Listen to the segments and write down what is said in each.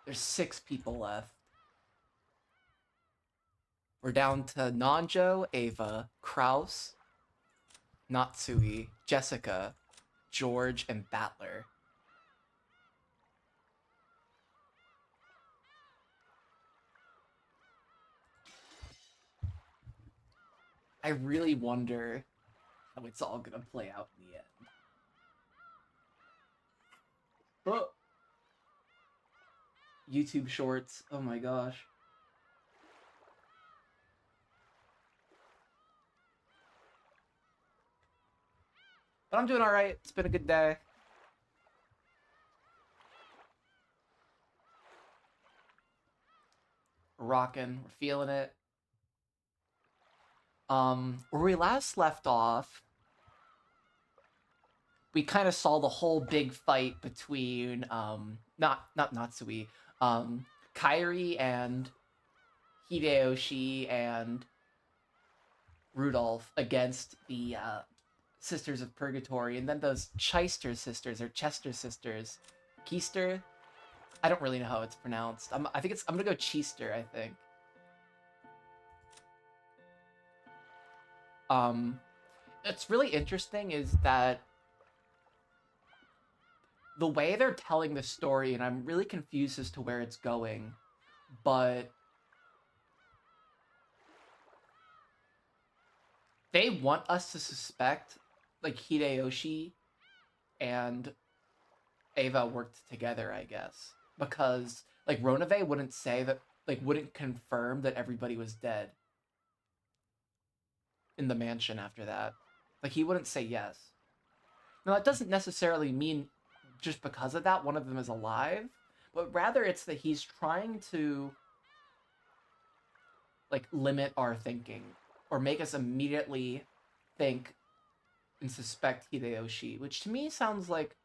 There's 6 people left. We're down to Nanjo, Ava, Kraus, Natsui, Jessica, George, and Battler. I really wonder how it's all gonna play out in the end. Oh. YouTube Shorts. Oh my gosh. But I'm doing alright. It's been a good day. We're rocking. We're feeling it. Where we last left off, we kind of saw the whole big fight between not Natsui, Kairi and Hideyoshi and Rudolph against the Sisters of Purgatory, and then those Chester sisters or Chester sisters, Keister. I don't really know how it's pronounced. I think I'm gonna go Chester. I think. It's really interesting is that the way they're telling the story, and I'm really confused as to where it's going, but they want us to suspect like Hideyoshi and Ava worked together, I guess. Because like Ronave wouldn't say that, like wouldn't confirm that everybody was dead in the mansion after that. Like he wouldn't say yes. Now that doesn't necessarily mean just because of that one of them is alive, but rather it's that he's trying to like limit our thinking or make us immediately think and suspect Hideyoshi, which to me sounds like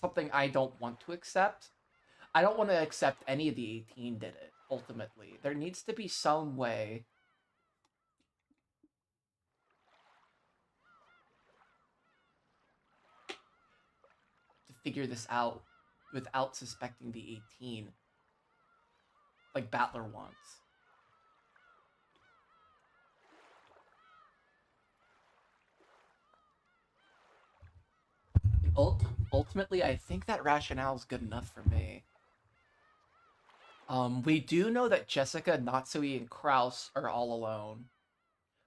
something I don't want to accept. I don't want to accept any of the 18 did it, ultimately. There needs to be some way to figure this out without suspecting the 18, like Battler wants. Ultimately, I think that rationale is good enough for me. We do know that Jessica, Natsui, and Kraus are all alone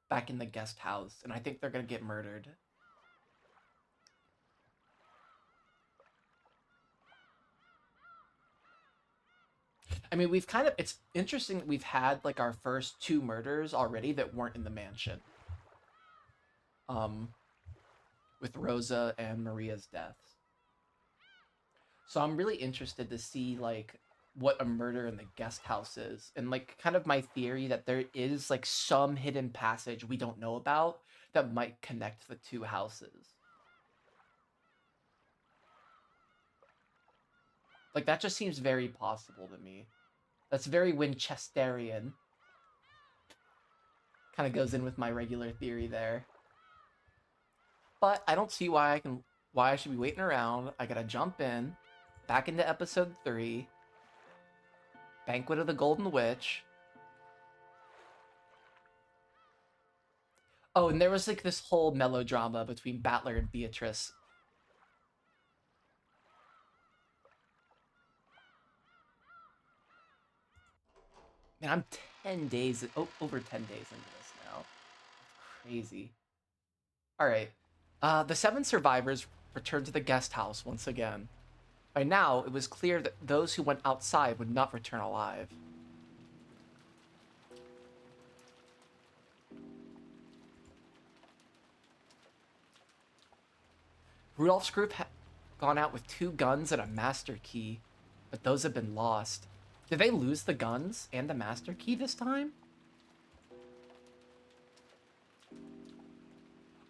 back in the guest house, and I think they're gonna get murdered. I mean, it's interesting that we've had like our first 2 murders already that weren't in the mansion. With Rosa and Maria's deaths. So I'm really interested to see like what a murder in the guest house is, and like kind of my theory that there is like some hidden passage we don't know about that might connect the 2 houses. Like that just seems very possible to me. That's very Winchesterian. Kind of goes in with my regular theory there. But I don't see why I should be waiting around. I gotta jump in, back into episode 3, Banquet of the Golden Witch. Oh, and there was like this whole melodrama between Battler and Beatrice. Man, I'm 10 days, over 10 days into this now. Crazy. All right. The 7 survivors returned to the guest house once again. By now, it was clear that those who went outside would not return alive. Rudolph's group had gone out with 2 guns and a master key, but those have been lost. Did they lose the guns and the master key this time?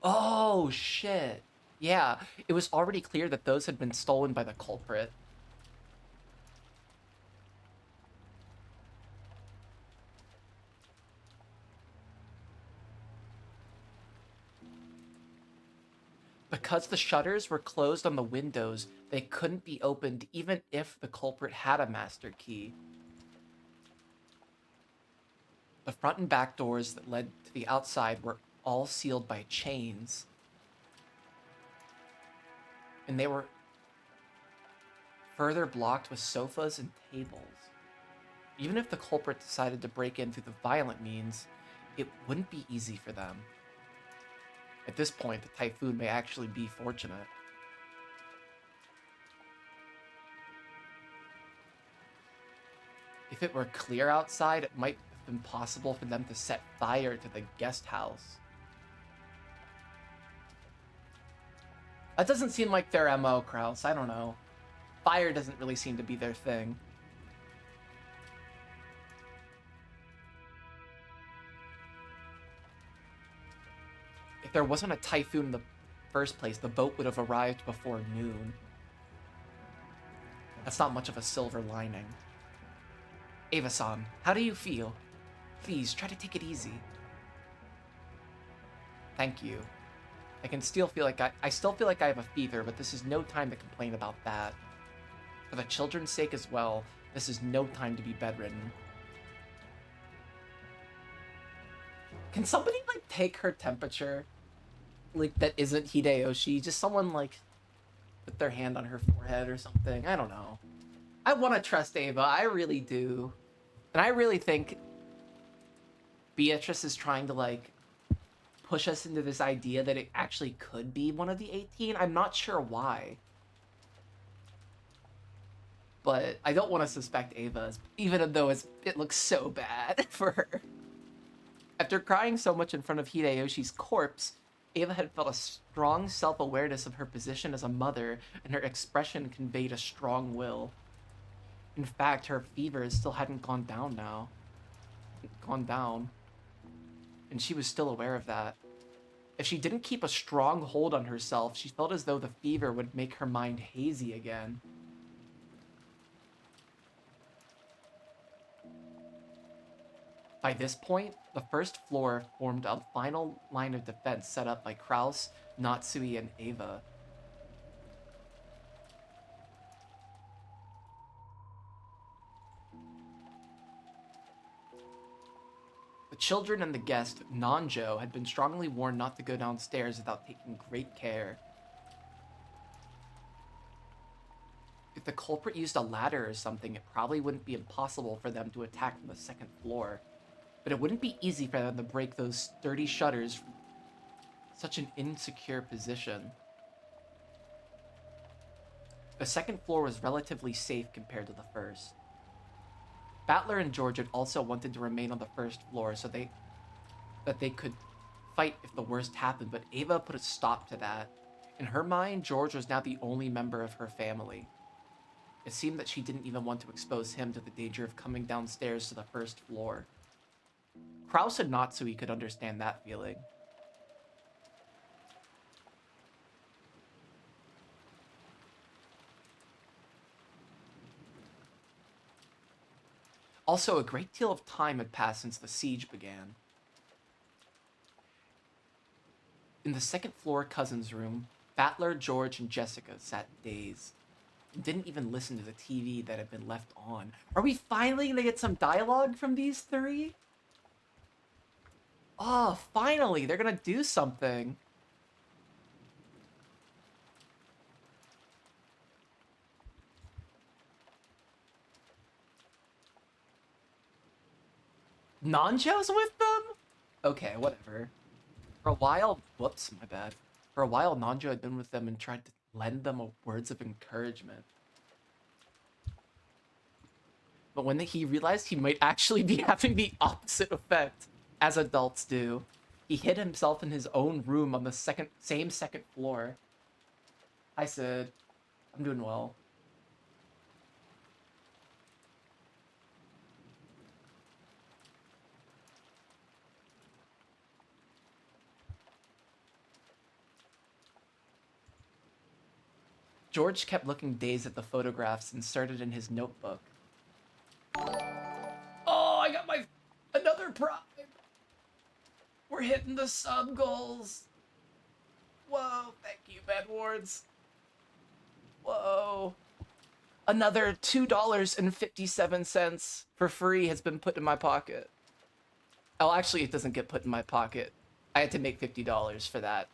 Oh, shit. Yeah, it was already clear that those had been stolen by the culprit. Because the shutters were closed on the windows, they couldn't be opened even if the culprit had a master key. The front and back doors that led to the outside were all sealed by chains. And they were further blocked with sofas and tables. Even if the culprit decided to break in through the violent means, it wouldn't be easy for them. At this point, the typhoon may actually be fortunate. If it were clear outside, it might have been possible for them to set fire to the guest house. That doesn't seem like their MO, Kraus. I don't know. Fire doesn't really seem to be their thing. If there wasn't a typhoon in the first place, the boat would have arrived before noon. That's not much of a silver lining. Ava-san, how do you feel? Please, try to take it easy. Thank you. I still feel like I have a fever, but this is no time to complain about that. For the children's sake as well, this is no time to be bedridden. Can somebody, like, take her temperature? Like, that isn't Hideyoshi? Just someone, like, put their hand on her forehead or something? I don't know. I want to trust Ava. I really do. And I really think Beatrice is trying to, like, push us into this idea that it actually could be one of the 18. I'm not sure why. But I don't want to suspect Ava, even though it looks so bad for her. After crying so much in front of Hideyoshi's corpse, Ava had felt a strong self-awareness of her position as a mother, and her expression conveyed a strong will. In fact, her fever still hadn't gone down now. And she was still aware of that. If she didn't keep a strong hold on herself, she felt as though the fever would make her mind hazy again. By this point, the first floor formed a final line of defense set up by Kraus, Natsui, and Ava. The children and the guest, Nanjo, had been strongly warned not to go downstairs without taking great care. If the culprit used a ladder or something, it probably wouldn't be impossible for them to attack from the second floor. But it wouldn't be easy for them to break those sturdy shutters from such an insecure position. The second floor was relatively safe compared to the first. Battler and George had also wanted to remain on the first floor so that they could fight if the worst happened, but Ava put a stop to that. In her mind, George was now the only member of her family. It seemed that she didn't even want to expose him to the danger of coming downstairs to the first floor. Kraus and Natsui could understand that feeling. Also, a great deal of time had passed since the siege began. In the second floor cousin's room, Battler, George, and Jessica sat dazed. And didn't even listen to the TV that had been left on. Are we finally gonna get some dialogue from these three? Oh, finally! They're gonna do something! Nanjo's with them? Okay, whatever. For a while... Whoops, my bad. For a while, Nanjo had been with them and tried to lend them words of encouragement. But when he realized he might actually be having the opposite effect, as adults do, he hid himself in his own room on the same second floor. Hi, Sid. I'm doing well. George kept looking dazed at the photographs inserted in his notebook. Oh, I got another prime! We're hitting the sub goals! Whoa, thank you, Bed Wards. Whoa. Another $2.57 for free has been put in my pocket. Oh, actually, it doesn't get put in my pocket. I had to make $50 for that.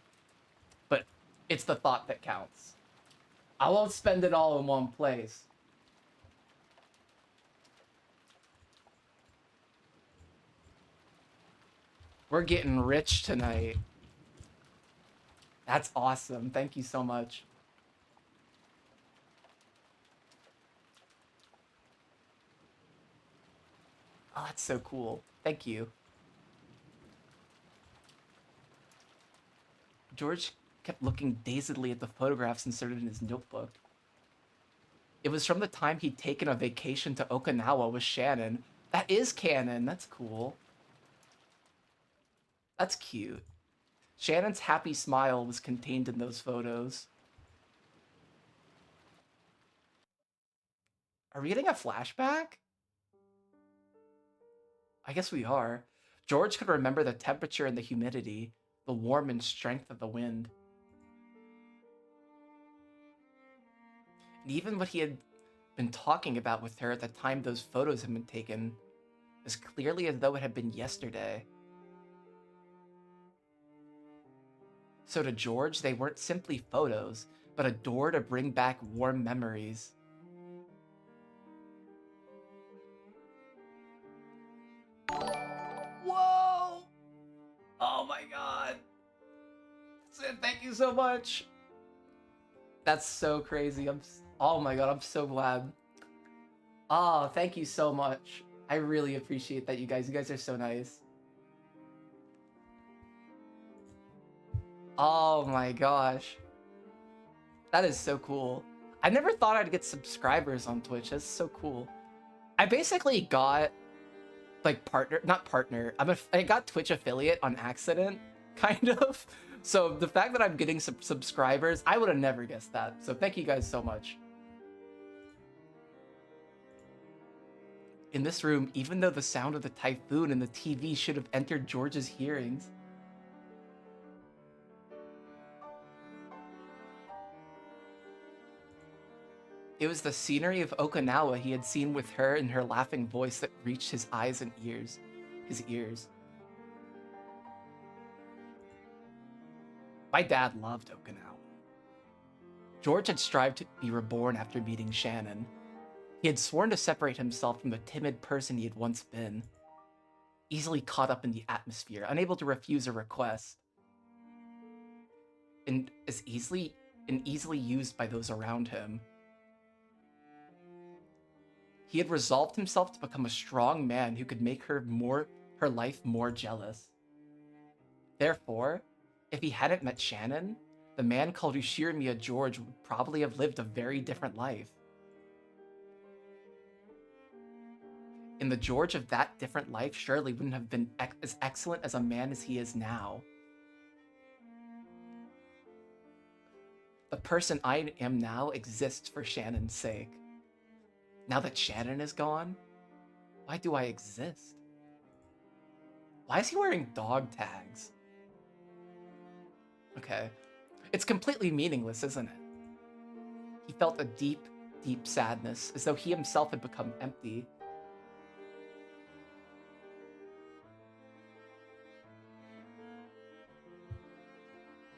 But it's the thought that counts. I won't spend it all in one place. We're getting rich tonight. That's awesome. Thank you so much. Oh, that's so cool. Thank you. George kept looking dazedly at the photographs inserted in his notebook. It was from the time he'd taken a vacation to Okinawa with Shannon. That is canon. That's cool. That's cute. Shannon's happy smile was contained in those photos. Are we getting a flashback? I guess we are. George could remember the temperature and the humidity, the warmth and strength of the wind. And even what he had been talking about with her at the time those photos had been taken, as clearly as though it had been yesterday. So to George, they weren't simply photos, but a door to bring back warm memories. Whoa! Oh my god! Sid, thank you so much! That's so crazy. Oh my god, I'm so glad. Oh, thank you so much. I really appreciate that, you guys. You guys are so nice. Oh my gosh. That is so cool. I never thought I'd get subscribers on Twitch. That's so cool. I basically got like not partner. I got Twitch affiliate on accident, kind of. So the fact that I'm getting some subscribers, I would have never guessed that. So thank you guys so much. In this room, even though the sound of the typhoon and the TV should have entered George's hearings, it was the scenery of Okinawa he had seen with her and her laughing voice that reached his eyes and ears. His ears. My dad loved Okinawa. George had strived to be reborn after meeting Shannon. He had sworn to separate himself from the timid person he had once been, easily caught up in the atmosphere, unable to refuse a request, and easily used by those around him. He had resolved himself to become a strong man who could make her life more jealous. Therefore, if he hadn't met Shannon, the man called Ushirimiya George would probably have lived a very different life. And the George of that different life surely wouldn't have been as excellent as a man as he is now. The person I am now exists for Shannon's sake. Now that Shannon is gone, why do I exist? Why is he wearing dog tags? Okay. It's completely meaningless, isn't it? He felt a deep, deep sadness, as though he himself had become empty.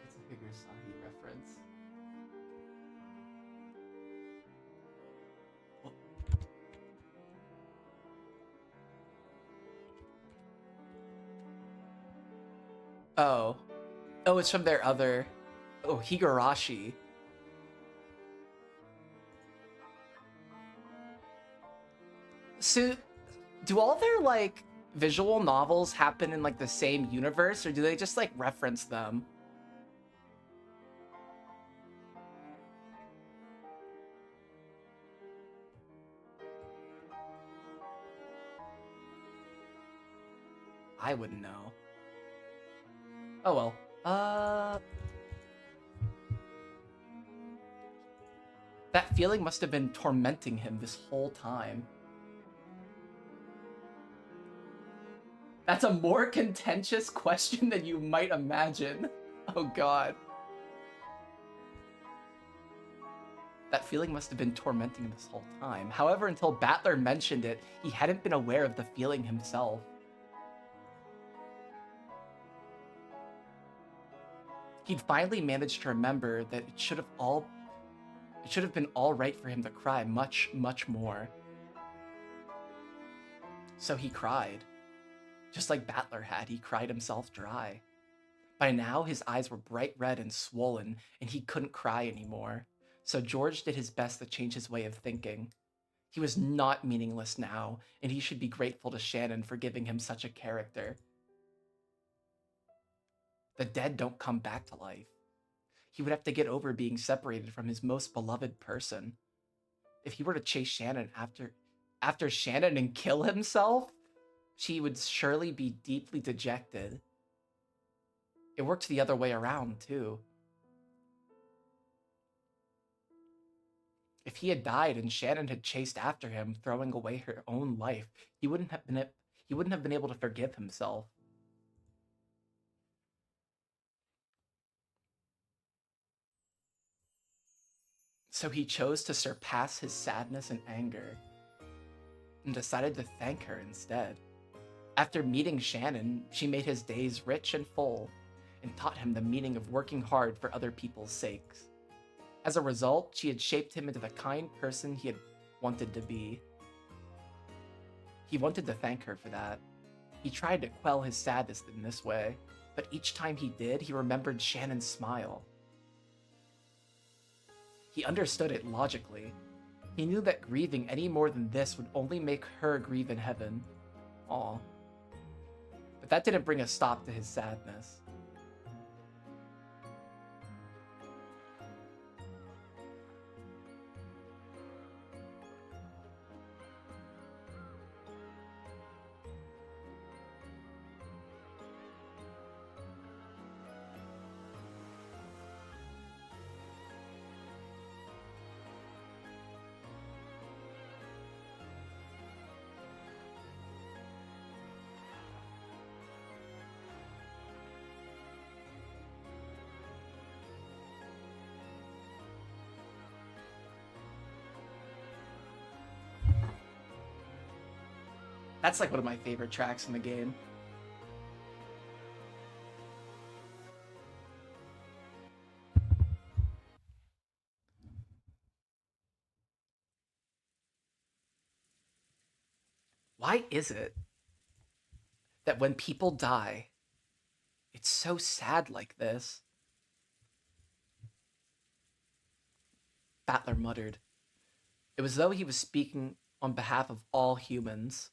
It's a Higurasahi reference. Oh. Oh, it's from their other... Oh, Higurashi. So, do all their, like, visual novels happen in, like, the same universe, or do they just, like, reference them? I wouldn't know. Oh well. That feeling must have been tormenting him this whole time. That's a more contentious question than you might imagine. Oh god. That feeling must have been tormenting him this whole time. However, until Battler mentioned it, he hadn't been aware of the feeling himself. He'd finally managed to remember that it should have been all right for him to cry much, much more. So he cried. Just like Battler had, he cried himself dry. By now, his eyes were bright red and swollen, and he couldn't cry anymore. So George did his best to change his way of thinking. He was not meaningless now, and he should be grateful to Shannon for giving him such a character. The dead don't come back to life. He would have to get over being separated from his most beloved person. If he were to chase Shannon after Shannon and kill himself, she would surely be deeply dejected. It worked the other way around, too. If he had died and Shannon had chased after him, throwing away her own life, he wouldn't have been able to forgive himself. So he chose to surpass his sadness and anger and decided to thank her instead. After meeting Shannon, she made his days rich and full and taught him the meaning of working hard for other people's sakes. As a result, she had shaped him into the kind person he had wanted to be. He wanted to thank her for that. He tried to quell his sadness in this way, but each time he did, he remembered Shannon's smile. He understood it logically. He knew that grieving any more than this would only make her grieve in heaven. Aw. But that didn't bring a stop to his sadness. That's like one of my favorite tracks in the game. Why is it that when people die, it's so sad like this? Battler muttered. It was as though he was speaking on behalf of all humans.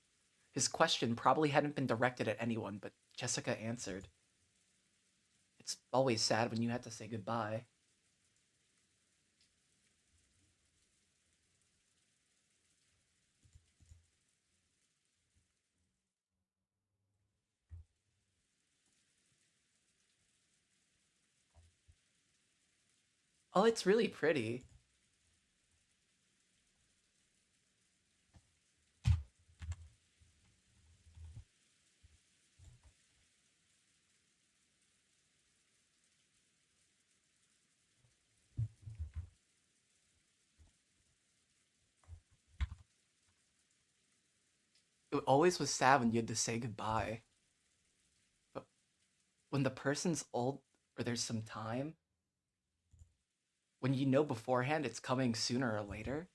His question probably hadn't been directed at anyone, but Jessica answered. It's always sad when you have to say goodbye. Oh, it's really pretty. It always was sad when you had to say goodbye. But when the person's old or there's some time, when you know beforehand it's coming sooner or later,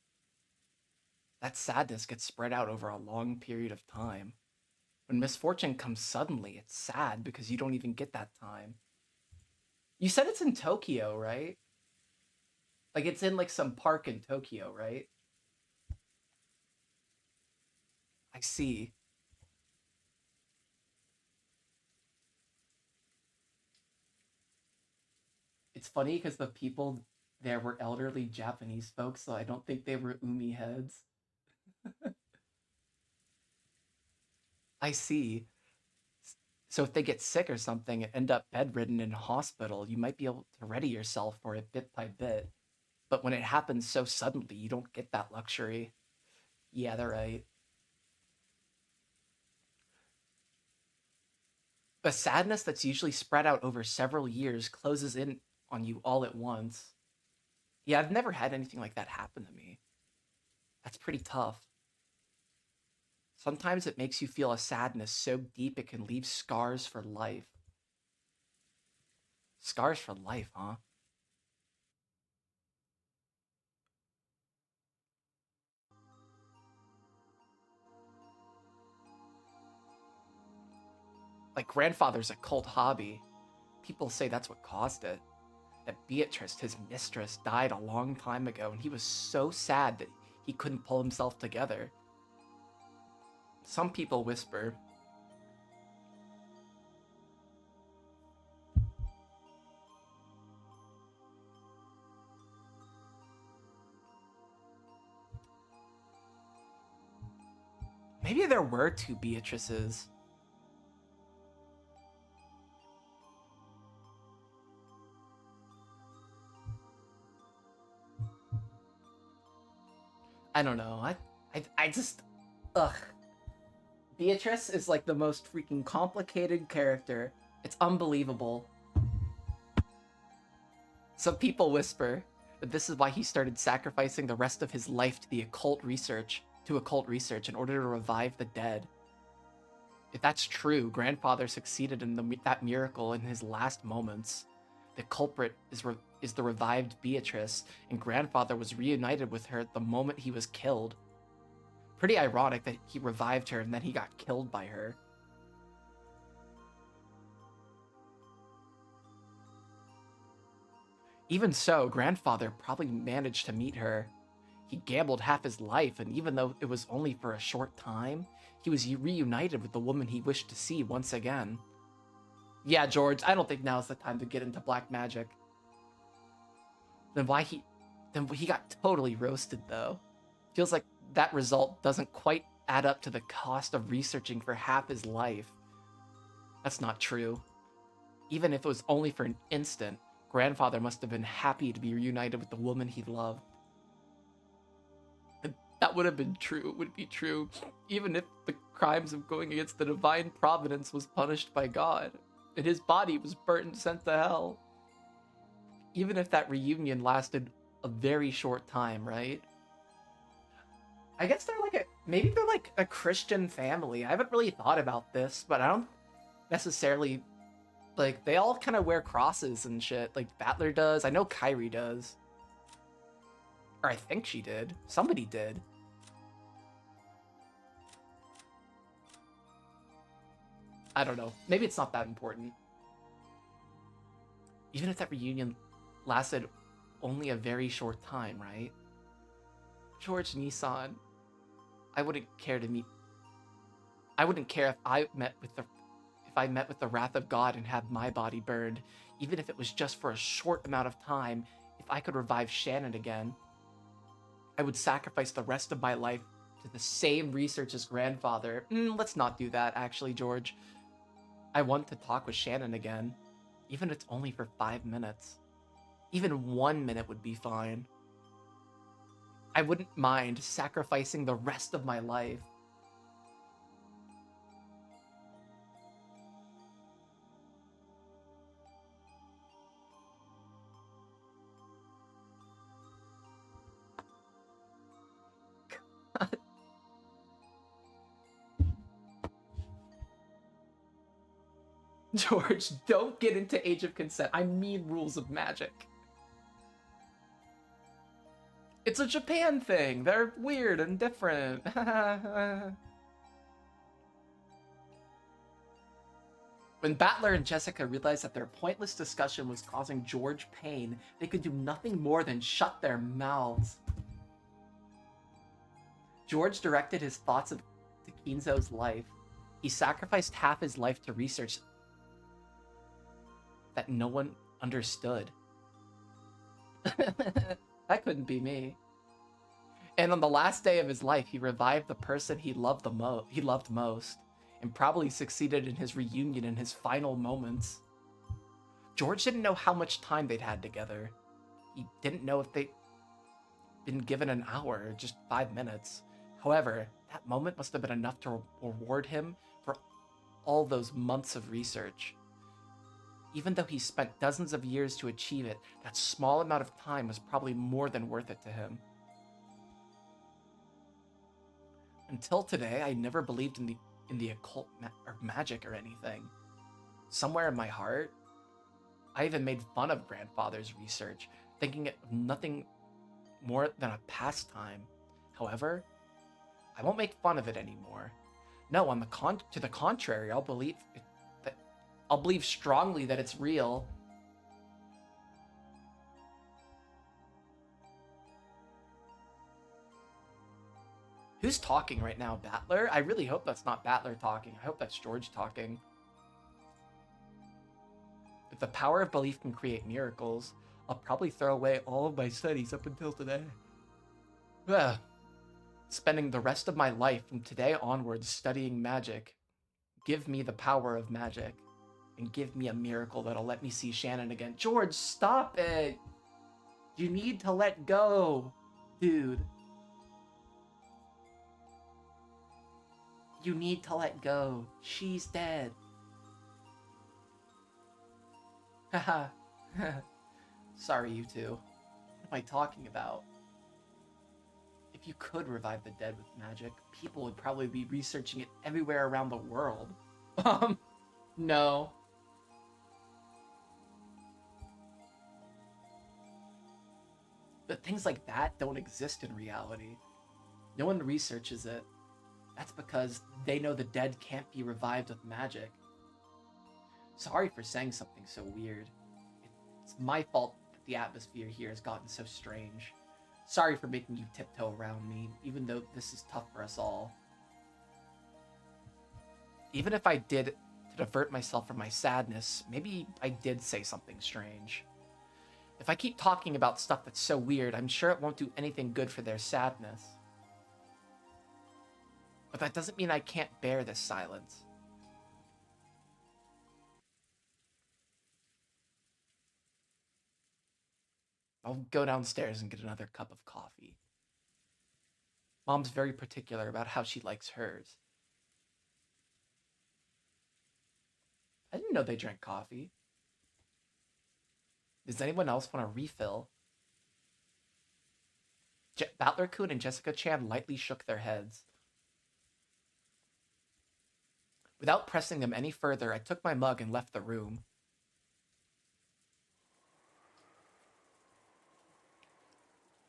that sadness gets spread out over a long period of time. When misfortune comes suddenly, it's sad because you don't even get that time. You said it's in Tokyo, right? Like it's in like some park in Tokyo, right? I see. It's funny because the people there were elderly Japanese folks, so I don't think they were Umi heads. I see. So if they get sick or something and end up bedridden in a hospital, you might be able to ready yourself for it bit by bit. But when it happens so suddenly, you don't get that luxury. Yeah, they're right. A sadness that's usually spread out over several years closes in on you all at once. Yeah, I've never had anything like that happen to me. That's pretty tough. Sometimes it makes you feel a sadness so deep it can leave scars for life. Scars for life, huh? Like grandfather's occult hobby. People say that's what caused it. That Beatrice, his mistress, died a long time ago, and he was so sad that he couldn't pull himself together. Some people whisper, maybe there were two Beatrices. I don't know. I just, ugh. Beatrice is like the most freaking complicated character. It's unbelievable. Some people whisper that this is why he started sacrificing the rest of his life to occult research in order to revive the dead. If that's true, grandfather succeeded in that miracle in his last moments. The culprit is the revived Beatrice, and grandfather was reunited with her at the moment he was killed. Pretty ironic that he revived her and then he got killed by her. Even so, grandfather probably managed to meet her. He gambled half his life, and even though it was only for a short time, he was reunited with the woman he wished to see once again. Yeah, George, I don't think now's the time to get into black magic. Then why he then he got totally roasted though. Feels like that result doesn't quite add up to the cost of researching for half his life. That's not true. Even if it was only for an instant, grandfather must have been happy to be reunited with the woman he loved. And that would have been true, would be true, even if the crimes of going against the divine providence was punished by God, and his body was burnt and sent to hell. Even if that reunion lasted a very short time, right? I guess maybe they're like a Christian family. I haven't really thought about this, but I don't necessarily like they all kind of wear crosses and shit. Like Battler does. I know Kyrie does. Or I think she did. Somebody did. I don't know. Maybe it's not that important. Even if that reunion lasted only a very short time, right? George Nissan, I wouldn't care to meet. I wouldn't care if I met with the wrath of God and had my body burned, even if it was just for a short amount of time. If I could revive Shannon again, I would sacrifice the rest of my life to the same research as grandfather. Let's not do that, actually, George. I want to talk with Shannon again, even if it's only for 5 minutes. Even 1 minute would be fine. I wouldn't mind sacrificing the rest of my life. George, don't get into Age of Consent. I mean rules of magic. It's a Japan thing. They're weird and different. When Battler and Jessica realized that their pointless discussion was causing George pain, they could do nothing more than shut their mouths. George directed his thoughts to Kinzo's life. He sacrificed half his life to research that no one understood. That couldn't be me. And on the last day of his life, he revived the person he loved most, and probably succeeded in his reunion in his final moments. George didn't know how much time they'd had together. He didn't know if they'd been given an hour or just 5 minutes. However, that moment must have been enough to reward him for all those months of research. Even though he spent dozens of years to achieve it, that small amount of time was probably more than worth it to him. Until today, I never believed in the occult or magic or anything. Somewhere in my heart, I even made fun of grandfather's research, thinking it of nothing more than a pastime. However, I won't make fun of it anymore. No, to the contrary, I'll believe strongly that it's real. Who's talking right now, Battler? I really hope that's not Battler talking. I hope that's George talking. If the power of belief can create miracles, I'll probably throw away all of my studies up until today. Ugh. Spending the rest of my life from today onwards studying magic. Give me the power of magic. And give me a miracle that'll let me see Shannon again. George, stop it! You need to let go, dude. You need to let go. She's dead. Haha. Sorry, you two. What am I talking about? If you could revive the dead with magic, people would probably be researching it everywhere around the world. No. But things like that don't exist in reality. No one researches it. That's because they know the dead can't be revived with magic. Sorry for saying something so weird. It's my fault that the atmosphere here has gotten so strange. Sorry for making you tiptoe around me, even though this is tough for us all. Even if I did to divert myself from my sadness, maybe I did say something strange. If I keep talking about stuff that's so weird, I'm sure it won't do anything good for their sadness. But that doesn't mean I can't bear this silence. I'll go downstairs and get another cup of coffee. Mom's very particular about how she likes hers. I didn't know they drank coffee. Does anyone else want a refill? Battler-kun and Jessica-chan lightly shook their heads. Without pressing them any further, I took my mug and left the room.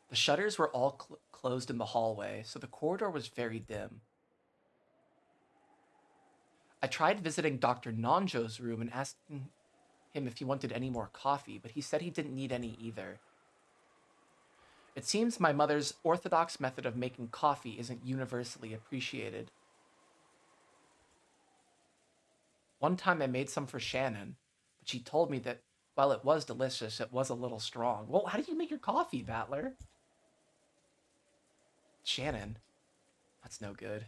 The shutters were all closed in the hallway, so the corridor was very dim. I tried visiting Dr. Nanjo's room and asking him if he wanted any more coffee, but he said he didn't need any either. It seems my mother's orthodox method of making coffee isn't universally appreciated. One time I made some for Shannon, but she told me that while it was delicious, it was a little strong. Well, how do you make your coffee, Battler? Shannon. That's no good.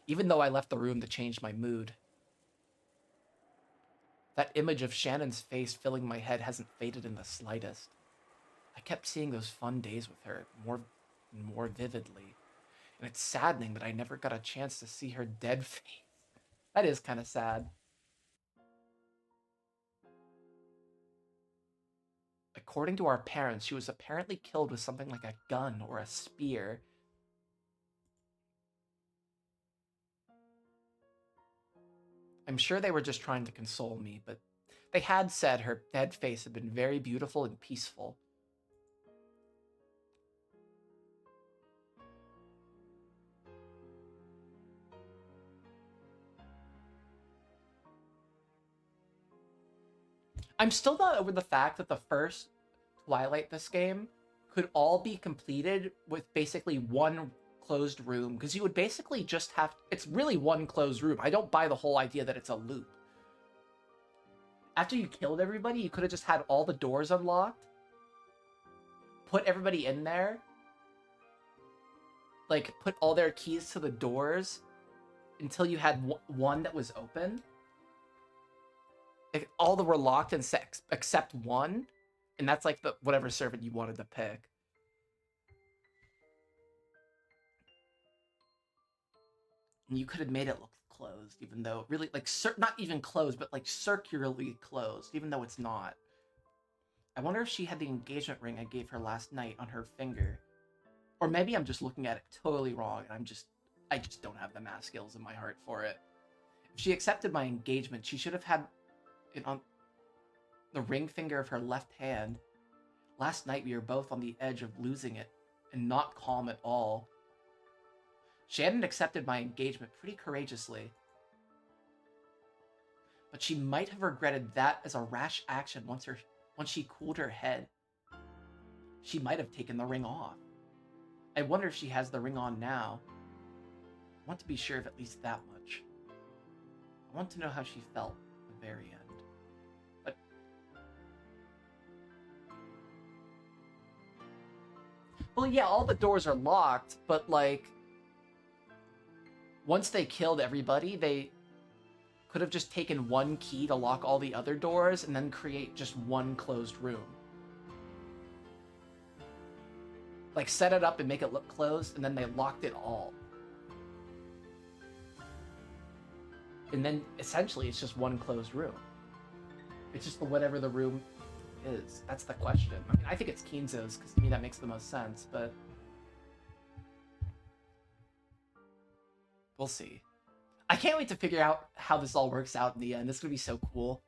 Even though I left the room to change my mood. That image of Shannon's face filling my head hasn't faded in the slightest. I kept seeing those fun days with her more and more vividly. And it's saddening that I never got a chance to see her dead face. That is kind of sad. According to our parents, she was apparently killed with something like a gun or a spear. I'm sure they were just trying to console me, but they had said her dead face had been very beautiful and peaceful. I'm still not over the fact that the first Twilight this game could all be completed with basically one closed room, because you would basically just have... It's really one closed room. I don't buy the whole idea that it's a loop. After you killed everybody, you could have just had all the doors unlocked, put everybody in there, like, put all their keys to the doors until you had one that was open. Like, all that were locked except one, and that's like the whatever servant you wanted to pick. And you could have made it look closed, even though really like not even closed, but like circularly closed, even though it's not. I wonder if she had the engagement ring I gave her last night on her finger. Or maybe I'm just looking at it totally wrong and I just don't have the math skills in my heart for it. If she accepted my engagement, she should have had it on the ring finger of her left hand. Last night we were both on the edge of losing it and not calm at all. She hadn't accepted my engagement pretty courageously. But she might have regretted that as a rash action once she cooled her head. She might have taken the ring off. I wonder if she has the ring on now. I want to be sure of at least that much. I want to know how she felt at the very end. But well, yeah, all the doors are locked, but like once they killed everybody, they could have just taken one key to lock all the other doors and then create just one closed room. Like, set it up and make it look closed, and then they locked it all. And then, essentially, it's just one closed room. It's just whatever the room is. That's the question. I mean, I think it's Kinzo's, because to me that makes the most sense, but we'll see. I can't wait to figure out how this all works out in the end. This is going to be so cool.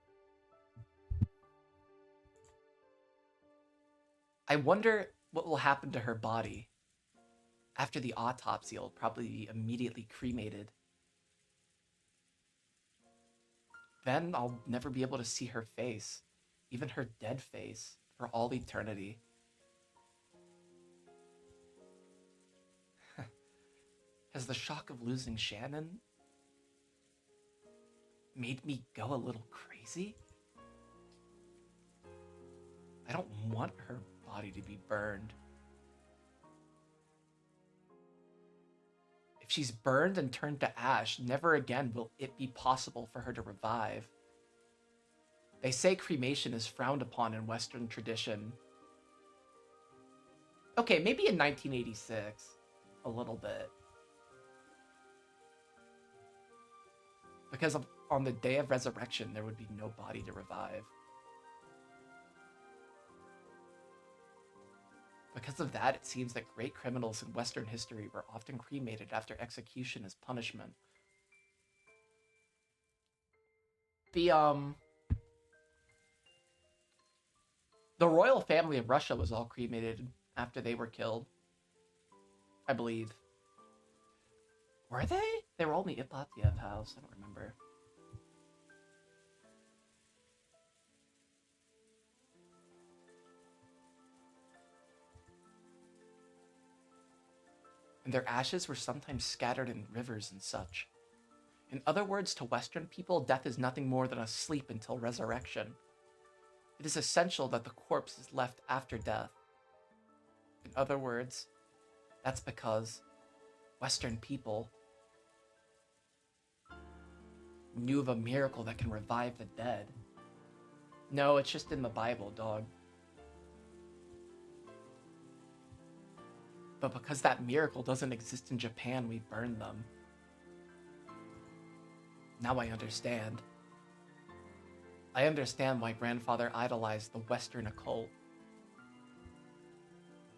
I wonder what will happen to her body. After the autopsy, it'll probably be immediately cremated. Then I'll never be able to see her face, even her dead face, for all eternity. Has the shock of losing Shannon made me go a little crazy? I don't want her body to be burned. If she's burned and turned to ash, never again will it be possible for her to revive. They say cremation is frowned upon in Western tradition. Okay, maybe in 1986. A little bit. Because on the day of resurrection, there would be no body to revive. Because of that, it seems that great criminals in Western history were often cremated after execution as punishment. The royal family of Russia was all cremated after they were killed. I believe. Were they? They were all in the Ipatiev house. I don't remember. And their ashes were sometimes scattered in rivers and such. In other words, to Western people, death is nothing more than a sleep until resurrection. It is essential that the corpse is left after death. In other words, that's because Western people knew of a miracle that can revive the dead. No, it's just in the Bible, dog. But because that miracle doesn't exist in Japan, we burn them. Now I understand. I understand why grandfather idolized the Western occult.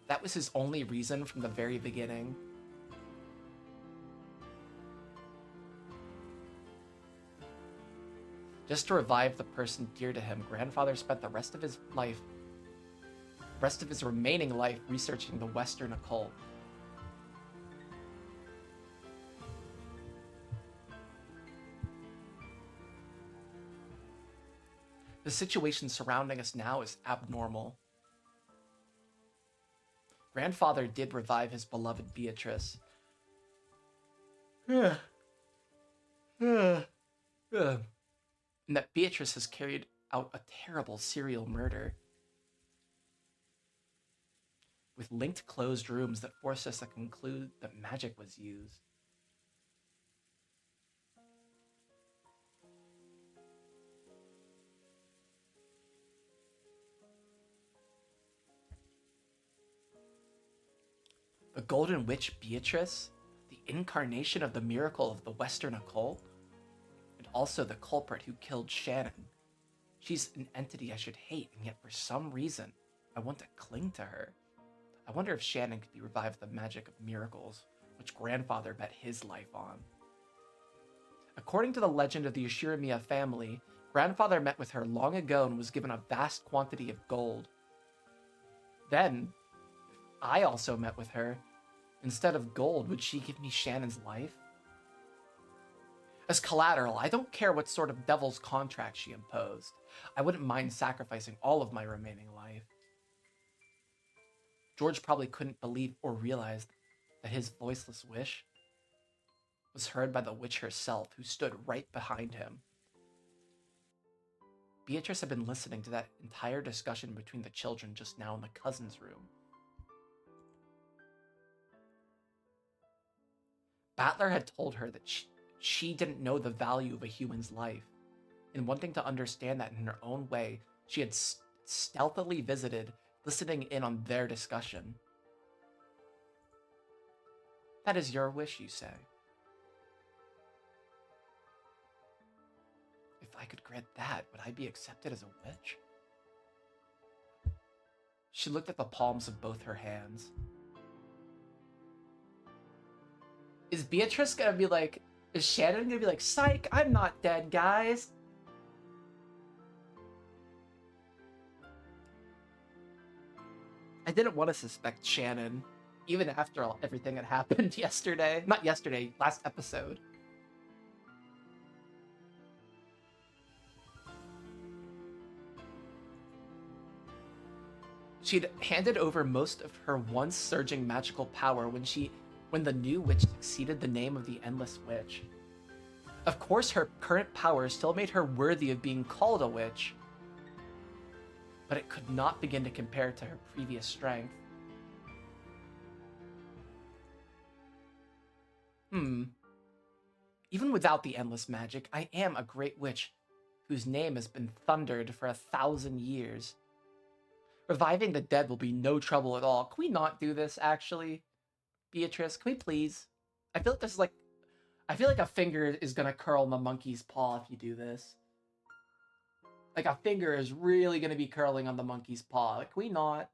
That was his only reason from the very beginning. Just to revive the person dear to him, grandfather spent the rest of his remaining life researching the Western occult. The situation surrounding us now is abnormal. Grandfather did revive his beloved Beatrice. And that Beatrice has carried out a terrible serial murder with linked closed rooms that force us to conclude that magic was used. The Golden Witch Beatrice, the incarnation of the miracle of the Western occult, also the culprit who killed Shannon. She's an entity I should hate, and yet for some reason, I want to cling to her. I wonder if Shannon could be revived with the magic of miracles, which grandfather bet his life on. According to the legend of the Ushirimiya family, grandfather met with her long ago and was given a vast quantity of gold. Then, I also met with her. Instead of gold, would she give me Shannon's life? As collateral, I don't care what sort of devil's contract she imposed. I wouldn't mind sacrificing all of my remaining life. George probably couldn't believe or realize that his voiceless wish was heard by the witch herself, who stood right behind him. Beatrice had been listening to that entire discussion between the children just now in the cousins' room. Battler had told her that she didn't know the value of a human's life, and wanting to understand that in her own way, she had stealthily visited, listening in on their discussion. That is your wish, you say? If I could grant that, would I be accepted as a witch? She looked at the palms of both her hands. Is Beatrice gonna be like, is Shannon gonna be like, psych, I'm not dead, guys? I didn't want to suspect Shannon, even after everything had happened yesterday. Not yesterday, last episode. She'd handed over most of her once surging magical power when the new witch succeeded the name of the Endless Witch. Of course, her current power still made her worthy of being called a witch, but it could not begin to compare to her previous strength. Even without the endless magic, I am a great witch whose name has been thundered for 1,000 years. Reviving the dead will be no trouble at all. Can we not do this, actually? Beatrice, can we please? I feel like a finger is gonna curl in the monkey's paw if you do this. Like, a finger is really gonna be curling on the monkey's paw. Like, can we not?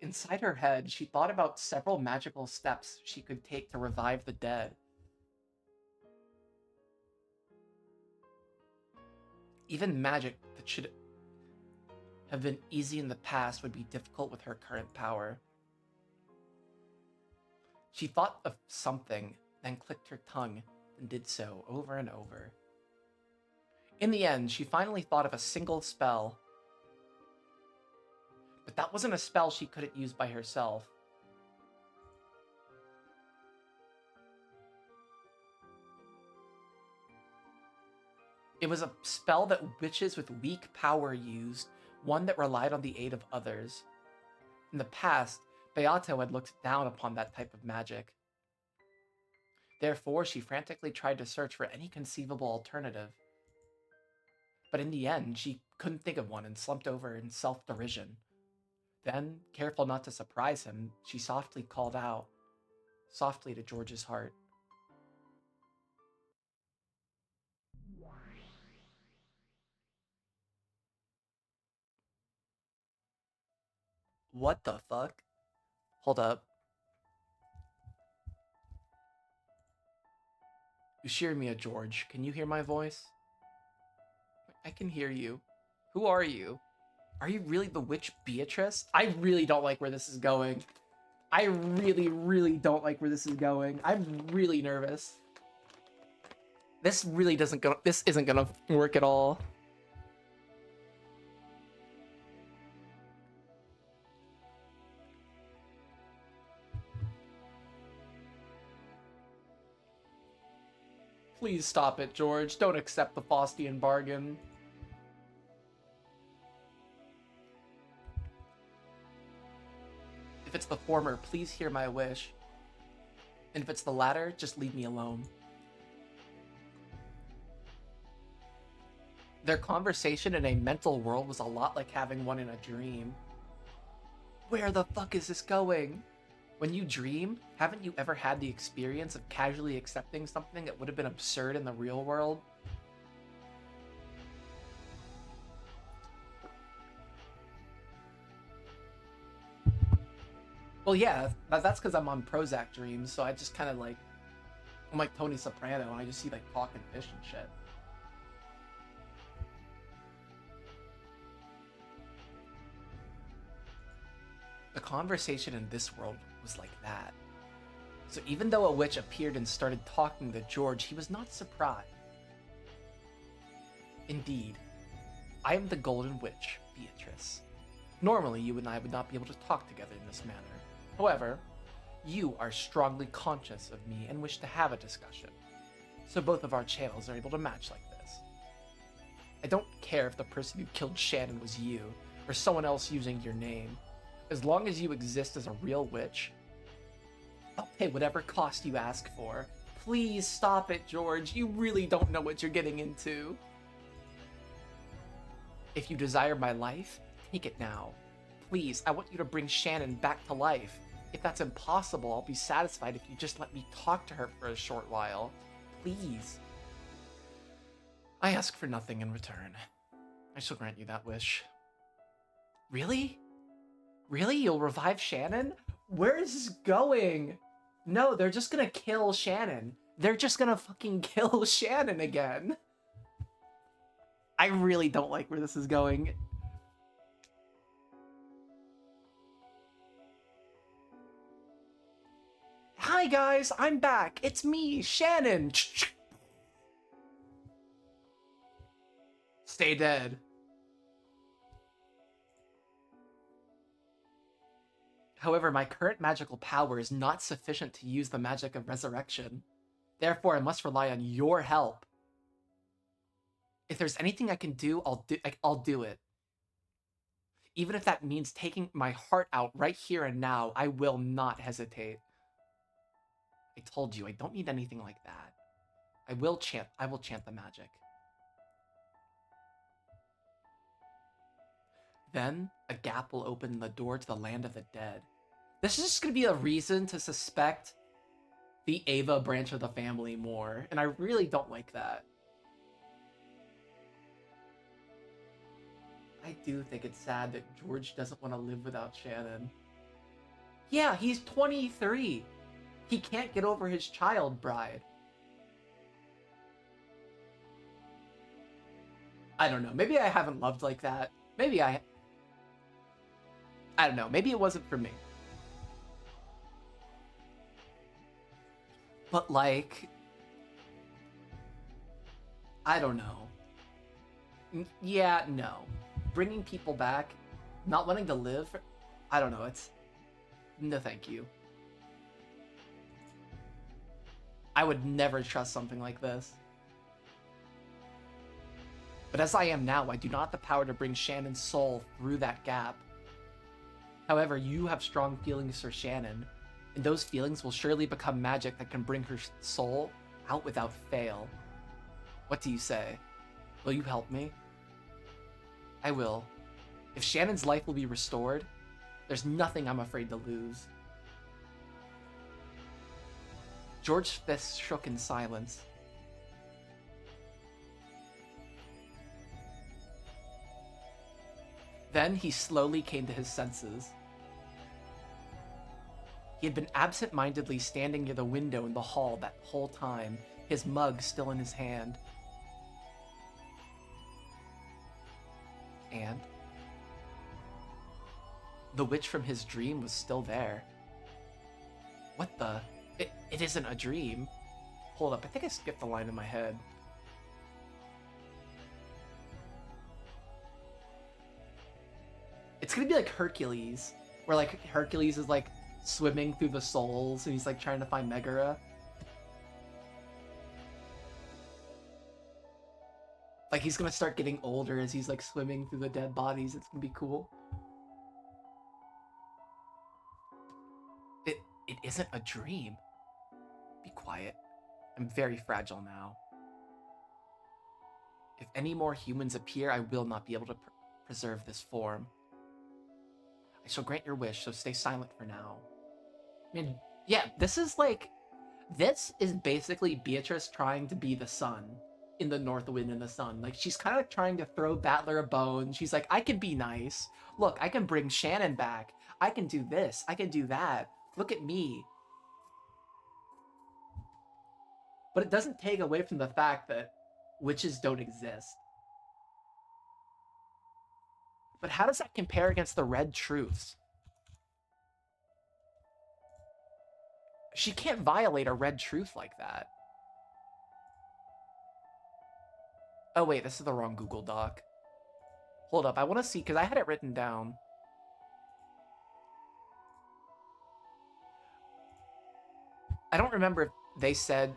Inside her head, she thought about several magical steps she could take to revive the dead. Even magic that should have been easy in the past would be difficult with her current power. She thought of something, then clicked her tongue, and did so over and over. In the end, she finally thought of a single spell. But that wasn't a spell she couldn't use by herself. It was a spell that witches with weak power used, one that relied on the aid of others. In the past, Beato had looked down upon that type of magic. Therefore, she frantically tried to search for any conceivable alternative. But in the end, she couldn't think of one and slumped over in self-derision. Then, careful not to surprise him, she softly called out, softly to George's heart. What the fuck? Hold up. Ushirimiya George, can you hear my voice? I can hear you. Who are you? Are you really the witch Beatrice? I really don't like where this is going. I really, really don't like where this is going. I'm really nervous. This isn't gonna work at all. Please stop it, George. Don't accept the Faustian bargain. If it's the former, please hear my wish. And if it's the latter, just leave me alone. Their conversation in a mental world was a lot like having one in a dream. Where the fuck is this going? When you dream, haven't you ever had the experience of casually accepting something that would have been absurd in the real world? Well, yeah, that's because I'm on Prozac dreams, so I just kind of like, I'm like Tony Soprano, and I just see like talking fish and shit. The conversation in this world was like that. So even though a witch appeared and started talking to George, he was not surprised. Indeed, I am the Golden Witch, Beatrice. Normally, you and I would not be able to talk together in this manner. However, you are strongly conscious of me and wish to have a discussion. So both of our channels are able to match like this. I don't care if the person who killed Shannon was you, or someone else using your name. As long as you exist as a real witch, I'll pay whatever cost you ask for. Please stop it, George. You really don't know what you're getting into. If you desire my life, take it now. Please, I want you to bring Shannon back to life. If that's impossible, I'll be satisfied if you just let me talk to her for a short while. Please. I ask for nothing in return. I shall grant you that wish. Really? Really? You'll revive Shannon? Where is this going? No, they're just gonna kill Shannon. They're just gonna fucking kill Shannon again. I really don't like where this is going. Hi guys, I'm back. It's me, Shannon. Stay dead. However, my current magical power is not sufficient to use the magic of resurrection. Therefore, I must rely on your help. If there's anything I can do, I'll do it. Even if that means taking my heart out right here and now, I will not hesitate. I told you, I don't need anything like that. I will chant the magic. Then, a gap will open the door to the land of the dead. This is just gonna be a reason to suspect the Ava branch of the family more, and I really don't like that. I do think it's sad that George doesn't want to live without Shannon. Yeah, he's 23. He can't get over his child bride. I don't know. Maybe I haven't loved like that. Maybe I don't know. Maybe it wasn't for me. But like, I don't know. Yeah, no. Bringing people back, not wanting to live, I don't know. It's no thank you. I would never trust something like this. But as I am now, I do not have the power to bring Shannon's soul through that gap. However, you have strong feelings for Shannon, and those feelings will surely become magic that can bring her soul out without fail. What do you say? Will you help me? I will. If Shannon's life will be restored, there's nothing I'm afraid to lose. George's fists shook in silence. Then he slowly came to his senses. He had been absent-mindedly standing near the window in the hall that whole time, his mug still in his hand. And the witch from his dream was still there. What the? It isn't a dream. Hold up, I think I skipped the line in my head. It's gonna be like Hercules, where like Hercules is like swimming through the souls and he's like trying to find Megara. Like he's gonna start getting older as he's like swimming through the dead bodies. It's gonna be cool. It isn't a dream. Be quiet. I'm very fragile now. If any more humans appear, I will not be able to preserve this form. I shall grant your wish, so stay silent for now. I mean, yeah, this is basically Beatrice trying to be the sun in the North Wind and the Sun. Like, she's kind of trying to throw Battler a bone. She's like, I can be nice. Look, I can bring Shannon back. I can do this. I can do that. Look at me. But it doesn't take away from the fact that witches don't exist. But how does that compare against the Red Truths? She can't violate a Red Truth like that. Oh, wait, this is the wrong Google Doc. Hold up, I want to see, because I had it written down. I don't remember if they said...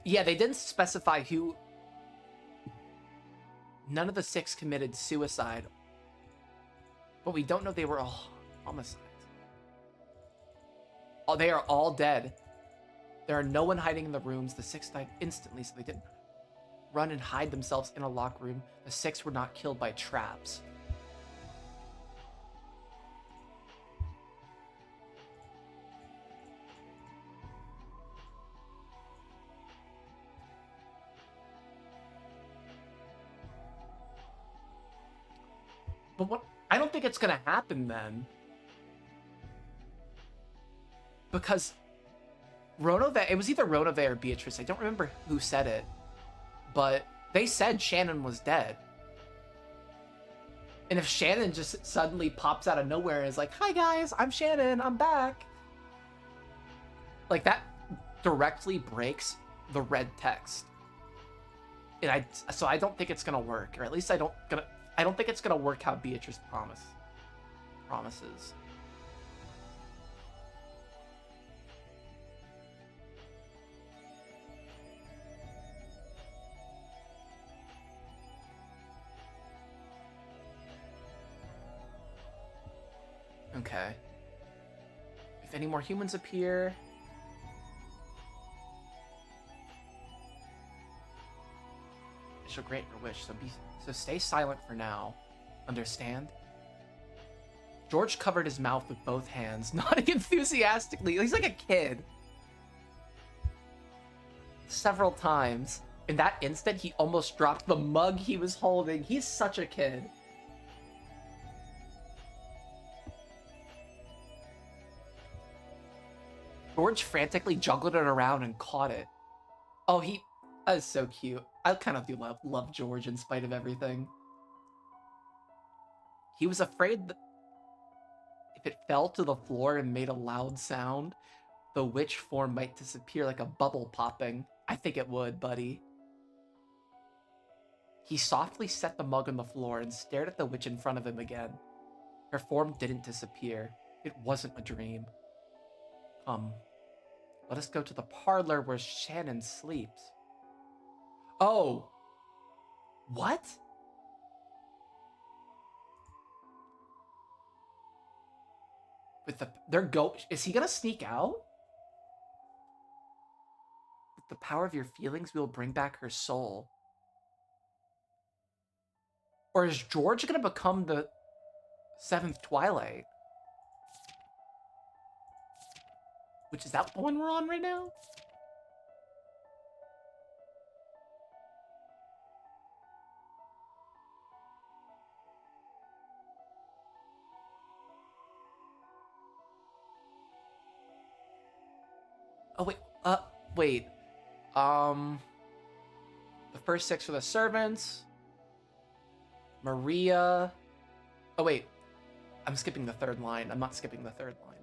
Yeah, they didn't specify who... None of the 6 committed suicide. But we don't know they were all homicides. Oh, they are all dead. There are no one hiding in the rooms. The 6 died instantly, so they didn't run and hide themselves in a locked room. The 6 were not killed by traps. But what? I don't think it's gonna happen then. Because Ronove, it was either Ronove or Beatrice. I don't remember who said it. But they said Shannon was dead. And if Shannon just suddenly pops out of nowhere and is like, hi guys, I'm Shannon, I'm back. Like, that directly breaks the red text. And so I don't think it's gonna work. Or at least I don't think it's gonna work how Beatrice promises. Okay. If any more humans appear... I shall grant your wish, so stay silent for now. Understand? George covered his mouth with both hands, nodding enthusiastically. He's like a kid. Several times. In that instant, he almost dropped the mug he was holding. He's such a kid. George frantically juggled it around and caught it. Oh, that is so cute. I kind of do love George in spite of everything. He was afraid that if it fell to the floor and made a loud sound, the witch form might disappear like a bubble popping. I think it would, buddy. He softly set the mug on the floor and stared at the witch in front of him again. Her form didn't disappear. It wasn't a dream. Let us go to the parlor where Shannon sleeps. Oh. What? Is he gonna sneak out? With the power of your feelings, we will bring back her soul. Or is George gonna become the 7th Twilight? Which, is that the one we're on right now? Oh, wait. The first 6 are the servants. Maria. Oh, wait. I'm skipping the 3rd line. I'm not skipping the 3rd line.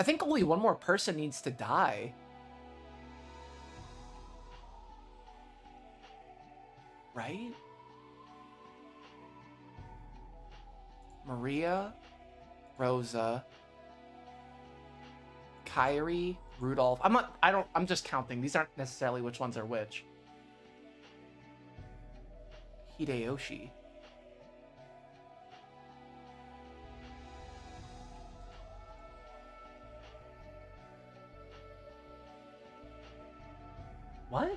I think only one more person needs to die. Right? Maria, Rosa, Kyrie, Rudolph. I'm just counting. These aren't necessarily which ones are which. Hideyoshi. What?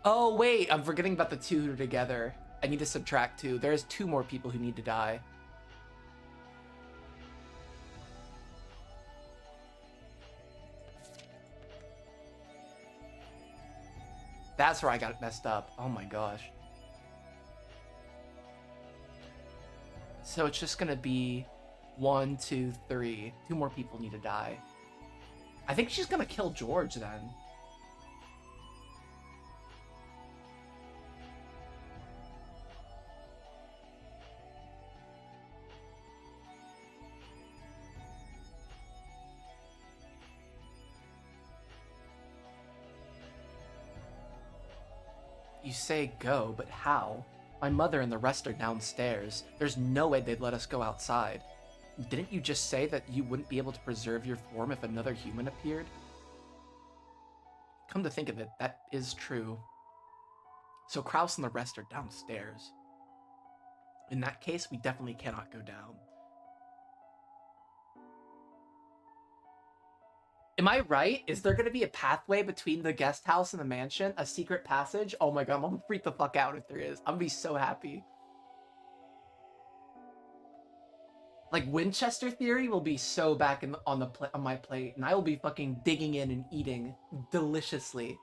Oh, wait, I'm forgetting about the two who are together. I need to subtract two. There's two more people who need to die. That's where I got it messed up. Oh my gosh. So it's just gonna be 1, 2, 3. Two more people need to die. I think she's gonna kill George then. You say go, but how? My mother and the rest are downstairs. There's no way they'd let us go outside. Didn't you just say that you wouldn't be able to preserve your form if another human appeared? Come to think of it, that is true. So Kraus and the rest are downstairs. In that case, we definitely cannot go down. Am I right? Is there gonna be a pathway between the guest house and the mansion? A secret passage? Oh my god, I'm gonna freak the fuck out if there is. I'm gonna be so happy. Like, Winchester theory will be so back on my plate, and I will be fucking digging in and eating deliciously.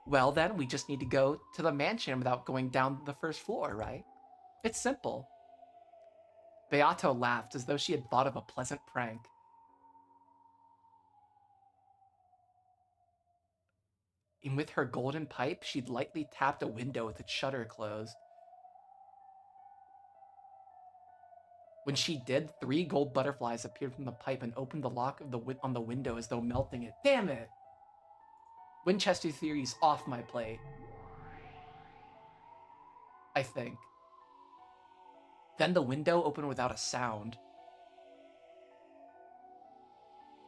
Well then, we just need to go to the mansion without going down the first floor, right? It's simple. Beato laughed as though she had thought of a pleasant prank. And with her golden pipe, she'd lightly tapped a window with its shutter closed. When she did, 3 gold butterflies appeared from the pipe and opened the lock of on the window as though melting it. Damn it! Winchester theory's off my plate. I think. Then the window opened without a sound.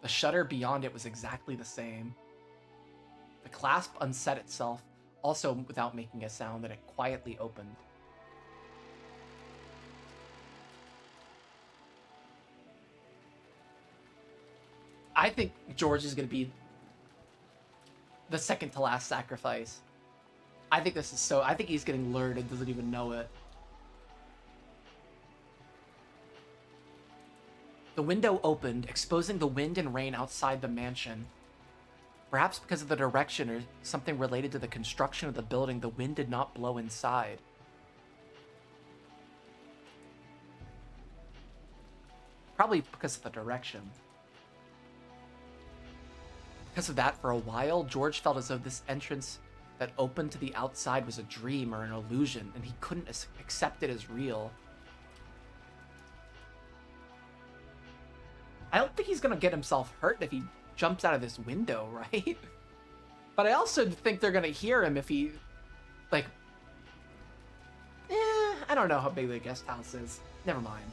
The shutter beyond it was exactly the same. The clasp unset itself, also without making a sound, and it quietly opened. I think George is going to be the second to last sacrifice. I think this is so... I think he's getting lured and doesn't even know it. The window opened, exposing the wind and rain outside the mansion. Perhaps because of the direction or something related to the construction of the building, the wind did not blow inside. Probably because of the direction. Because of that, for a while, George felt as though this entrance that opened to the outside was a dream or an illusion, and he couldn't accept it as real. I don't think he's gonna get himself hurt if he jumps out of this window, right? But I also think they're gonna hear him if he, like... I don't know how big the guest house is. Never mind.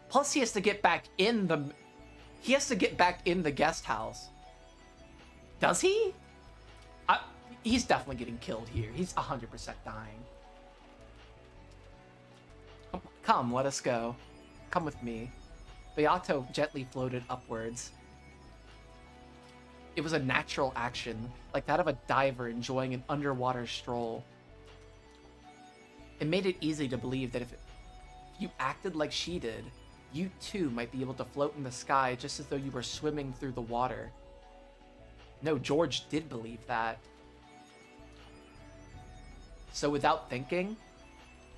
Plus, he has to get back in the... He has to get back in the guest house. Does he? He's definitely getting killed here. He's 100% dying. Come, let us go. Come with me. Beato gently floated upwards. It was a natural action, like that of a diver enjoying an underwater stroll. It made it easy to believe that if you acted like she did, you too might be able to float in the sky just as though you were swimming through the water. No, George did believe that. So without thinking,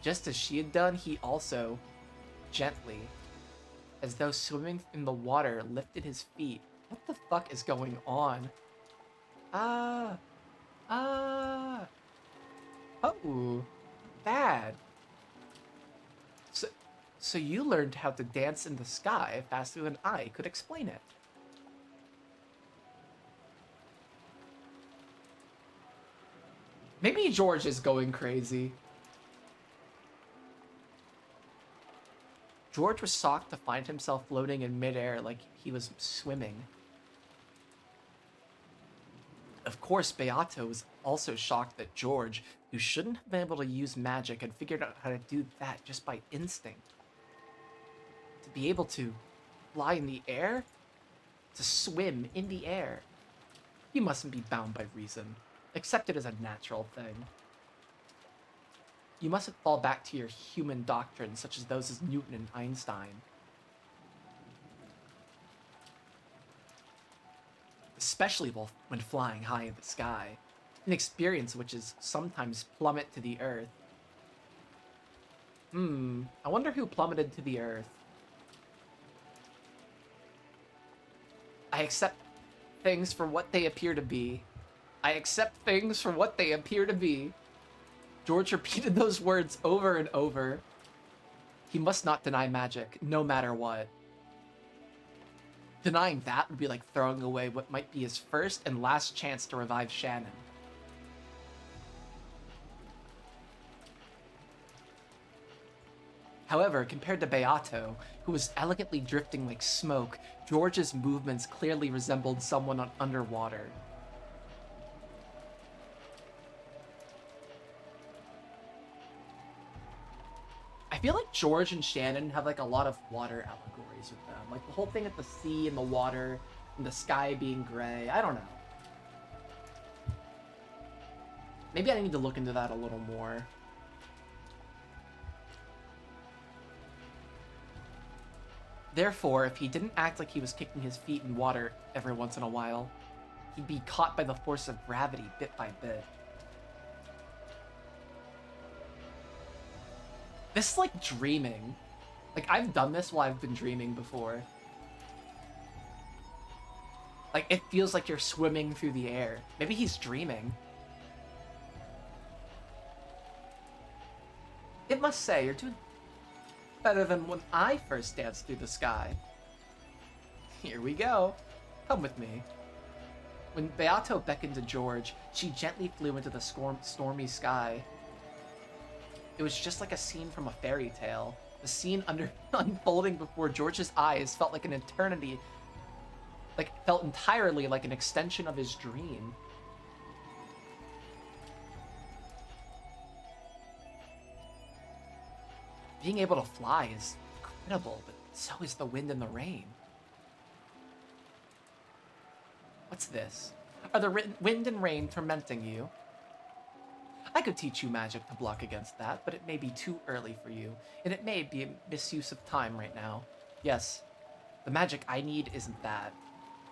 just as she had done, he also, gently, as though swimming in the water, lifted his feet. What the fuck is going on? Oh, bad. So you learned how to dance in the sky faster than I could explain it. Maybe George is going crazy. George was shocked to find himself floating in midair like he was swimming. Of course, Beato was also shocked that George, who shouldn't have been able to use magic, had figured out how to do that just by instinct. To be able to fly in the air? to swim in the air. You mustn't be bound by reason. Accept it as a natural thing. You mustn't fall back to your human doctrines such as those of Newton and Einstein. Especially when flying high in the sky, an experience which is sometimes plummet to the earth. I wonder who plummeted to the earth. I accept things for what they appear to be. I accept things for what they appear to be. George repeated those words over and over. He must not deny magic, no matter what. Denying that would be like throwing away what might be his first and last chance to revive Shannon. However, compared to Beato, who was elegantly drifting like smoke, George's movements clearly resembled someone underwater. I feel like George and Shannon have like a lot of water allegories with them. Like the whole thing with the sea and the water and the sky being gray. I don't know. Maybe I need to look into that a little more. Therefore, if he didn't act like he was kicking his feet in water every once in a while, he'd be caught by the force of gravity bit by bit. This is like dreaming. Like, I've done this while I've been dreaming before. Like, it feels like you're swimming through the air. Maybe he's dreaming. It must say, you're doing better than when I first danced through the sky. Here we go. Come with me. When Beato beckoned to George, she gently flew into the stormy sky. It was just like a scene from a fairy tale. The scene unfolding before George's eyes felt like an eternity. Like, felt entirely like an extension of his dream. Being able to fly is incredible, but so is the wind and the rain. What's this? Are the wind and rain tormenting you? I could teach you magic to block against that, but it may be too early for you, and it may be a misuse of time right now. Yes, the magic I need isn't that.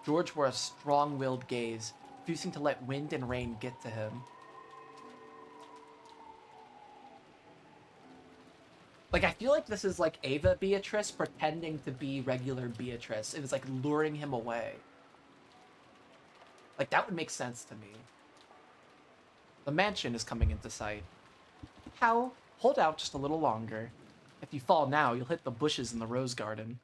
George wore a strong-willed gaze, refusing to let wind and rain get to him. Like, I feel like this is like Ava Beatrice pretending to be regular Beatrice. It was like luring him away. Like, that would make sense to me. The mansion is coming into sight. How? Hold out just a little longer. If you fall now, you'll hit the bushes in the rose garden.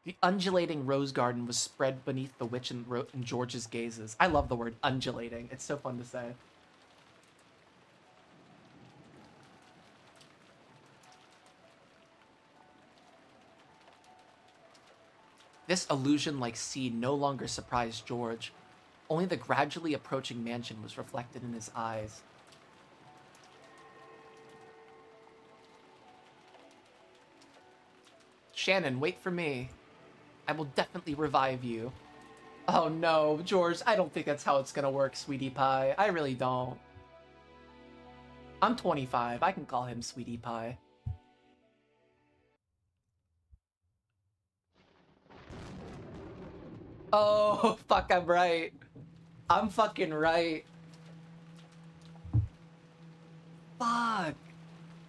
The undulating rose garden was spread beneath the witch and George's gazes. I love the word undulating. It's so fun to say. This illusion-like scene no longer surprised George. Only the gradually approaching mansion was reflected in his eyes. Shannon, wait for me. I will definitely revive you. Oh no, George, I don't think that's how it's gonna work, sweetie pie. I really don't. I'm 25. I can call him sweetie pie. Oh, fuck, I'm right. I'm fucking right. Fuck.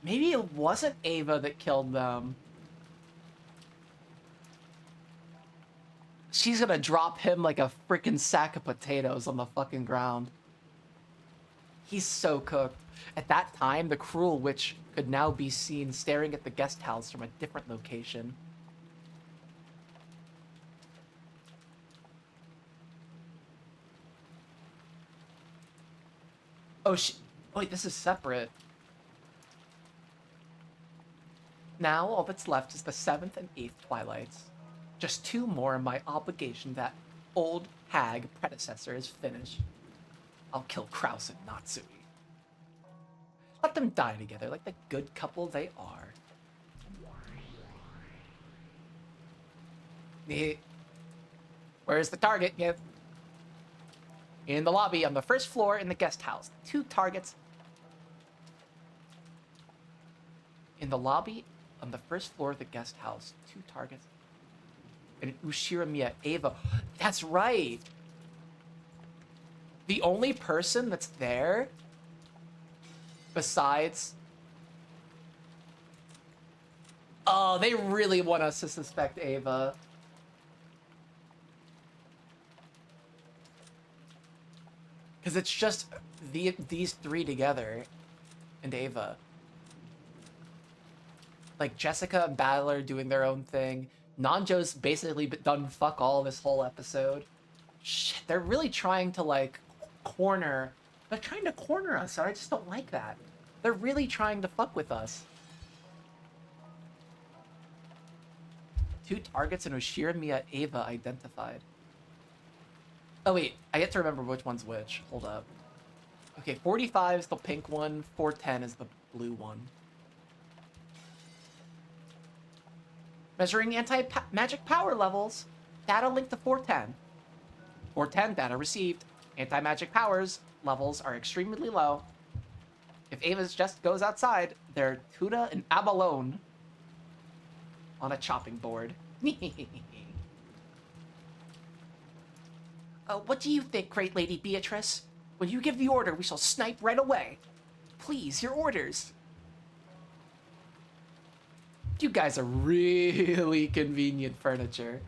Maybe it wasn't Ava that killed them. She's gonna drop him like a freaking sack of potatoes on the fucking ground. He's so cooked. At that time, the cruel witch could now be seen staring at the guest house from a different location. Oh, wait, this is separate. Now, all that's left is the 7th and 8th Twilights. Just 2 more and my obligation that old hag predecessor is finished. I'll kill Kraus and Natsui. Let them die together like the good couple they are. Where's the target? Yeah. In the lobby on the first floor in the guest house. 2 targets. In the lobby on the first floor of the guest house. 2 targets. And Ushiramiya Ava. That's right. The only person that's there besides... Oh, they really want us to suspect Ava. Because it's just these 3 together and Ava. Like, Jessica and Battler doing their own thing. Nanjo's basically done fuck all this whole episode. Shit, they're really trying to, like, corner... They're trying to corner us, and I just don't like that. They're really trying to fuck with us. 2 targets and Ushiramiya Ava identified. Oh wait, I get to remember which one's which. Hold up. Okay, 45 is the pink one, 410 is the blue one. Measuring anti-magic power levels. Data linked to 410. 410 data received. Anti-magic powers levels are extremely low. If Ava's just goes outside, they're Tuda and Abalone on a chopping board. What do you think, great Lady Beatrice? When you give the order, we shall snipe right away. Please, your orders. You guys are really convenient furniture.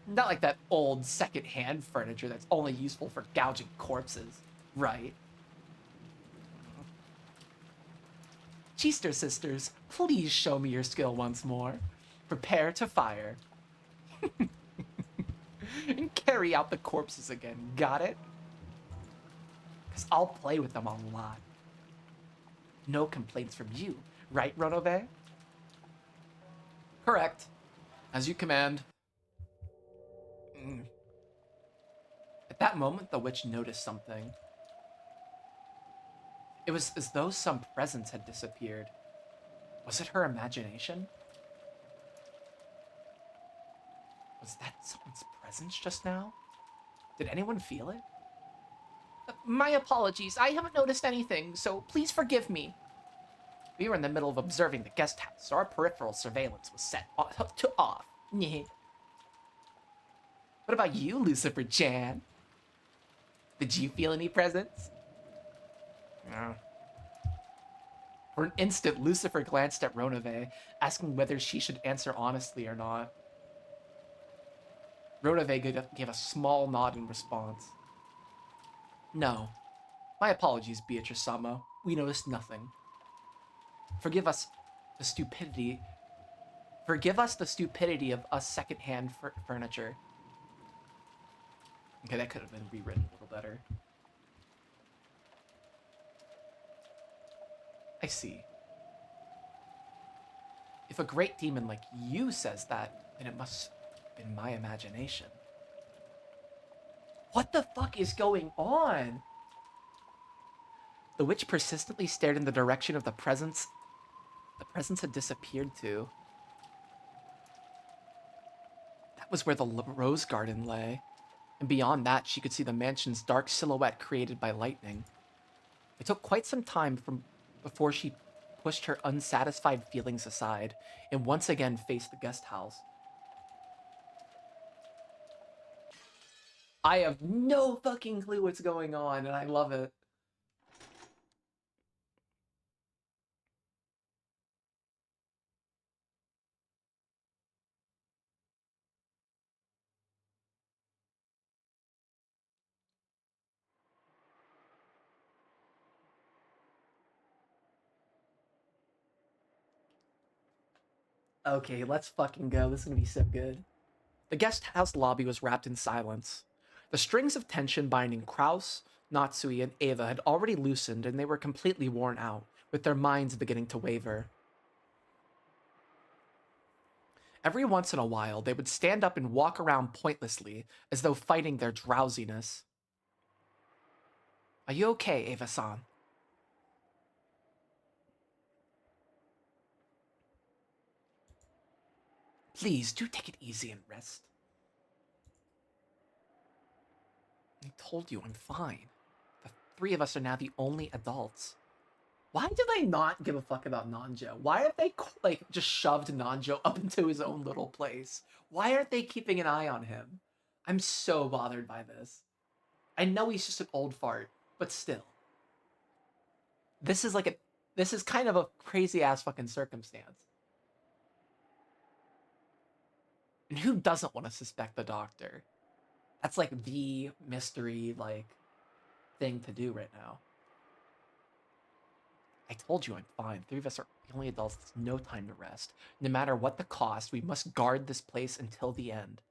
Not like that old second-hand furniture that's only useful for gouging corpses, right? Cheester sisters, please show me your skill once more. Prepare to fire. And carry out the corpses again, got it? Because I'll play with them a lot. No complaints from you, right, Ronove? Correct. As you command. At that moment, the witch noticed something. It was as though some presence had disappeared. Was it her imagination? Was that someone's presence just now? Did anyone feel it? My apologies, I haven't noticed anything, so please forgive me. We were in the middle of observing the guest house, so our peripheral surveillance was set to off. What about you, Lucifer-chan? Did you feel any presence? No. For an instant, Lucifer glanced at Ronove, asking whether she should answer honestly or not. Ronove gave a small nod in response. No. My apologies, Beatrice-sama. We noticed nothing. Forgive us the stupidity of us second-hand furniture. Okay, that could have been rewritten a little better. I see. If a great demon like you says that, then it must have been my imagination. What the fuck is going on? The witch persistently stared in the direction of the presence had disappeared to. That was where the rose garden lay, and beyond that she could see the mansion's dark silhouette created by lightning. It took quite some time before she pushed her unsatisfied feelings aside and once again faced the guest house. I have no fucking clue what's going on, and I love it. Okay, let's fucking go. This is gonna be so good. The guest house lobby was wrapped in silence. The strings of tension binding Kraus, Natsui, and Ava had already loosened, and they were completely worn out, with their minds beginning to waver. Every once in a while, they would stand up and walk around pointlessly, as though fighting their drowsiness. Are you okay, Ava-san? Please, do take it easy and rest. I told you I'm fine. The three of us are now the only adults. Why do they not give a fuck about Nanjo? Why have they, like, just shoved Nanjo up into his own little place? Why aren't they keeping an eye on him? I'm so bothered by this. I know he's just an old fart, but still. This is kind of a crazy-ass fucking circumstance. And who doesn't want to suspect the doctor? That's, like, the mystery, like, thing to do right now. I told you I'm fine. Three of us are the only adults. There's no time to rest. No matter what the cost, we must guard this place until the end.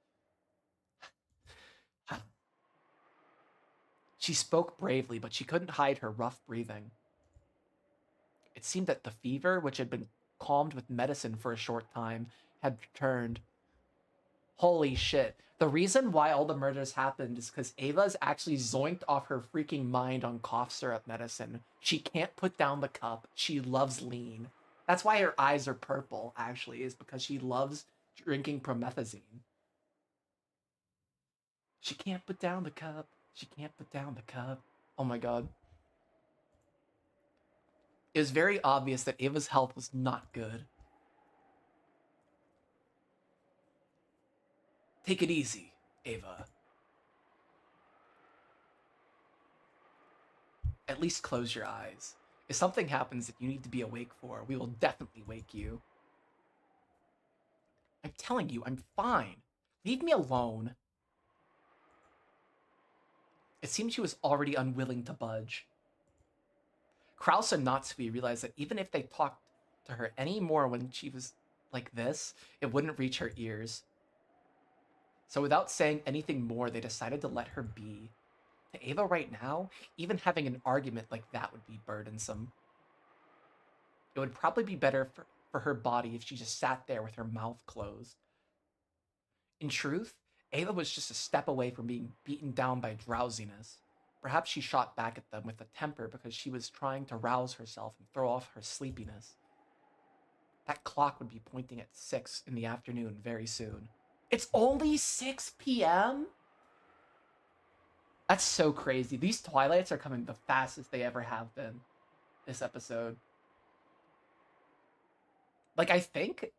She spoke bravely, but she couldn't hide her rough breathing. It seemed that the fever, which had been calmed with medicine for a short time, had returned. Holy shit. The reason why all the murders happened is because Ava's actually zoinked off her freaking mind on cough syrup medicine. She can't put down the cup. She loves lean. That's why her eyes are purple, actually, is because she loves drinking promethazine. She can't put down the cup. She can't put down the cup. Oh my god. It was very obvious that Ava's health was not good. Take it easy, Ava. At least close your eyes. If something happens that you need to be awake for, we will definitely wake you. I'm telling you, I'm fine. Leave me alone. It seemed she was already unwilling to budge. Krause and Natsui realized that even if they talked to her any more when she was like this, it wouldn't reach her ears. So without saying anything more, they decided to let her be. To Ava right now, even having an argument like that would be burdensome. It would probably be better for her body if she just sat there with her mouth closed. In truth, Ava was just a step away from being beaten down by drowsiness. Perhaps she shot back at them with a temper because she was trying to rouse herself and throw off her sleepiness. That clock would be pointing at 6 in the afternoon very soon. It's only 6 p.m.? That's so crazy. These Twilights are coming the fastest they ever have been this episode. Like, I think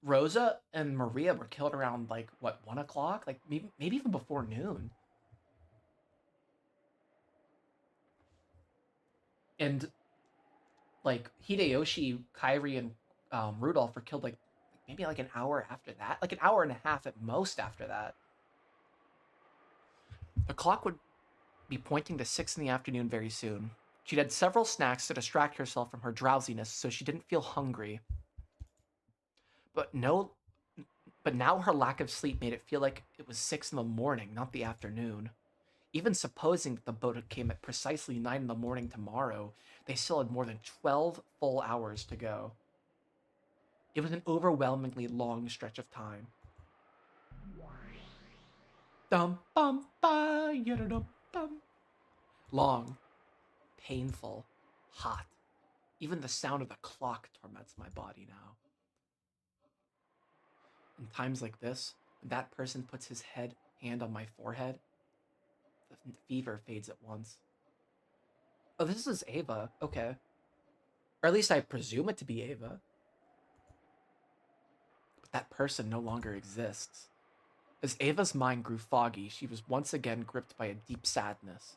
Rosa and Maria were killed around, like, what, 1 o'clock? Like, maybe even before noon. And, like, Hideyoshi, Kairi, and Rudolph were killed, like, maybe, like, an hour after that? Like, an hour and a half at most after that. The clock would be pointing to 6 in the afternoon very soon. She'd had several snacks to distract herself from her drowsiness so she didn't feel hungry. But now her lack of sleep made it feel like it was 6 in the morning, not the afternoon. Even supposing that the boat came at precisely 9 in the morning tomorrow, they still had more than 12 full hours to go. It was an overwhelmingly long stretch of time. Dum bum ba dum bum. Long, painful, hot. Even the sound of the clock torments my body now. In times like this, when that person puts his hand on my forehead, the fever fades at once. Oh, this is Ava. Okay. Or at least I presume it to be Ava. But that person no longer exists. As Ava's mind grew foggy, she was once again gripped by a deep sadness.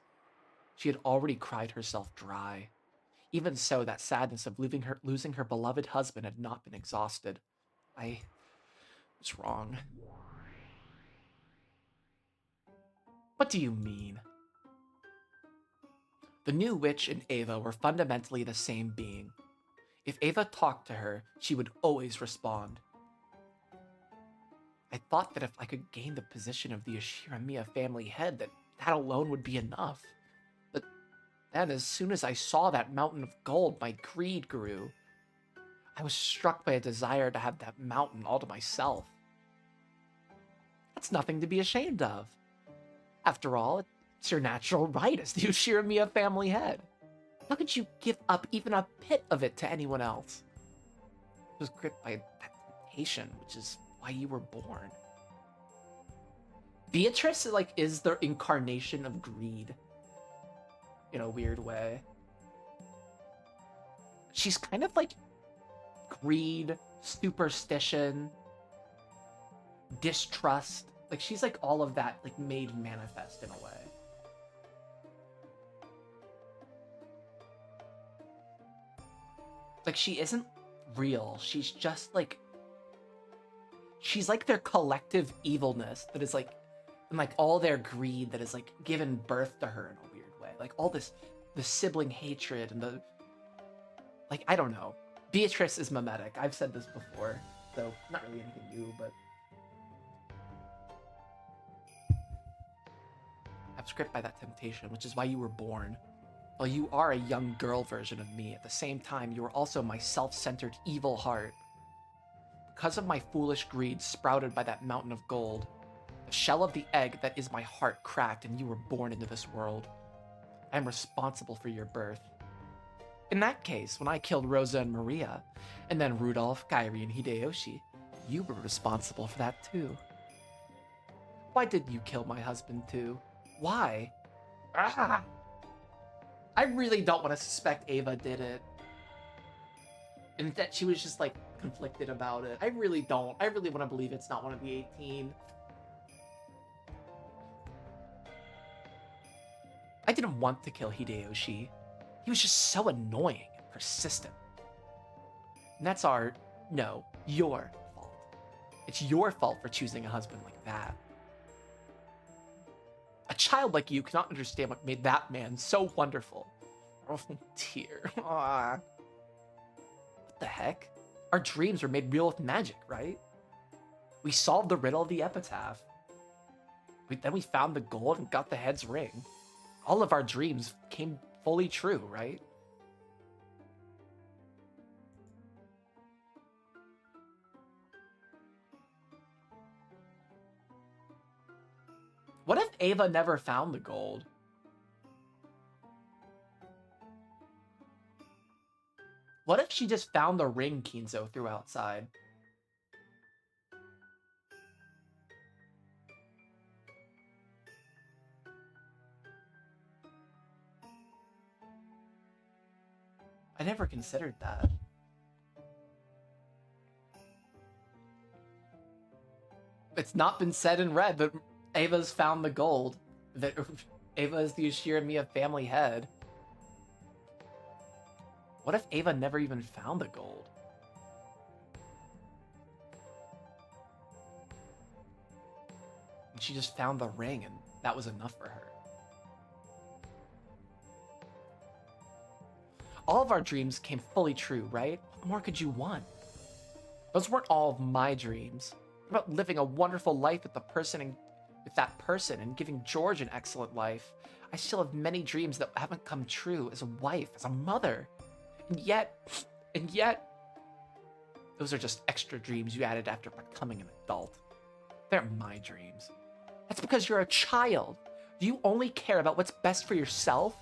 She had already cried herself dry. Even so, that sadness of losing her beloved husband had not been exhausted. I was wrong. What do you mean? The new witch and Ava were fundamentally the same being. If Ava talked to her, she would always respond. I thought that if I could gain the position of the Ashiramiya family head, that alone would be enough. But then, as soon as I saw that mountain of gold, my greed grew. I was struck by a desire to have that mountain all to myself. That's nothing to be ashamed of. After all, it's your natural right as the Ushiramiya family head. How could you give up even a bit of it to anyone else? I was gripped by that temptation, which is why you were born. Beatrice, like, is the incarnation of greed in a weird way. She's kind of like greed, superstition, distrust. Like, she's like all of that, like, made manifest in a way. Like, she isn't real. She's just like, she's like their collective evilness that is like, and like all their greed that is like given birth to her in a weird way. Like all this, the sibling hatred and the, like, I don't know. Beatrice is mimetic. I've said this before, so not really anything new, but I'm gripped by that temptation, which is why you were born. While you are a young girl version of me, at the same time, you are also my self-centered evil heart. Because of my foolish greed sprouted by that mountain of gold, the shell of the egg that is my heart cracked and you were born into this world. I am responsible for your birth. In that case, when I killed Rosa and Maria, and then Rudolph, Kairi, and Hideyoshi, you were responsible for that too. Why did you kill my husband too? Why? Ah! I really don't want to suspect Ava did it. And that she was just like conflicted about it. I really don't. I really want to believe it's not one of the 18. I didn't want to kill Hideyoshi. He was just so annoying and persistent. And that's your fault. It's your fault for choosing a husband like that. A child like you cannot understand what made that man so wonderful. Oh, dear. What the heck? Our dreams were made real with magic, right? We solved the riddle of the epitaph. Then we found the gold and got the head's ring. All of our dreams came fully true, right? What if Ava never found the gold? What if she just found the ring Kinzo threw outside? I never considered that. It's not been said in red, but Ava's found the gold. That Ava is the Ushiramiya family head. What if Ava never even found the gold? And she just found the ring and that was enough for her. All of our dreams came fully true, right? What more could you want? Those weren't all of my dreams. What about living a wonderful life with that person and giving George an excellent life? I still have many dreams that haven't come true as a wife, as a mother. And yet, those are just extra dreams you added after becoming an adult. They're my dreams. That's because you're a child. Do you only care about what's best for yourself?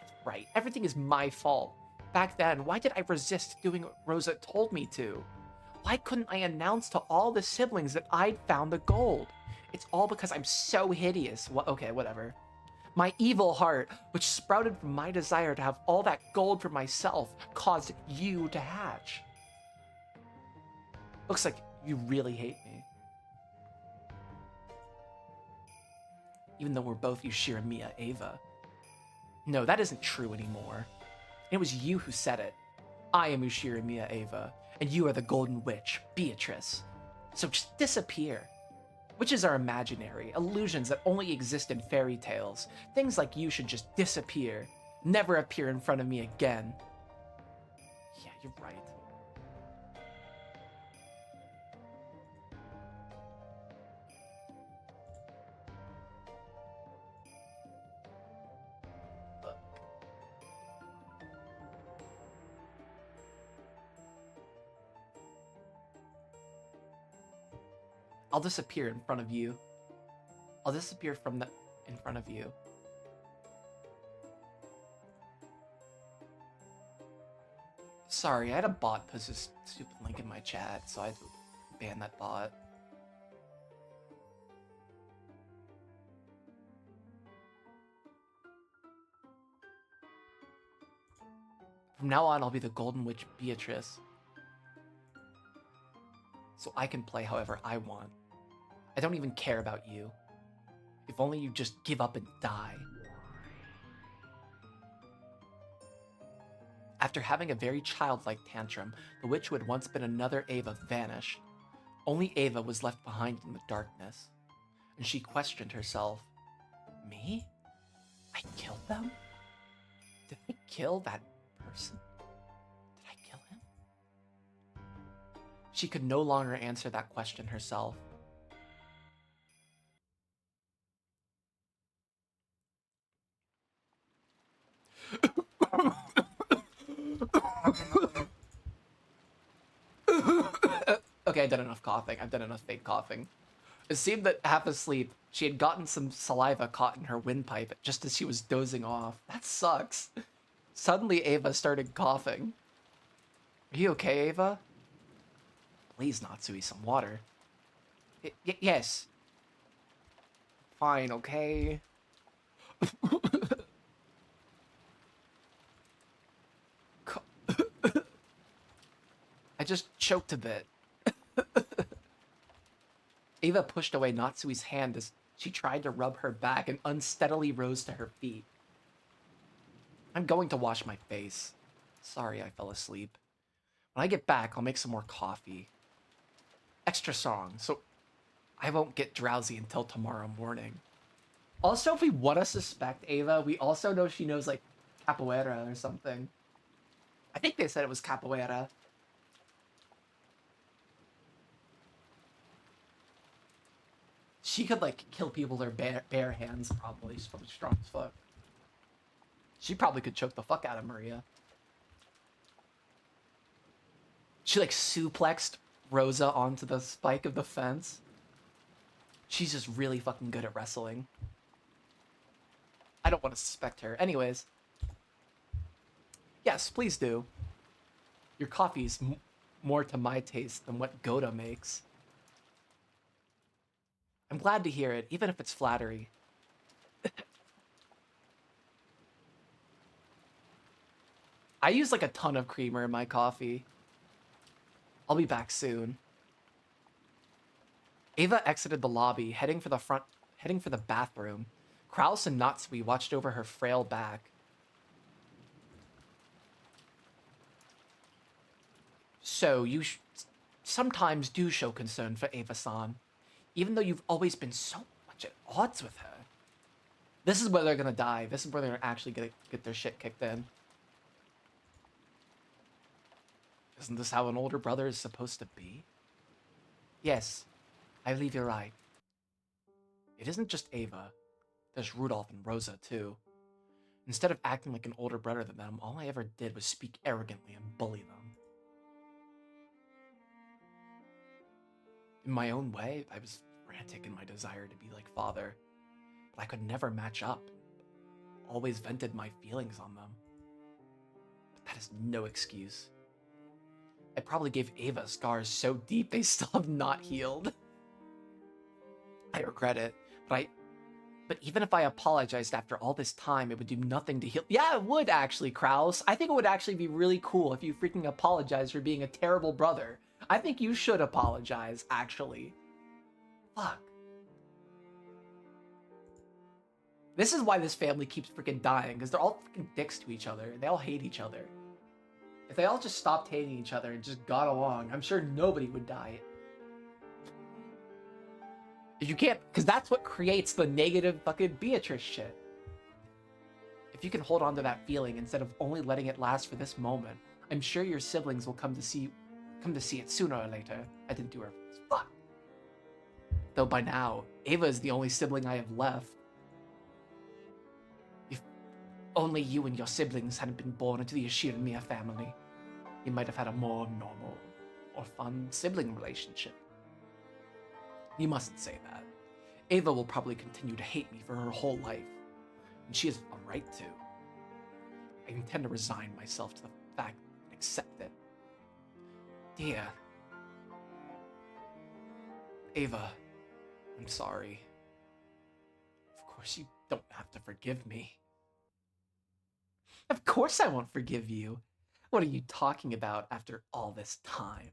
That's right. Everything is my fault. Back then, why did I resist doing what Rosa told me to? Why couldn't I announce to all the siblings that I'd found the gold? It's all because I'm so hideous. Okay, whatever. My evil heart, which sprouted from my desire to have all that gold for myself, caused you to hatch. Looks like you really hate me. Even though we're both Ushiramiya Ava. No, that isn't true anymore. It was you who said it. I am Ushiramiya Ava, and you are the Golden Witch, Beatrice. So just disappear. Witches are imaginary, illusions that only exist in fairy tales. Things like you should just disappear, never appear in front of me again. Yeah, you're right. Look. I'll disappear in front of you. I'll disappear in front of you. Sorry, I had a bot post this stupid link in my chat, so I had to ban that bot. From now on, I'll be the Golden Witch Beatrice. So I can play however I want. I don't even care about you. If only you just give up and die. After having a very childlike tantrum, the witch who had once been another Ava vanished. Only Ava was left behind in the darkness. And she questioned herself. Me? I killed them? Did I kill that person? Did I kill him? She could no longer answer that question herself. Okay, I've done enough coughing. I've done enough fake coughing. It seemed that half asleep, she had gotten some saliva caught in her windpipe just as she was dozing off. That sucks. Suddenly, Ava started coughing. Are you okay, Ava? Please, Natsui, some water. Yes. Fine, okay. I just choked a bit. Ava pushed away Natsui's hand as she tried to rub her back and unsteadily rose to her feet. I'm going to wash my face. Sorry I fell asleep. When I get back, I'll make some more coffee. Extra strong, so I won't get drowsy until tomorrow morning. Also, if we want to suspect Ava, we also know she knows, like, capoeira or something. I think they said it was capoeira. She could, like, kill people with her bare hands, probably. She's probably strong as fuck. She probably could choke the fuck out of Maria. She, like, suplexed Rosa onto the spike of the fence. She's just really fucking good at wrestling. I don't want to suspect her. Anyways. Yes, please do. Your coffee's more to my taste than what Goda makes. I'm glad to hear it, even if it's flattery. I use like a ton of creamer in my coffee. I'll be back soon. Ava exited the lobby, heading for the bathroom. Kraus and Natsui watched over her frail back. So, you sometimes do show concern for Ava-san, even though you've always been so much at odds with her. This is where they're gonna die. This is where they're actually gonna get their shit kicked in. Isn't this how an older brother is supposed to be? Yes, I believe you're right. It isn't just Ava. There's Rudolph and Rosa, too. Instead of acting like an older brother than them, all I ever did was speak arrogantly and bully them. In my own way, I was frantic in my desire to be like father, but I could never match up. Always vented my feelings on them. But that is no excuse. I probably gave Ava scars so deep they still have not healed. I regret it, but even if I apologized after all this time, it would do nothing to heal. Yeah, it would actually, Kraus. I think it would actually be really cool if you freaking apologized for being a terrible brother. I think you should apologize, actually. Fuck. This is why this family keeps freaking dying, because they're all freaking dicks to each other. They all hate each other. If they all just stopped hating each other and just got along, I'm sure nobody would die. If you can't, because that's what creates the negative fucking Beatrice shit. If you can hold on to that feeling instead of only letting it last for this moment, I'm sure your siblings will come to see it sooner or later. I didn't do her fuck. Though by now, Ava is the only sibling I have left. If only you and your siblings hadn't been born into the Ashiramiya family, you might have had a more normal or fun sibling relationship. You mustn't say that. Ava will probably continue to hate me for her whole life, and she has a right to. I intend to resign myself to the fact and accept it. Dear, Ava, I'm sorry. Of course you don't have to forgive me. Of course I won't forgive you. What are you talking about after all this time?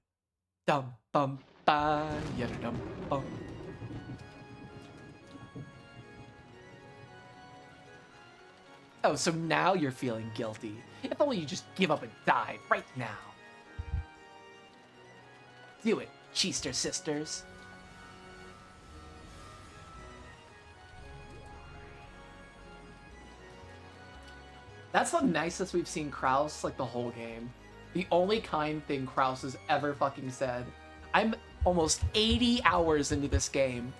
Dum bum ba yada dum bum. Oh, so now you're feeling guilty. If only you just give up and died right now. Do it, Cheester sisters. That's the nicest we've seen Kraus like the whole game. The only kind thing Kraus has ever fucking said. I'm almost 80 hours into this game.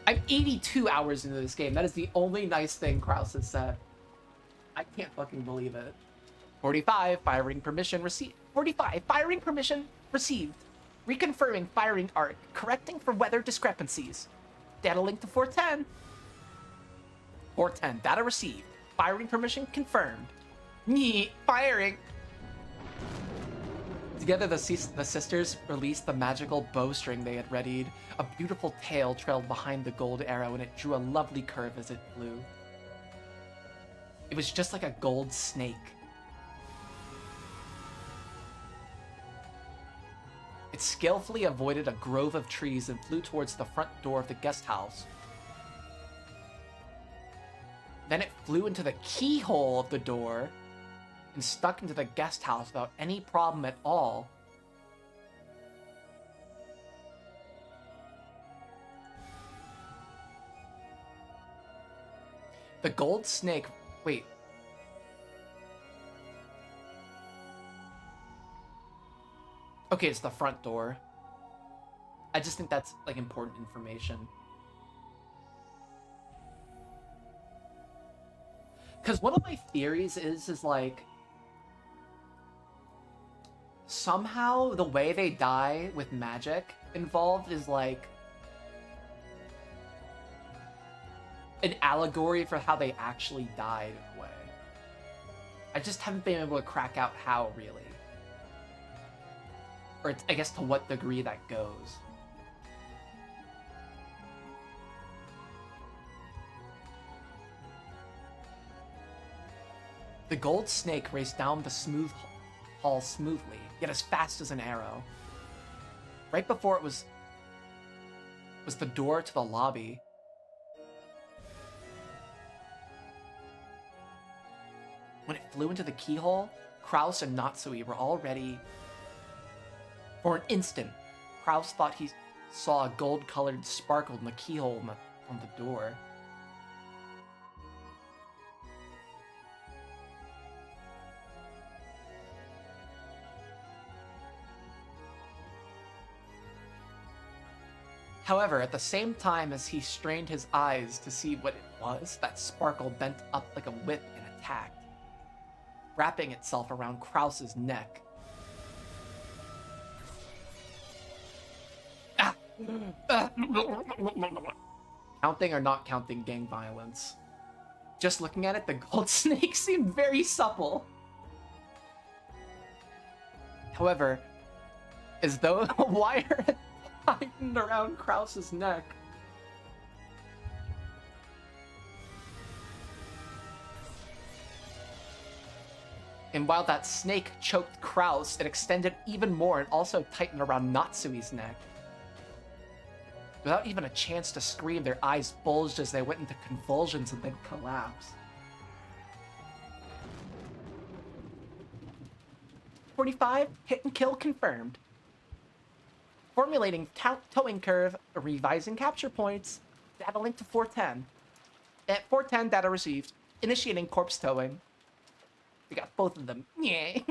I'm 82 hours into this game. That is the only nice thing Kraus has said. I can't fucking believe it. 45, firing permission received. 45, firing permission received. Reconfirming firing arc. Correcting for weather discrepancies. Data link to 410. 410, data received. Firing permission confirmed. Nyeh, firing. Together, the sisters released the magical bowstring they had readied. A beautiful tail trailed behind the gold arrow, and it drew a lovely curve as it flew. It was just like a gold snake. It skillfully avoided a grove of trees and flew towards the front door of the guest house. Then it flew into the keyhole of the door and stuck into the guest house without any problem at all. The gold snake... Wait. Okay, it's the front door. I just think that's, like, important information. Because one of my theories is like... somehow the way they die with magic involved is, like... an allegory for how they actually died in a way. I just haven't been able to crack out how, really. Or I guess to what degree that goes. The gold snake raced down the smooth hall smoothly, yet as fast as an arrow. Right before it was the door to the lobby. When it flew into the keyhole, Kraus and Natsui were all ready. For an instant, Kraus thought he saw a gold-colored sparkle in the keyhole on the door. However, at the same time as he strained his eyes to see what it was, that sparkle bent up like a whip and attacked, wrapping itself around Kraus's neck. Ah! Counting or not counting gang violence. Just looking at it, the gold snake seemed very supple. However, as though a wire had tightened around Kraus's neck. And while that snake choked Kraus, it extended even more and also tightened around Natsui's neck. Without even a chance to scream, their eyes bulged as they went into convulsions and then collapsed. 45, hit and kill confirmed. Formulating towing curve, revising capture points, data link to 410. At 410, data received. Initiating corpse towing. We got both of them. Yeah.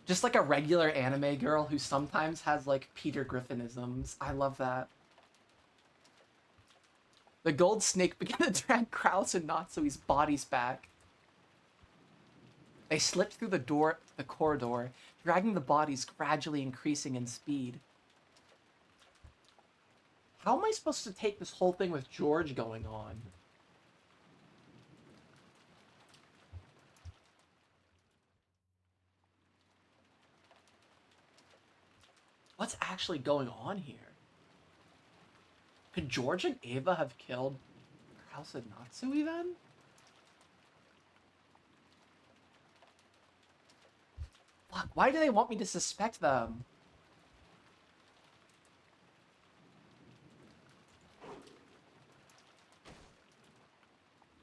Just like a regular anime girl who sometimes has, like, Peter Griffinisms. I love that. The gold snake began to drag Kraus and Natsui's bodies back. They slipped through the corridor, dragging the bodies gradually increasing in speed. How am I supposed to take this whole thing with George going on? What's actually going on here? Could George and Ava have killed Krause and Natsui then? Fuck, why do they want me to suspect them?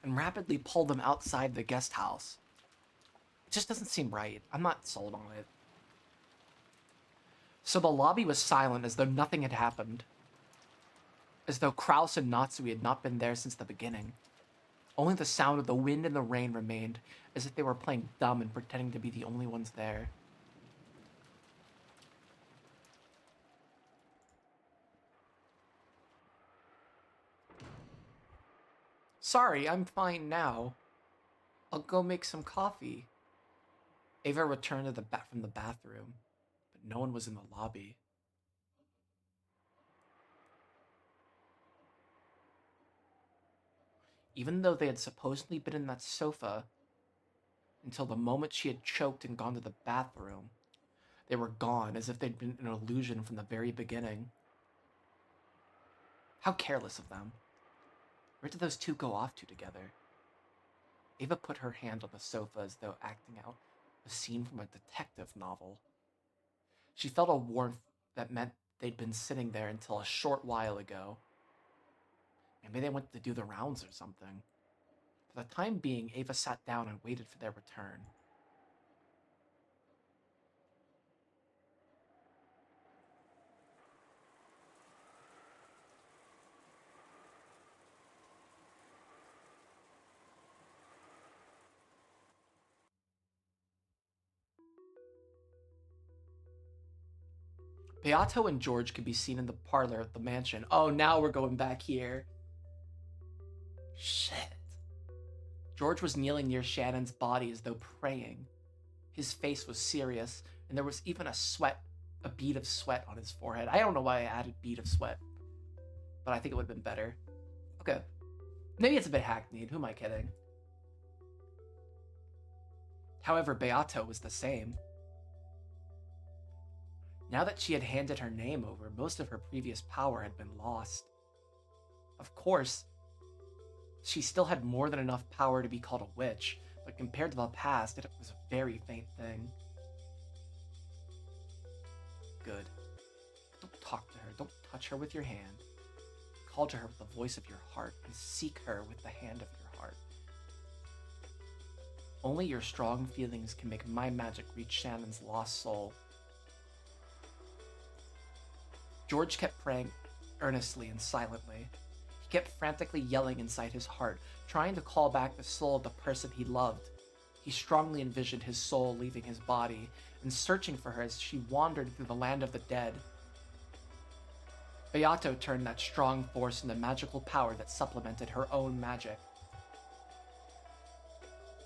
And rapidly pull them outside the guest house. It just doesn't seem right. I'm not sold on it. So the lobby was silent as though nothing had happened. As though Krause and Natsui had not been there since the beginning. Only the sound of the wind and the rain remained, as if they were playing dumb and pretending to be the only ones there. Sorry, I'm fine now. I'll go make some coffee. Ava returned to from the bathroom, but no one was in the lobby. Even though they had supposedly been in that sofa, until the moment she had choked and gone to the bathroom, they were gone as if they'd been an illusion from the very beginning. How careless of them. Where did those two go off to together? Ava put her hand on the sofa as though acting out a scene from a detective novel. She felt a warmth that meant they'd been sitting there until a short while ago. Maybe they went to do the rounds or something. For the time being, Ava sat down and waited for their return. Beato and George could be seen in the parlor of the mansion. Oh, now we're going back here. Shit. George was kneeling near Shannon's body as though praying. His face was serious, and there was even a bead of sweat on his forehead. I don't know why I added bead of sweat, but I think it would have been better. Okay. Maybe it's a bit hackneyed. Who am I kidding? However, Beato was the same. Now that she had handed her name over, most of her previous power had been lost. Of course, she still had more than enough power to be called a witch, but compared to the past, it was a very faint thing. Good. Don't talk to her. Don't touch her with your hand. Call to her with the voice of your heart, and seek her with the hand of your heart. Only your strong feelings can make my magic reach Shannon's lost soul. George kept praying earnestly and silently. He kept frantically yelling inside his heart, trying to call back the soul of the person he loved. He strongly envisioned his soul leaving his body and searching for her as she wandered through the land of the dead. Beato turned that strong force into magical power that supplemented her own magic.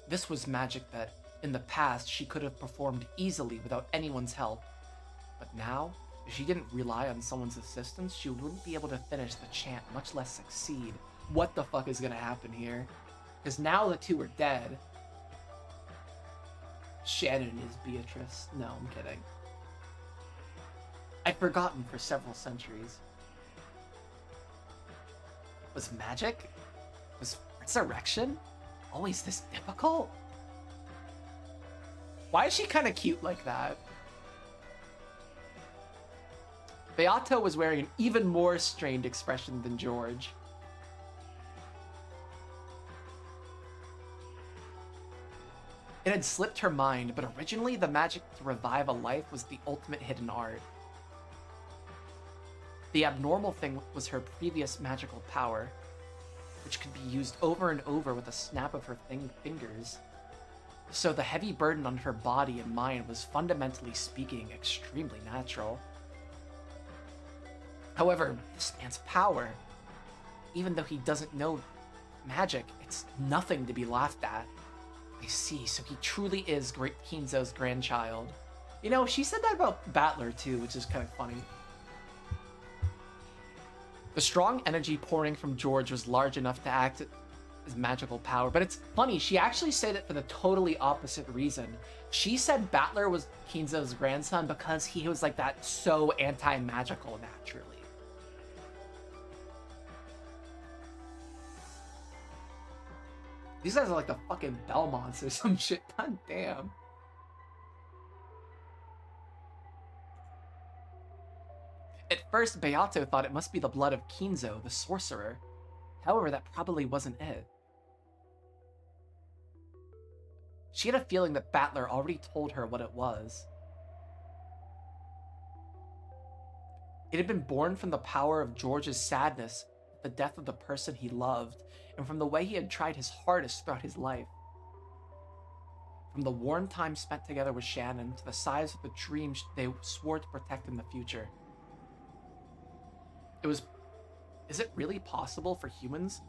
This was magic that, in the past, she could have performed easily without anyone's help. But now, if she didn't rely on someone's assistance, she wouldn't be able to finish the chant, much less succeed. What the fuck is gonna happen here? Because now the two are dead. Shannon is Beatrice. No, I'm kidding. I'd forgotten for several centuries. Was magic? Was resurrection always this difficult? Why is she kind of cute like that? Beato was wearing an even more strained expression than George. It had slipped her mind, but originally the magic to revive a life was the ultimate hidden art. The abnormal thing was her previous magical power, which could be used over and over with a snap of her fingers. So the heavy burden on her body and mind was, fundamentally speaking, extremely natural. However, this man's power, even though he doesn't know magic, it's nothing to be laughed at. I see, so he truly is Great Kinzo's grandchild. You know, she said that about Battler too, which is kind of funny. The strong energy pouring from George was large enough to act his magical power. But it's funny, she actually said it for the totally opposite reason. She said Battler was Kinzo's grandson because he was like that so anti-magical naturally. These guys are like the fucking Belmonts or some shit. God damn. At first, Beato thought it must be the blood of Kinzo, the sorcerer. However, that probably wasn't it. She had a feeling that Battler already told her what it was. It had been born from the power of George's sadness at the death of the person he loved, and from the way he had tried his hardest throughout his life. From the warm time spent together with Shannon to the size of the dreams they swore to protect in the future. Is it really possible for humans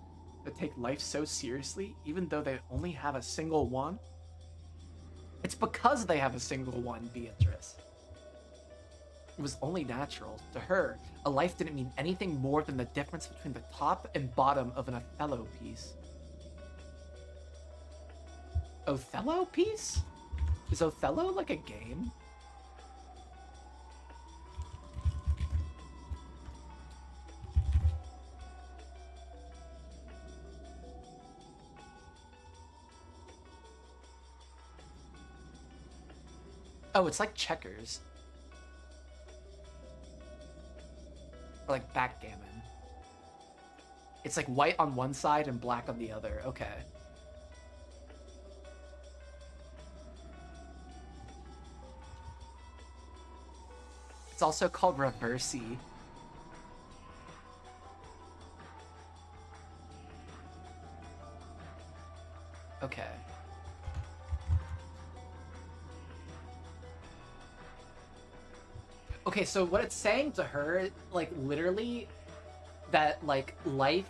to take life so seriously, even though they only have a single one? It's because they have a single one, Beatrice. It was only natural. To her, a life didn't mean anything more than the difference between the top and bottom of an Othello piece. Othello piece? Is Othello like a game? Oh, it's like checkers. Or like backgammon. It's like white on one side and black on the other. Okay. It's also called reversey. Okay. Okay, so what it's saying to her, like, literally, that, like, life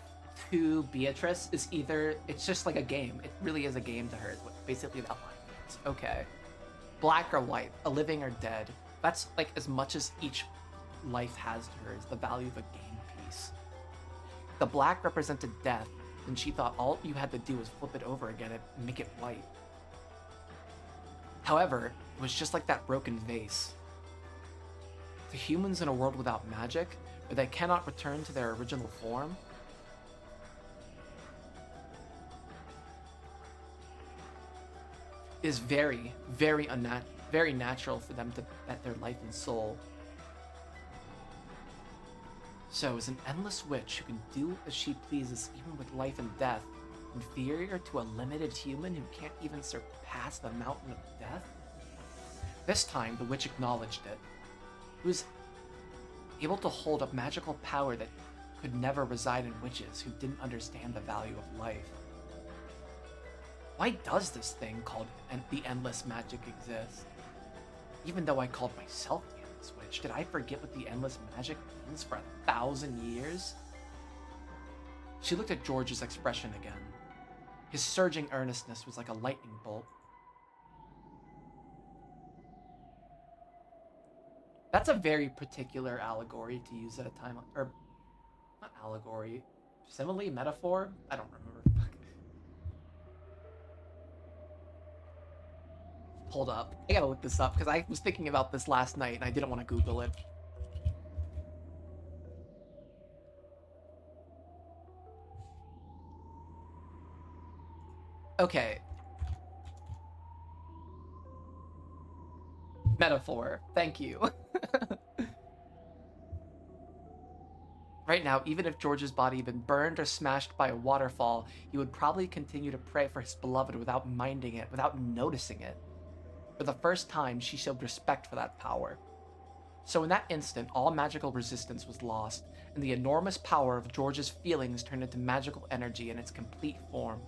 to Beatrice is either, it's just like a game. It really is a game to her, is what basically that line means. Okay. Black or white, a living or dead. That's, like, as much as each life has to her is the value of a game piece. The black represented death, and she thought all you had to do was flip it over again and make it white. However, it was just like that broken vase. To humans in a world without magic, where they cannot return to their original form, it is very, very very natural for them to bet their life and soul. So, is an endless witch who can do as she pleases even with life and death inferior to a limited human who can't even surpass the mountain of death? This time, the witch acknowledged it. He was able to hold a magical power that could never reside in witches who didn't understand the value of life. Why does this thing called the endless magic exist? Even though I called myself the endless witch, did I forget what the endless magic means for 1,000 years? She looked at George's expression again. His surging earnestness was like a lightning bolt. That's a very particular allegory to use at a time, or not allegory, simile, metaphor? I don't remember. Hold up. I gotta look this up because I was thinking about this last night and I didn't want to Google it. Okay. Metaphor. Thank you. Right now, even if George's body had been burned or smashed by a waterfall, he would probably continue to pray for his beloved without minding it, without noticing it. For the first time, she showed respect for that power. So in that instant, all magical resistance was lost, and the enormous power of George's feelings turned into magical energy in its complete form.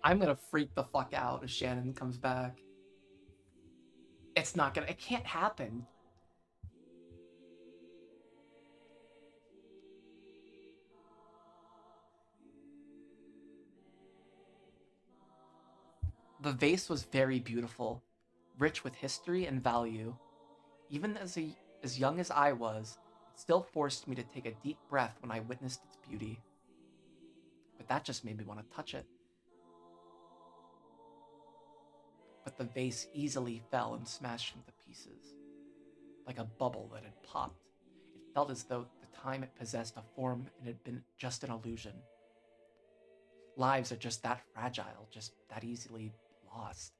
I'm gonna freak the fuck out if Shannon comes back. It can't happen. The vase was very beautiful, rich with history and value. Even as a As young as I was, it still forced me to take a deep breath when I witnessed its beauty. But that just made me want to touch it. But the vase easily fell and smashed into pieces, like a bubble that had popped. It felt as though the time it possessed a form and had been just an illusion. Lives are just that fragile, just that easily lost.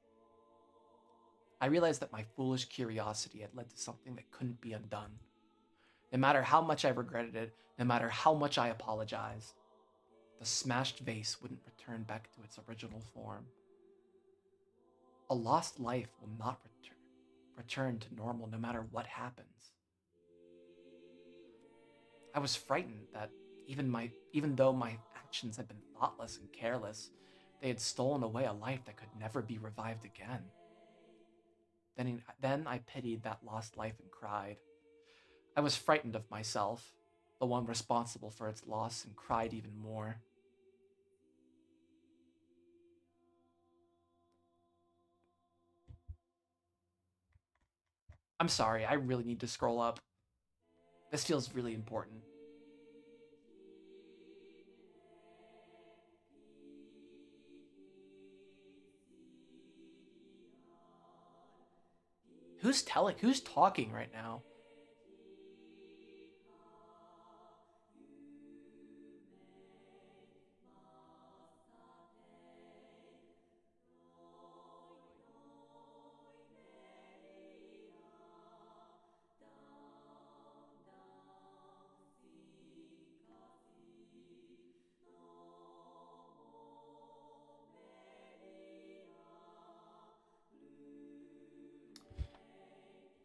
I realized that my foolish curiosity had led to something that couldn't be undone. No matter how much I regretted it, no matter how much I apologized, the smashed vase wouldn't return back to its original form. A lost life will not return to normal no matter what happens. I was frightened that even though my actions had been thoughtless and careless, they had stolen away a life that could never be revived again. Then I pitied that lost life and cried. I was frightened of myself, the one responsible for its loss, and cried even more. I'm sorry, I really need to scroll up. This feels really important. Who's talking right now?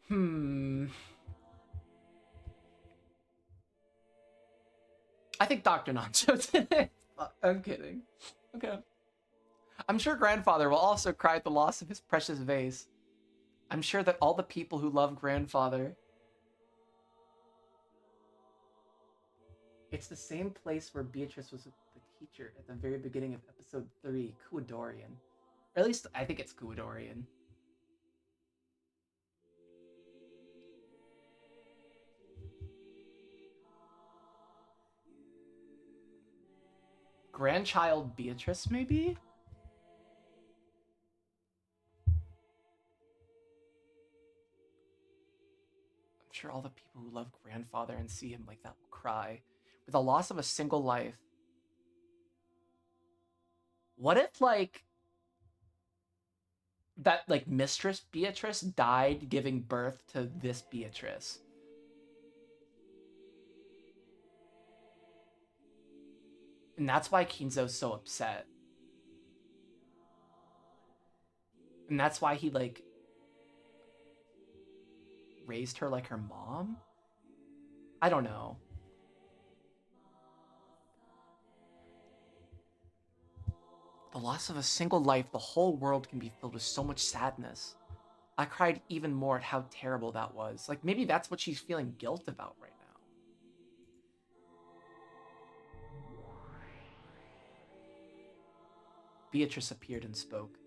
Hmm. I think Dr. Nacho's in it. I'm kidding. Okay. I'm sure grandfather will also cry at the loss of his precious vase. I'm sure that all the people who love grandfather. It's the same place where Beatrice was the teacher at the very beginning of episode 3, Kuadorian. Or at least I think it's Kuadorian. Grandchild Beatrice, maybe? I'm sure all the people who love grandfather and see him like that will cry. With the loss of a single life. What if, like, that, like, Mistress Beatrice died giving birth to this Beatrice? And that's why Kinzo's so upset. And that's why he, like, raised her like her mom? I don't know. The loss of a single life, the whole world can be filled with so much sadness. I cried even more at how terrible that was. Like, maybe that's what she's feeling guilt about right now. Beatrice appeared and spoke.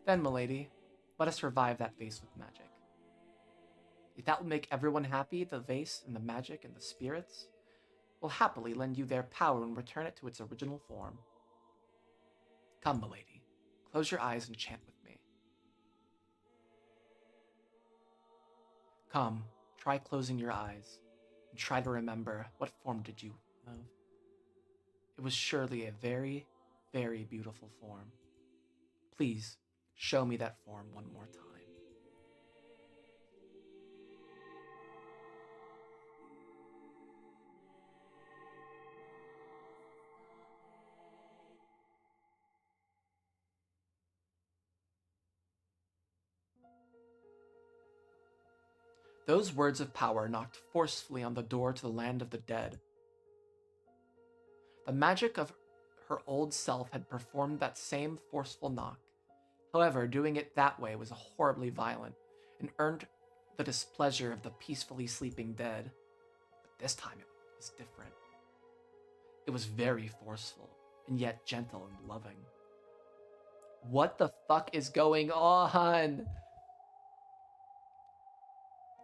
Then, milady, let us revive that vase with magic. If that will make everyone happy, the vase and the magic and the spirits will happily lend you their power and return it to its original form. Come, milady, close your eyes and chant with me. Come, try closing your eyes, and try to remember what form did you love. It was surely a very, very beautiful form. Please, show me that form one more time. Those words of power knocked forcefully on the door to the land of the dead. The magic of her old self had performed that same forceful knock. However, doing it that way was horribly violent and earned the displeasure of the peacefully sleeping dead. But this time it was different. It was very forceful, and yet gentle and loving. What the fuck is going on?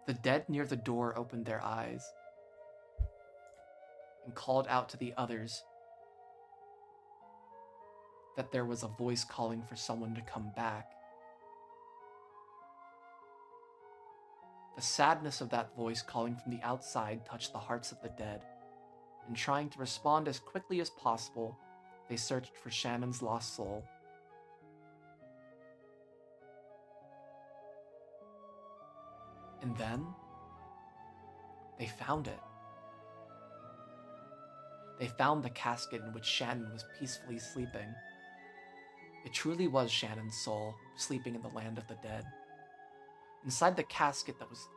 The dead near the door opened their eyes and called out to the others that there was a voice calling for someone to come back. The sadness of that voice calling from the outside touched the hearts of the dead, and trying to respond as quickly as possible, they searched for Shannon's lost soul. And then, they found it. They found the casket in which Shannon was peacefully sleeping. It truly was Shannon's soul, sleeping in the land of the dead. Inside the casket that was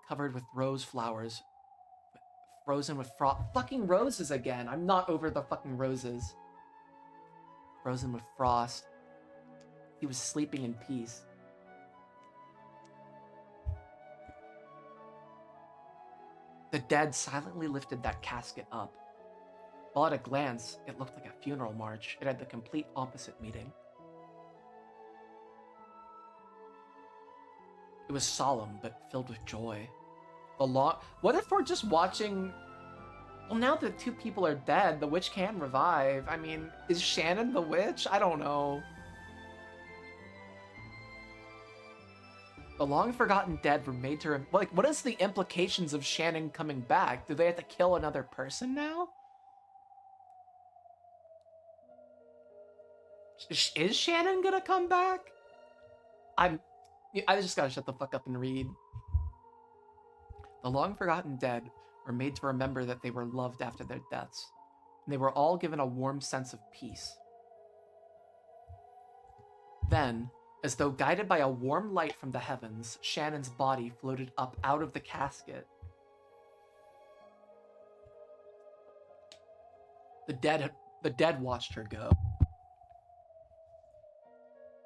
covered with rose flowers, frozen with fucking roses again. I'm not over the fucking roses. Frozen with frost. He was sleeping in peace. The dead silently lifted that casket up. While at a glance, it looked like a funeral march, it had the complete opposite meaning. It was solemn, but filled with joy. What if we're just watching... Well, now that two people are dead, the witch can revive. I mean, is Shannon the witch? I don't know. The long-forgotten dead were made to... Like, what is the implications of Shannon coming back? Do they have to kill another person now? Is Shannon gonna come back? I just gotta shut the fuck up and read. The long-forgotten dead were made to remember that they were loved after their deaths, and they were all given a warm sense of peace. Then, as though guided by a warm light from the heavens, Shannon's body floated up out of the casket. The dead watched her go.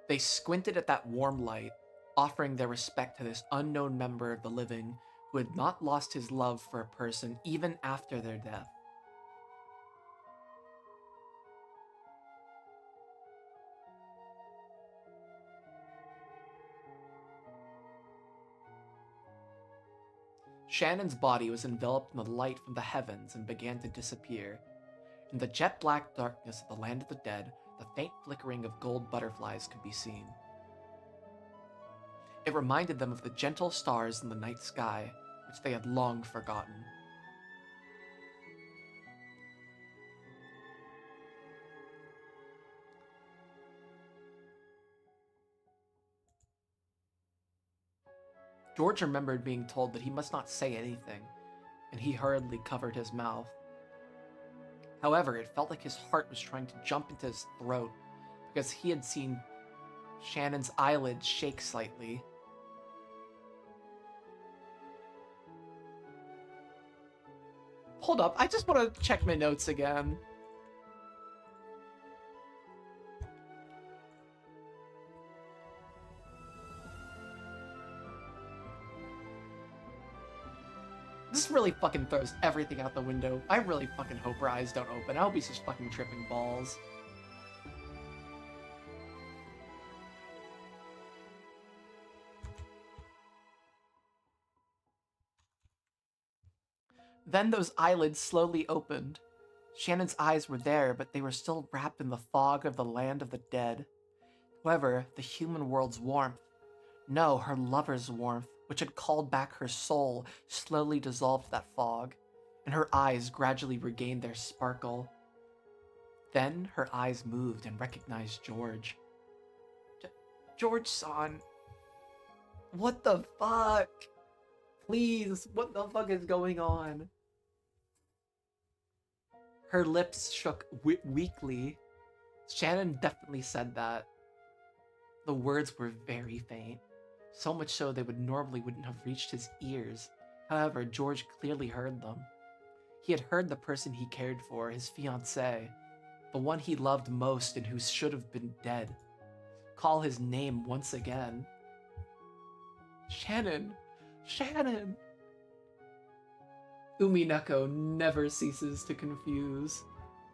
They squinted at that warm light, offering their respect to this unknown member of the living who had not lost his love for a person even after their death. Shannon's body was enveloped in the light from the heavens and began to disappear. In the jet-black darkness of the land of the dead, the faint flickering of gold butterflies could be seen. It reminded them of the gentle stars in the night sky, which they had long forgotten. George remembered being told that he must not say anything, and he hurriedly covered his mouth. However, it felt like his heart was trying to jump into his throat, because he had seen Shannon's eyelids shake slightly. Hold up, I just want to check my notes again. This really fucking throws everything out the window. I really fucking hope her eyes don't open. I hope he's just fucking tripping balls. Then those eyelids slowly opened. Shannon's eyes were there, but they were still wrapped in the fog of the land of the dead. However, the human world's warmth, no, her lover's warmth, which had called back her soul, slowly dissolved that fog, and her eyes gradually regained their sparkle. Then her eyes moved and recognized George. George-san. What the fuck? Please, what the fuck is going on? Her lips shook weakly. Shannon definitely said that. The words were very faint, so much so they wouldn't have reached his ears. However, George clearly heard them. He had heard the person he cared for, his fiancée, the one he loved most and who should have been dead, call his name once again. Shannon! Shannon! Umineko never ceases to confuse.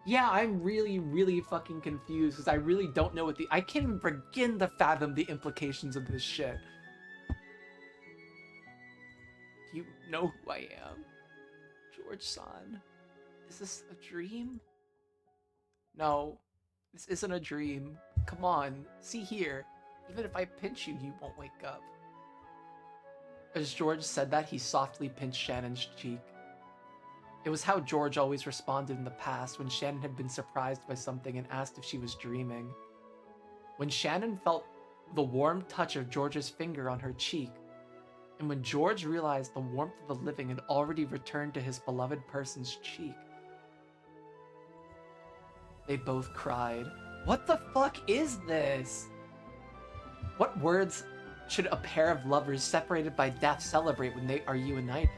Yeah, I'm really, really fucking confused because I really don't know I can't even begin to fathom the implications of this shit. know who I am. George-san, is this a dream? No, this isn't a dream. Come on, see here. Even if I pinch you, you won't wake up. As George said that, he softly pinched Shannon's cheek. It was how George always responded in the past when Shannon had been surprised by something and asked if she was dreaming. When Shannon felt the warm touch of George's finger on her cheek, and when George realized the warmth of the living had already returned to his beloved person's cheek, they both cried. What the fuck is this? What words should a pair of lovers separated by death celebrate when they are united?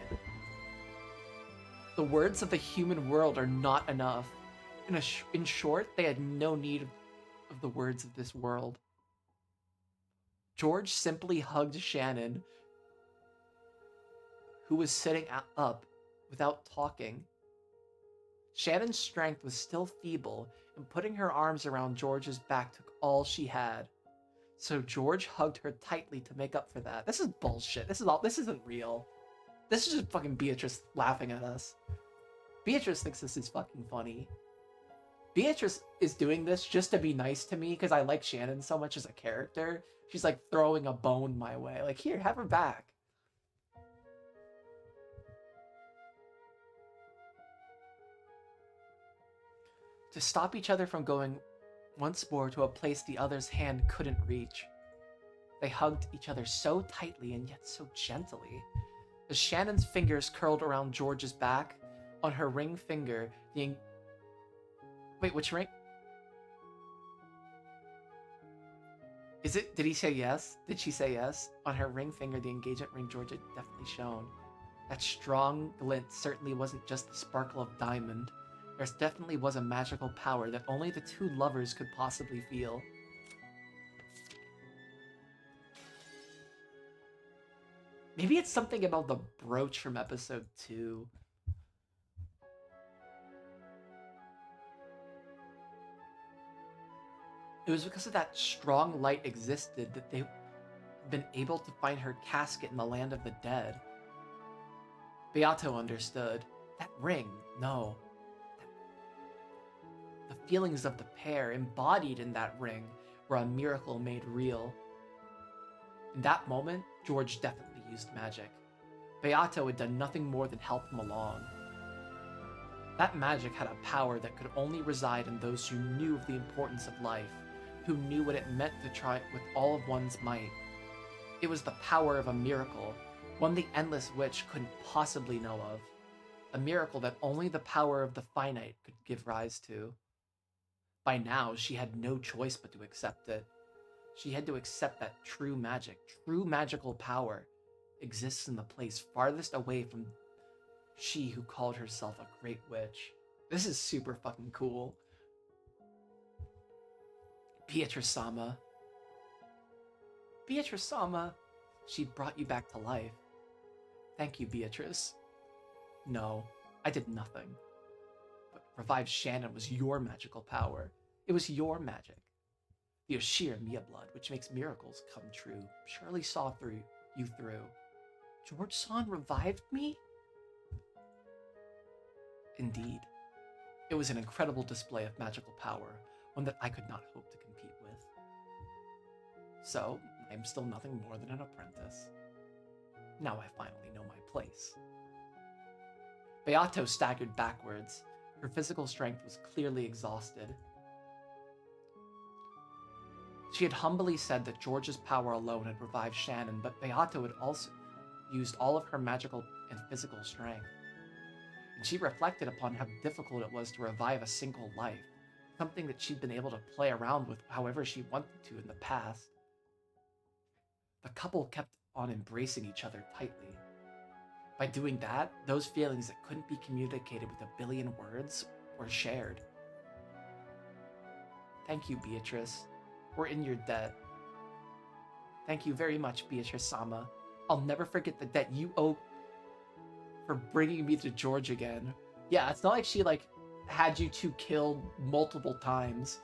The words of the human world are not enough. In short, they had no need of the words of this world. George simply hugged Shannon, who was sitting up without talking. Shannon's strength was still feeble, and putting her arms around George's back took all she had. So George hugged her tightly to make up for that. This is bullshit. This isn't real. This is just fucking Beatrice laughing at us. Beatrice thinks this is fucking funny. Beatrice is doing this just to be nice to me because I like Shannon so much as a character. She's like throwing a bone my way. Like, here, have her back. To stop each other from going once more to a place the other's hand couldn't reach. They hugged each other so tightly and yet so gently. As Shannon's fingers curled around George's back, on her ring finger, Wait, which ring? Is it? Did he say yes? Did she say yes? On her ring finger, the engagement ring George had definitely shone. That strong glint certainly wasn't just the sparkle of diamond. There definitely was a magical power that only the two lovers could possibly feel. Maybe it's something about the brooch from episode 2. It was because of that strong light existed that they've been able to find her casket in the land of the dead. Beato understood. That ring, no. The feelings of the pair embodied in that ring were a miracle made real. In that moment, George definitely used magic. Beato had done nothing more than help him along. That magic had a power that could only reside in those who knew of the importance of life, who knew what it meant to try it with all of one's might. It was the power of a miracle, one the endless witch couldn't possibly know of. A miracle that only the power of the finite could give rise to. By now, she had no choice but to accept it. She had to accept that true magic, true magical power, exists in the place farthest away from she who called herself a great witch. This is super fucking cool. Beatrice-sama. Beatrice-sama. She brought you back to life. Thank you, Beatrice. No, I did nothing. But revive Shannon was your magical power. It was your magic. The Oshir Mia blood, which makes miracles come true, surely saw through you through. George-san revived me? Indeed. It was an incredible display of magical power, one that I could not hope to compete with. So, I am still nothing more than an apprentice. Now I finally know my place. Beato staggered backwards. Her physical strength was clearly exhausted. She had humbly said that George's power alone had revived Shannon, but Beato had also used all of her magical and physical strength. And she reflected upon how difficult it was to revive a single life, something that she'd been able to play around with however she wanted to in the past. The couple kept on embracing each other tightly. By doing that, those feelings that couldn't be communicated with a billion words were shared. Thank you, Beatrice. We're in your debt. Thank you very much, Beatrice-sama. I'll never forget the debt you owe for bringing me to George again. Yeah, it's not like she, had you two killed multiple times.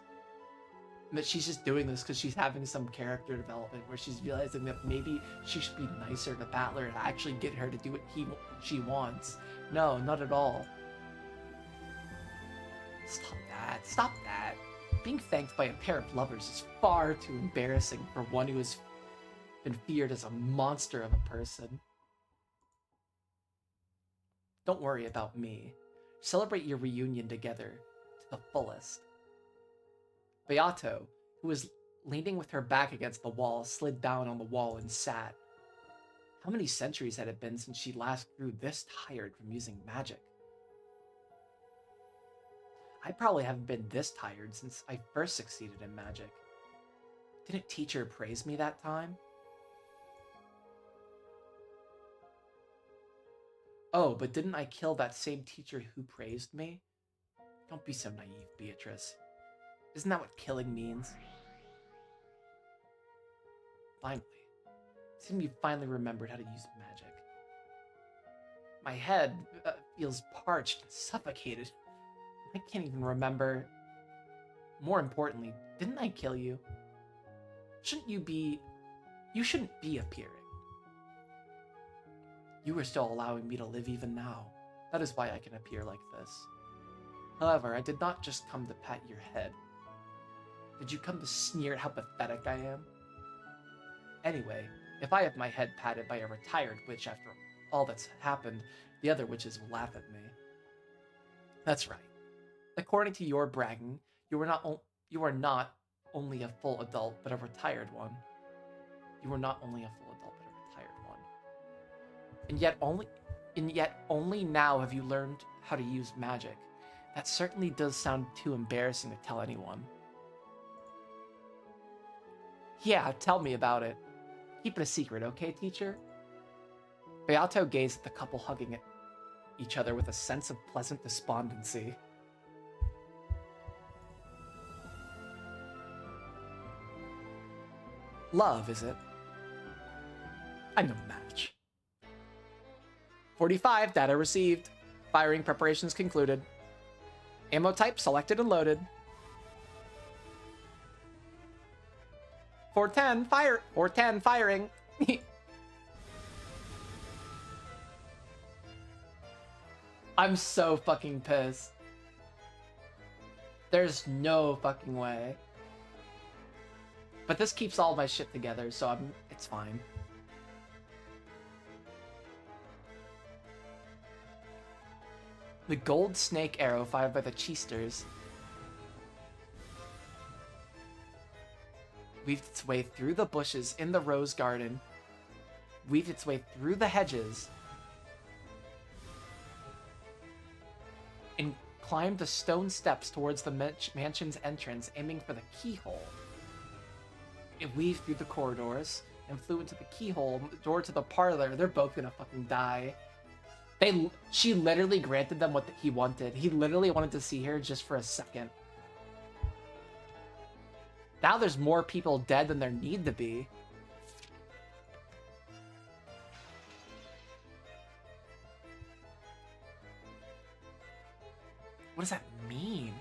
that she's just doing this because she's having some character development where she's realizing that maybe she should be nicer to Battler and actually get her to do what she wants. No, not at all. Stop that. Stop that. Being thanked by a pair of lovers is far too embarrassing for one who has been feared as a monster of a person. Don't worry about me. Celebrate your reunion together to the fullest. Beato, who was leaning with her back against the wall, slid down on the wall and sat. How many centuries had it been since she last grew this tired from using magic? I probably haven't been this tired since I first succeeded in magic. Didn't teacher praise me that time? Oh, but didn't I kill that same teacher who praised me? Don't be so naive, Beatrice. Isn't that what killing means? Finally. Seems you finally remembered how to use magic. My head feels parched and suffocated. I can't even remember. More importantly, didn't I kill you? You shouldn't be appearing. You are still allowing me to live even now. That is why I can appear like this. However, I did not just come to pat your head. Did you come to sneer at how pathetic I am? Anyway, if I have my head patted by a retired witch after all that's happened, the other witches will laugh at me. That's right. According to your bragging, you are not only a full adult, but a retired one. You are not only a full adult, but a retired one. And yet only now have you learned how to use magic. That certainly does sound too embarrassing to tell anyone. Yeah, tell me about it. Keep it a secret, okay, teacher? Beato gazed at the couple hugging each other with a sense of pleasant despondency. Love, is it? I'm no match. 45, data received. Firing preparations concluded. Ammo type selected and loaded. 410, fire! 410, firing! I'm so fucking pissed. There's no fucking way. But this keeps all my shit together, so it's fine. The gold snake arrow fired by the Cheesters weaved its way through the bushes in the rose garden, weaved its way through the hedges, and climbed the stone steps towards the mansion's entrance, aiming for the keyhole. It weaved through the corridors and flew into the keyhole door to the parlor. They're both gonna fucking die. She literally granted them what he wanted. He literally wanted to see her just for a second. Now there's more people dead than there need to be. What does that mean?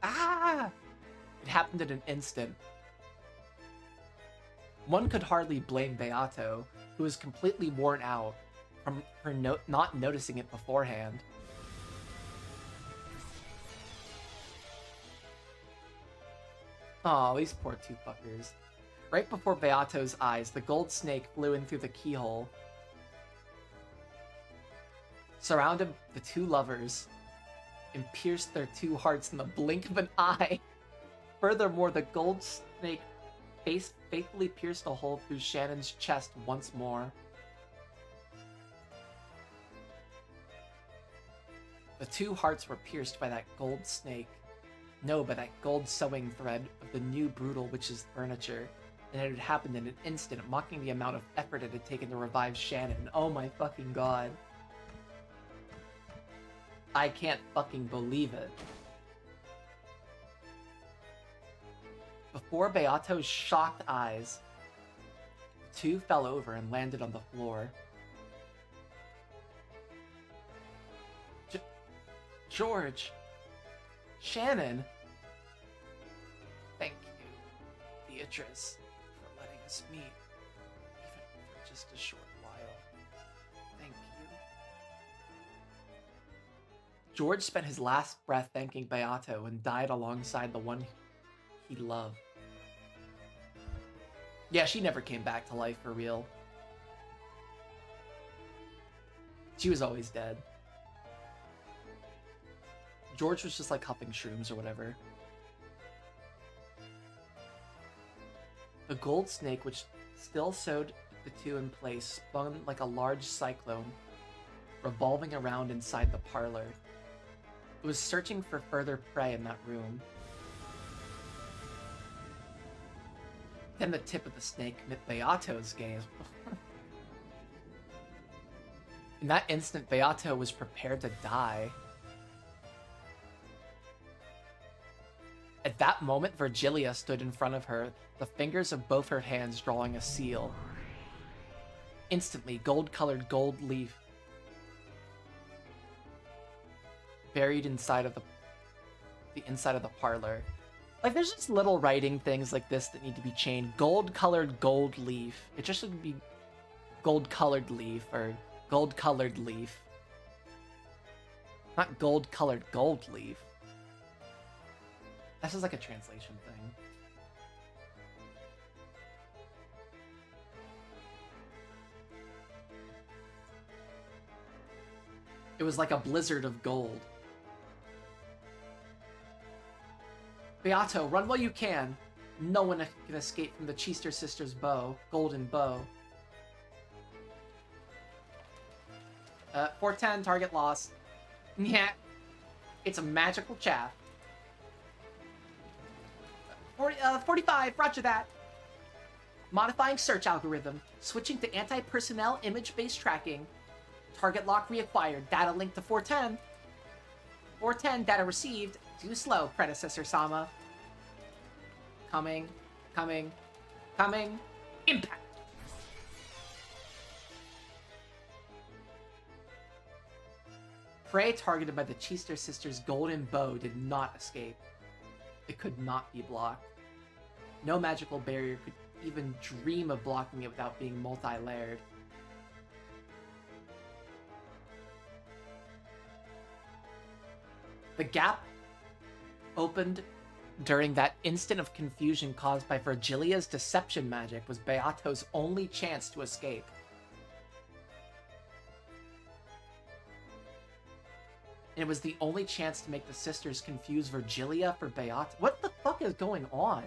Ah! It happened in an instant. One could hardly blame Beato, who was completely worn out from her not noticing it beforehand. Aw, these poor two fuckers. Right before Beato's eyes, the gold snake flew in through the keyhole, surrounded the two lovers, and pierced their two hearts in the blink of an eye. Furthermore, the gold snake faithfully pierced a hole through Shannon's chest once more. The two hearts were pierced by that gold snake. No, by that gold sewing thread of the new brutal witch's furniture. And it had happened in an instant, mocking the amount of effort it had taken to revive Shannon. Oh my fucking god. I can't fucking believe it. Before Beato's shocked eyes, two fell over and landed on the floor. George! Shannon! Thank you, Beatrice, for letting us meet, even for just a short while. Thank you. George spent his last breath thanking Beato and died alongside the one he loved. Yeah, she never came back to life for real. She was always dead. George was just like huffing shrooms or whatever. The gold snake, which still sewed the two in place, spun like a large cyclone, revolving around inside the parlor. It was searching for further prey in that room. Then the tip of the snake met Beato's gaze. In that instant, Beato was prepared to die. At that moment, Virgilia stood in front of her, the fingers of both her hands drawing a seal. Instantly, gold-colored gold leaf buried inside of the inside of the parlor. Like, there's just little writing things like this that need to be changed. Gold-colored gold leaf. It just should be gold-colored leaf, or gold-colored leaf. Not gold-colored gold leaf. This is like a translation thing. It was like a blizzard of gold. Beato, run while you can. No one can escape from the Cheester sisters' bow. Golden bow. 410, target lost. Yeah. It's a magical chaff. 45, roger that. Modifying search algorithm. Switching to anti-personnel image-based tracking. Target lock reacquired. Data linked to 410. 410, data received. Too slow, predecessor Sama. Coming. Impact. Prey targeted by the Cheester sisters' golden bow did not escape. It could not be blocked. No magical barrier could even dream of blocking it without being multi-layered. The gap opened during that instant of confusion caused by Virgilia's deception magic was Beato's only chance to escape. And it was the only chance to make the sisters confuse Virgilia for Beato. What the fuck is going on?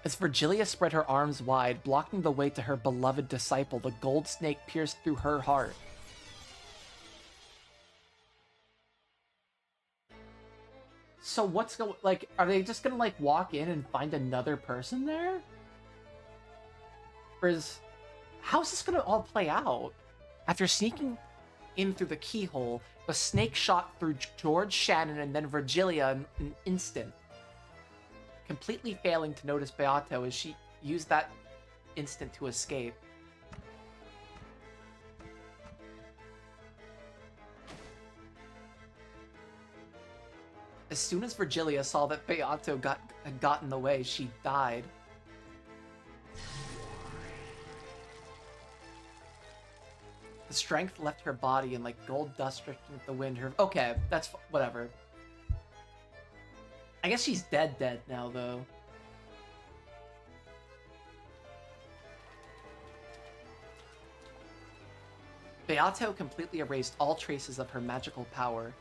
As Virgilia spread her arms wide, blocking the way to her beloved disciple, the gold snake pierced through her heart. So what's going... Like, are they just gonna, like, walk in and find another person there? Or is... How's this gonna all play out? After sneaking in through the keyhole, the snake shot through George, Shannon, and then Virgilia in an instant. Completely failing to notice Beato as she used that instant to escape. As soon as Virgilia saw that Beato had gotten in the way, she died. The strength left her body and like gold dust drifting with the wind. Okay, that's whatever. I guess she's dead now, though. Beato completely erased all traces of her magical power,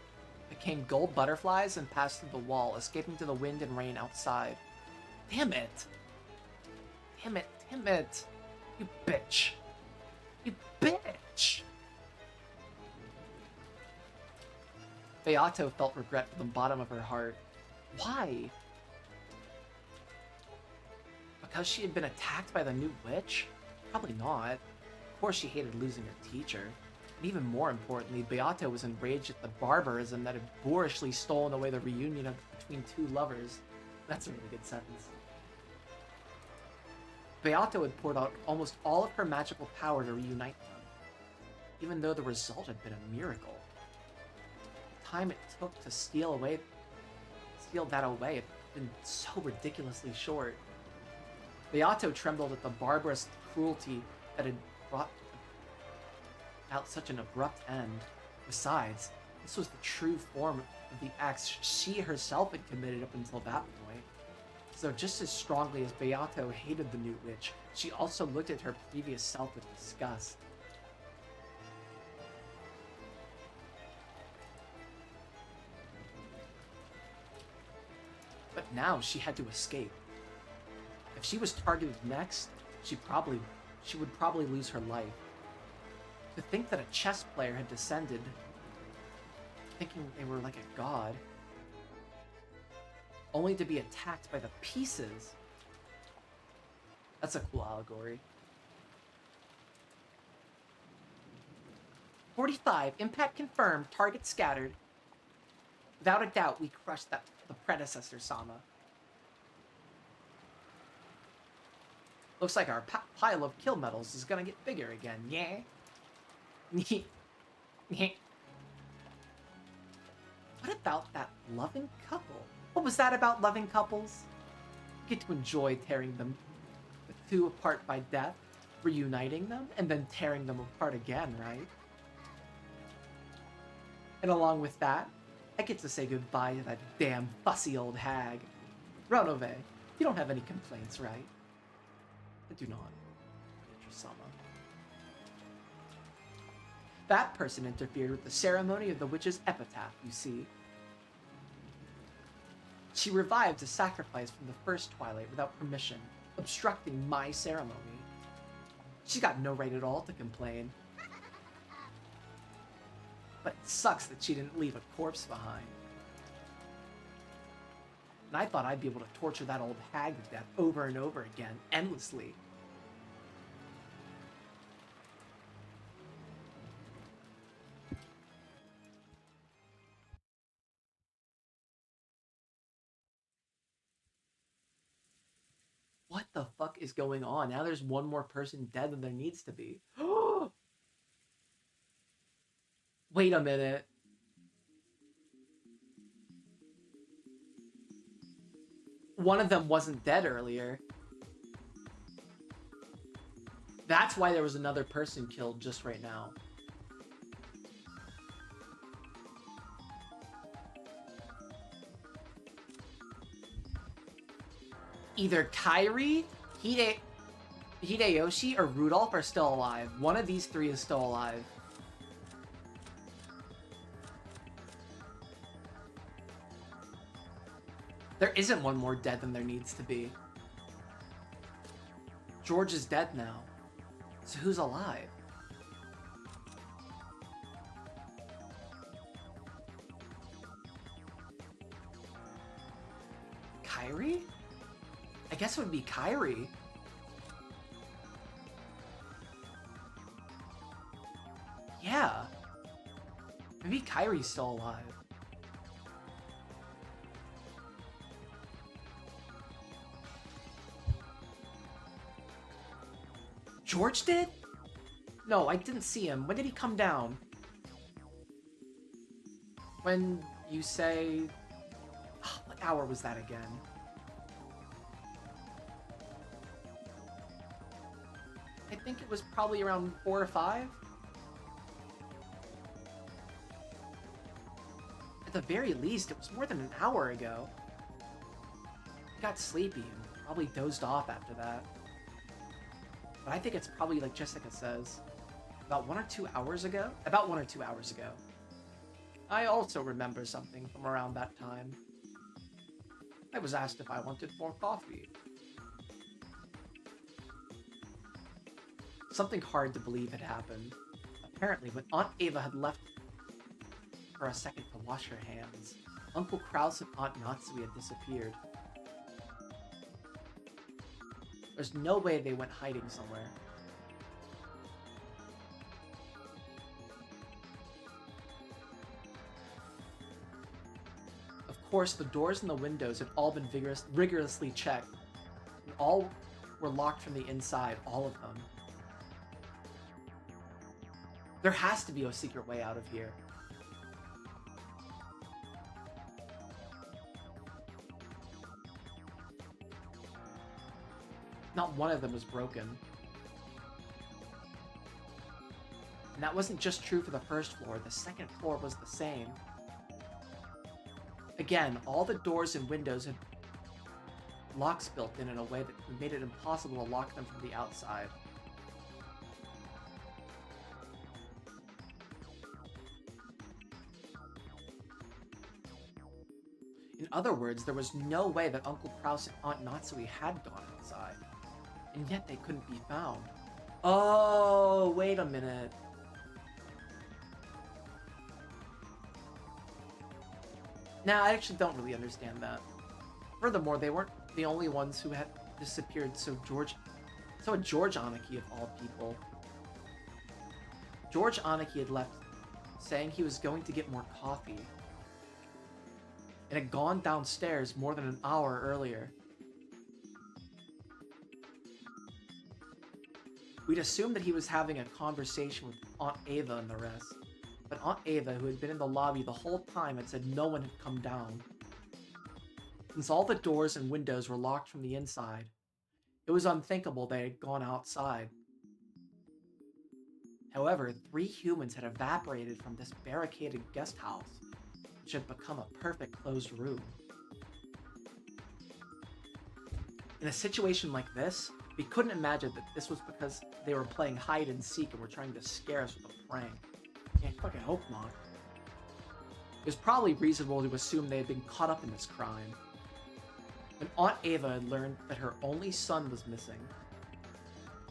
became gold butterflies, and passed through the wall, escaping to the wind and rain outside. Damn it! Damn it! You bitch! You bitch! Beato felt regret from the bottom of her heart. Why? Because she had been attacked by the new witch? Probably not. Of course she hated losing her teacher. And even more importantly, Beato was enraged at the barbarism that had boorishly stolen away the reunion between two lovers. That's a really good sentence. Beato had poured out almost all of her magical power to reunite them, even though the result had been a miracle. The time it took to steal that away had been so ridiculously short. Beato trembled at the barbarous cruelty that had brought out such an abrupt end. Besides, this was the true form of the acts she herself had committed up until that point. So just as strongly as Beato hated the new witch, she also looked at her previous self with disgust. But now she had to escape. If she was targeted next, she would probably lose her life. To think that a chess player had descended, thinking they were like a god, only to be attacked by the pieces. That's a cool allegory. 45, impact confirmed, target scattered. Without a doubt, we crushed the predecessor Sama. Looks like our pile of kill medals is gonna get bigger again, yeah? What about that loving couple? What was that about loving couples? You get to enjoy tearing them the two apart by death, reuniting them, and then tearing them apart again, right? And along with that, I get to say goodbye to that damn fussy old hag. Ronove, you don't have any complaints, right? I do not. Sama. That person interfered with the ceremony of the witch's epitaph, you see. She revived a sacrifice from the first twilight without permission, obstructing my ceremony. She got no right at all to complain. But it sucks that she didn't leave a corpse behind. And I thought I'd be able to torture that old hag to death over and over again, endlessly. What the fuck is going on? Now there's one more person dead than there needs to be. Wait a minute. One of them wasn't dead earlier. That's why there was another person killed just right now. Either Kairi, Hideyoshi, or Rudolph are still alive. One of these three is still alive. There isn't one more dead than there needs to be. George is dead now. So who's alive? Kairi? I guess it would be Kairi. Yeah. Maybe Kairi's still alive. George did? No, I didn't see him. When did he come down? When you say... what hour was that again? I think it was probably around 4 or 5. At the very least, it was more than an hour ago. I got sleepy and probably dozed off after that. But I think it's probably like Jessica says. About 1 or 2 hours ago? About 1 or 2 hours ago. I also remember something from around that time. I was asked if I wanted more coffee. Something hard to believe had happened. Apparently, when Aunt Ava had left for a second to wash her hands, Uncle Kraus and Aunt Natsui had disappeared. There's no way they went hiding somewhere. Of course, the doors and the windows had all been rigorously checked, and all were locked from the inside, all of them. There has to be a secret way out of here. Not one of them was broken. And that wasn't just true for the first floor, the second floor was the same. Again, all the doors and windows had locks built in a way that made it impossible to lock them from the outside. In other words, there was no way that Uncle Kraus and Aunt Natsui had gone outside. And yet they couldn't be found. Oh, wait a minute. Nah, I actually don't really understand that. Furthermore, they weren't the only ones who had disappeared, so had George Aniki of all people. George Aniki had left saying he was going to get more coffee, and had gone downstairs more than an hour earlier. We'd assumed that he was having a conversation with Aunt Ava and the rest, but Aunt Ava, who had been in the lobby the whole time, had said no one had come down. Since all the doors and windows were locked from the inside, it was unthinkable they had gone outside. However, 3 humans had evaporated from this barricaded guest house, which had become a perfect closed room. In a situation like this, we couldn't imagine that this was because they were playing hide and seek and were trying to scare us with a prank. I fucking hope not. It was probably reasonable to assume they had been caught up in this crime. When Aunt Ava had learned that her only son was missing,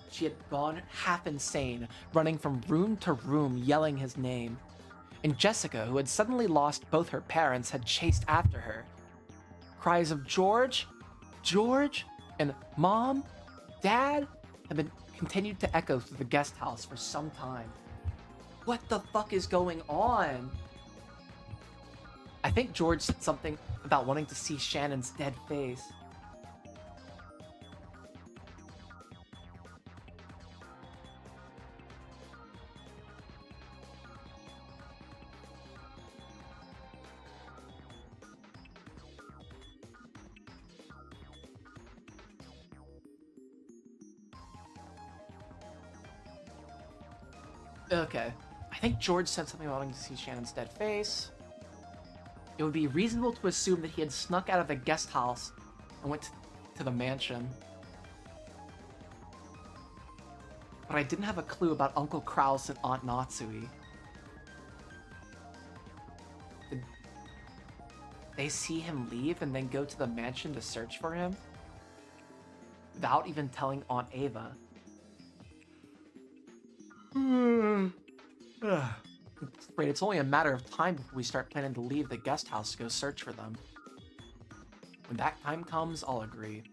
she had gone half insane, running from room to room yelling his name. And Jessica, who had suddenly lost both her parents, had chased after her. Cries of George, George, and Mom, Dad had been continued to echo through the guest house for some time. What the fuck is going on? I think George said something about wanting to see Shannon's dead face. Okay. I think George said something about wanting to see Shannon's dead face. It would be reasonable to assume that he had snuck out of the guest house and went to the mansion. But I didn't have a clue about Uncle Kraus and Aunt Natsui. Did they see him leave and then go to the mansion to search for him? Without even telling Aunt Ava. I'm afraid it's only a matter of time before we start planning to leave the guest house to go search for them. When that time comes, I'll agree.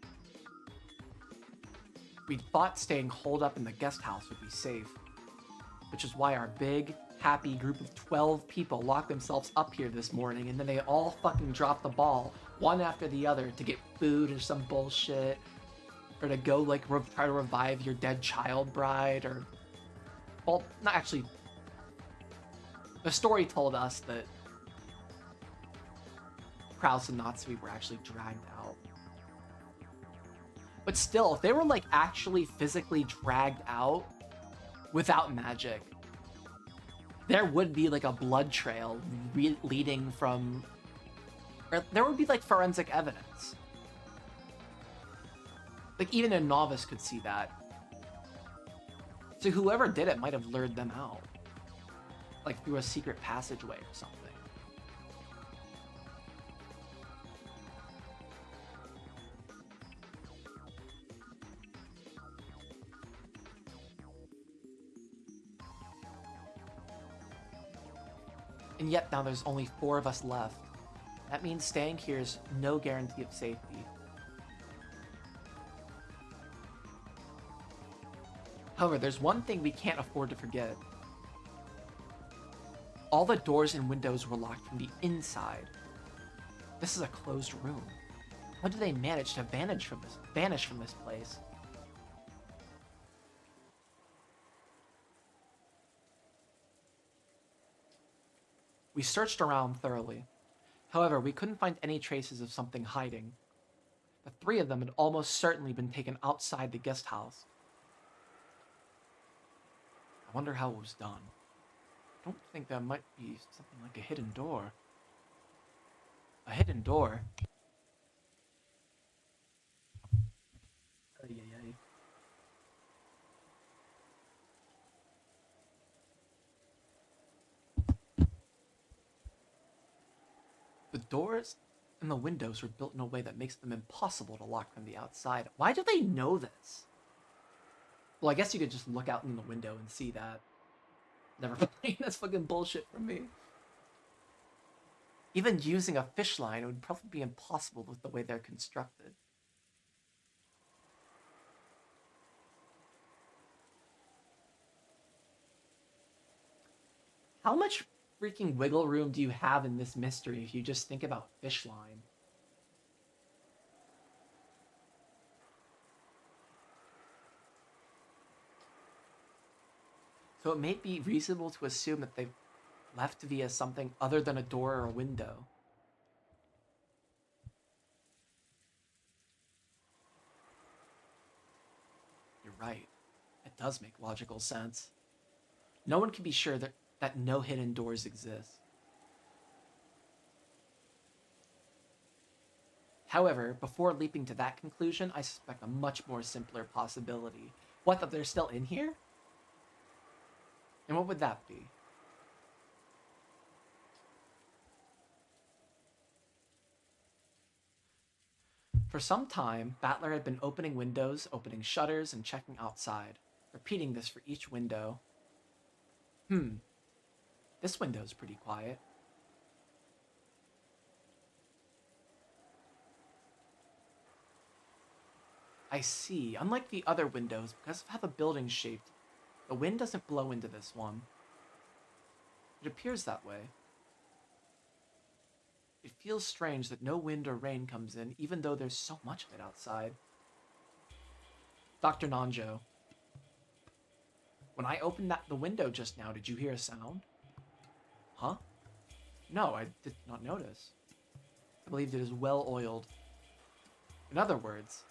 We thought staying holed up in the guest house would be safe, which is why our big, happy group of 12 people locked themselves up here this morning, and then they all fucking dropped the ball, one after the other, to get food or some bullshit, or to go, like, try to revive your dead child bride, or... Well, not actually... The story told us that Kraus and Natsui were actually dragged out. But still, if they were, like, actually physically dragged out without magic, there would be, like, a blood trail leading from... Or there would be, like, forensic evidence. Like, even a novice could see that. So whoever did it might have lured them out. Like, through a secret passageway or something. And yet now there's only 4 of us left. That means staying here is no guarantee of safety. However, there's one thing we can't afford to forget. All the doors and windows were locked from the inside. This is a closed room. How do they manage to vanish from this place? We searched around thoroughly. However, we couldn't find any traces of something hiding. The three of them had almost certainly been taken outside the guest house. I wonder how it was done. I don't think there might be something like a hidden door. A hidden door? Ay, ay, ay. The doors and the windows were built in a way that makes them impossible to lock from the outside. Why do they know this? Well, I guess you could just look out in the window and see that. Never mind, that's fucking bullshit from me. Even using a fish line would probably be impossible with the way they're constructed. How much freaking wiggle room do you have in this mystery if you just think about fish line? So it may be reasonable to assume that they've left via something other than a door or a window. You're right. It does make logical sense. No one can be sure that no hidden doors exist. However, before leaping to that conclusion, I suspect a much more simpler possibility. What, that they're still in here? And what would that be? For some time, Battler had been opening windows, opening shutters, and checking outside, repeating this for each window. This window's pretty quiet. I see. Unlike the other windows, because of how the building's shaped, the wind doesn't blow into this one. It appears that way. It feels strange that no wind or rain comes in, even though there's so much of it outside. Dr. Nanjo, when I opened the window just now, did you hear a sound? Huh? No, I did not notice. I believe it is well oiled. In other words,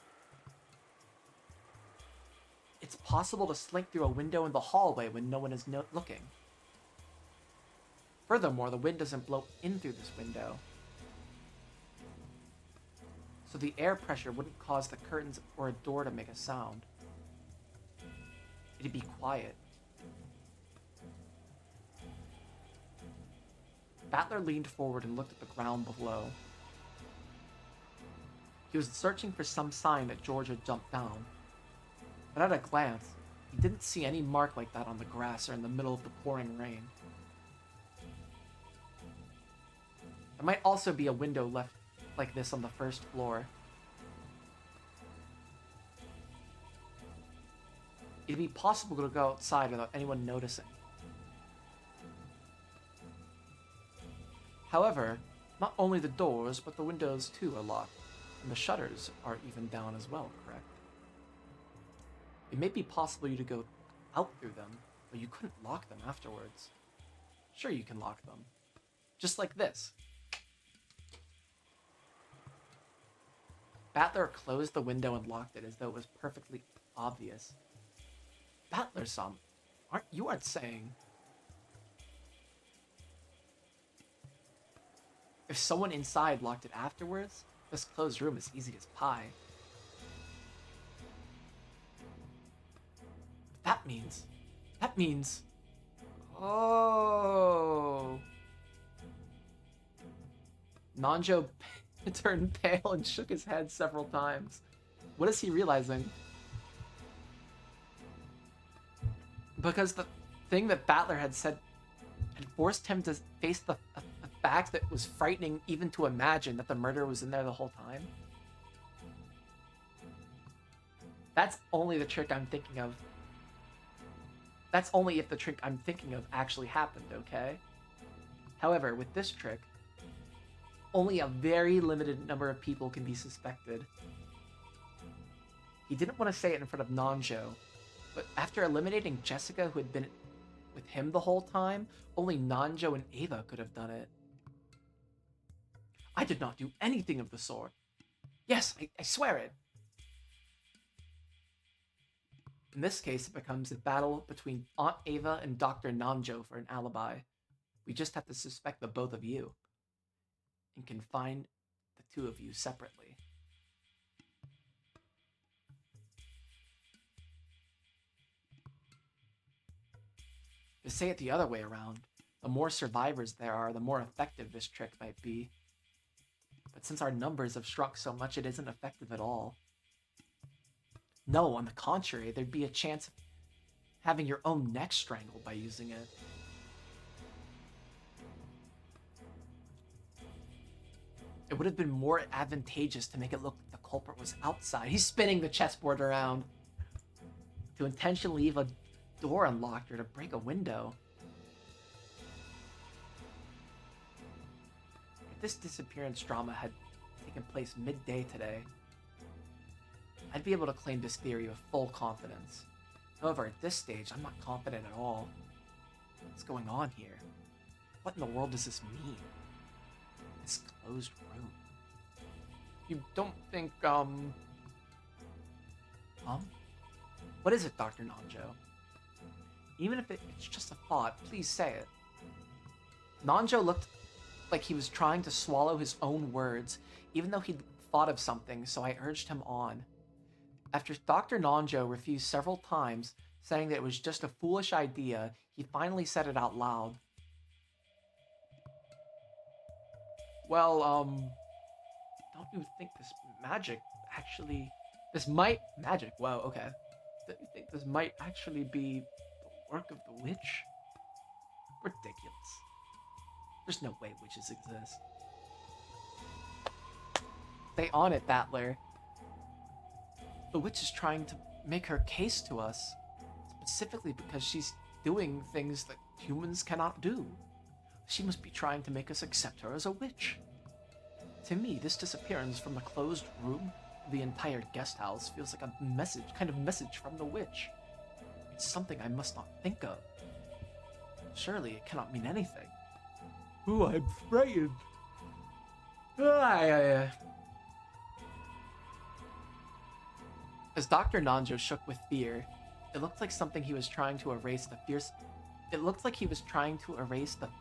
it's possible to slink through a window in the hallway when no one is looking. Furthermore, the wind doesn't blow in through this window, so the air pressure wouldn't cause the curtains or a door to make a sound. It'd be quiet. Battler leaned forward and looked at the ground below. He was searching for some sign that George had jumped down, but at a glance, he didn't see any mark like that on the grass or in the middle of the pouring rain. There might also be a window left like this on the first floor. It'd be possible to go outside without anyone noticing. However, not only the doors, but the windows too are locked, and the shutters are even down as well, correct? It may be possible you to go out through them, but you couldn't lock them afterwards. Sure, you can lock them. Just like this. Battler closed the window and locked it as though it was perfectly obvious. Battler-san, you aren't saying... If someone inside locked it afterwards, this closed room is easy as pie. That means... Oh... Nanjo turned pale and shook his head several times. What is he realizing? Because the thing that Battler had said had forced him to face the fact that was frightening even to imagine that the murderer was in there the whole time. That's only the trick I'm thinking of. That's only if the trick I'm thinking of actually happened, okay? However, with this trick, Only a very limited number of people can be suspected. He didn't want to say it in front of Nanjo, but after eliminating Jessica, who had been with him the whole time, only Nanjo and Ava could have done it. I did not do anything of the sort. Yes, I swear it. In this case, it becomes a battle between Aunt Ava and Dr. Nanjo for an alibi. We just have to suspect the both of you and can find the two of you separately. To say it the other way around, the more survivors there are, the more effective this trick might be. But since our numbers have shrunk so much, it isn't effective at all. No, on the contrary, there'd be a chance of having your own neck strangled by using it. It would have been more advantageous to make it look like the culprit was outside. He's spinning the chessboard around. To intentionally leave a door unlocked or to break a window. If this disappearance drama had taken place midday today, I'd be able to claim this theory with full confidence. However, at this stage, I'm not confident at all. What's going on here? What in the world does this mean? This closed room. You don't think, What is it, Dr. Nanjo? Even if it's just a thought, please say it. Nanjo looked like he was trying to swallow his own words, even though he'd thought of something, so I urged him on. After Dr. Nanjo refused several times, saying that it was just a foolish idea, he finally said it out loud. Well, don't you think this magic actually... Magic, wow, okay. Don't you think this might actually be the work of the witch? Ridiculous. There's no way witches exist. Stay on it, Battler. The witch is trying to make her case to us, specifically because she's doing things that humans cannot do. She must be trying to make us accept her as a witch. To me, this disappearance from the closed room of the entire guest house feels like a message from the witch. It's something I must not think of. Surely it cannot mean anything. Ooh, I'm frightened. As Dr. Nanjo shook with fear, it looked like he was trying to erase the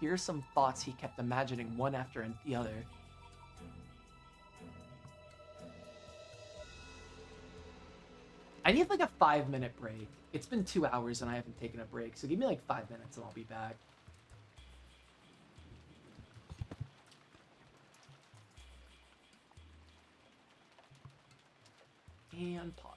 fearsome thoughts he kept imagining one after the other. I need like a 5-minute break. It's been 2 hours and I haven't taken a break, so give me like 5 minutes and I'll be back. And pause.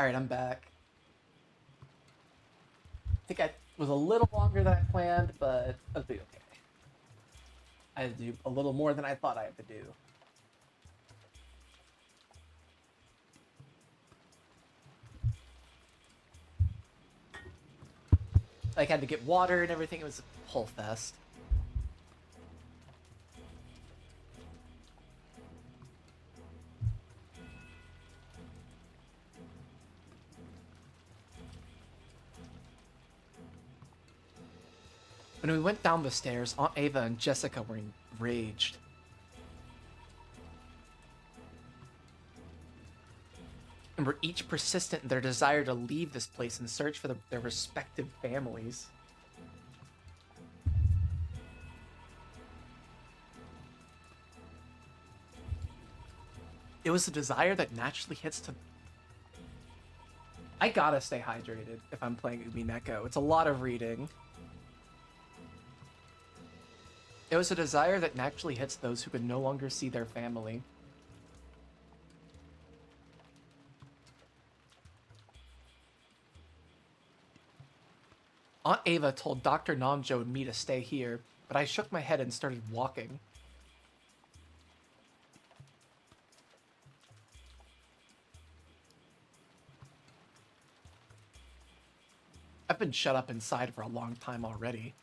Alright, I'm back. I think I was a little longer than I planned, but that'll be okay. I had to do a little more than I thought I had to do. Like, I had to get water and everything. It was a whole fest. When we went down the stairs, Aunt Ava and Jessica were enraged. And were each persistent in their desire to leave this place and search for their respective families. It was a desire that naturally hits to... I gotta stay hydrated if I'm playing Umineko. It's a lot of reading. It was a desire that naturally hits those who could no longer see their family. Aunt Ava told Dr. Namjo and me to stay here, but I shook my head and started walking. I've been shut up inside for a long time already.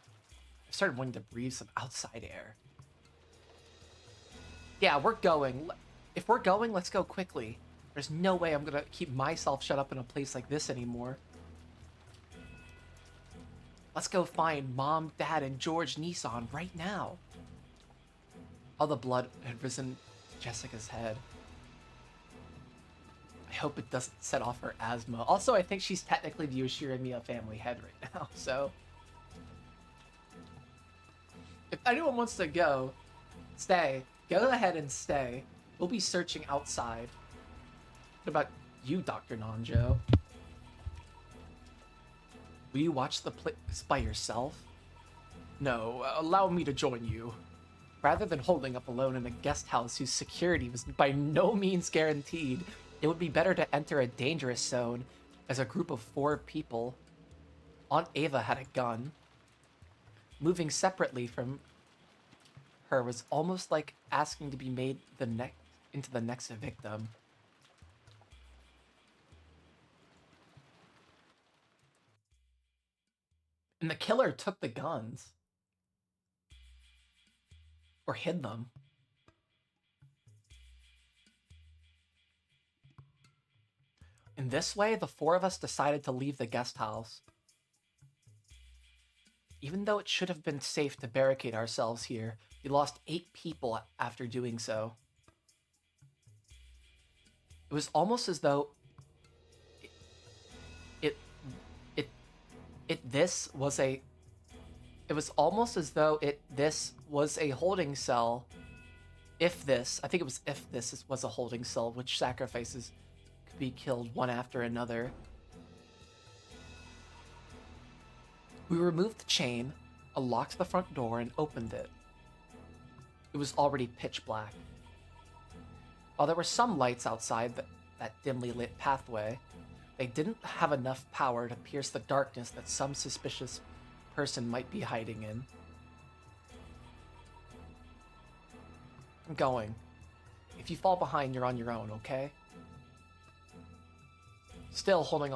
I started wanting to breathe some outside air. Yeah, we're going. If we're going, let's go quickly. There's no way I'm gonna keep myself shut up in a place like this anymore. Let's go find Mom, Dad, and George Nissan right now. All the blood had risen to Jessica's head. I hope it doesn't set off her asthma. Also, I think she's technically the Yoshirimiya family head right now, so... If anyone wants to go, stay. Go ahead and stay. We'll be searching outside. What about you, Dr. Nanjo? Will you watch the place by yourself? No, allow me to join you. Rather than holding up alone in a guest house whose security was by no means guaranteed, it would be better to enter a dangerous zone as a group of 4 people. Aunt Ava had a gun. Moving separately from her was almost like asking to be made into the next victim. And the killer took the guns. Or hid them. In this way, the 4 of us decided to leave the guest house. Even though it should have been safe to barricade ourselves here, we lost 8 people after doing so. It was almost as though this was a holding cell. If this was a holding cell, which sacrifices could be killed one after another. We removed the chain, unlocked the front door, and opened it. It was already pitch black. While there were some lights outside that dimly lit pathway, they didn't have enough power to pierce the darkness that some suspicious person might be hiding in. I'm going. If you fall behind, you're on your own, okay? Still holding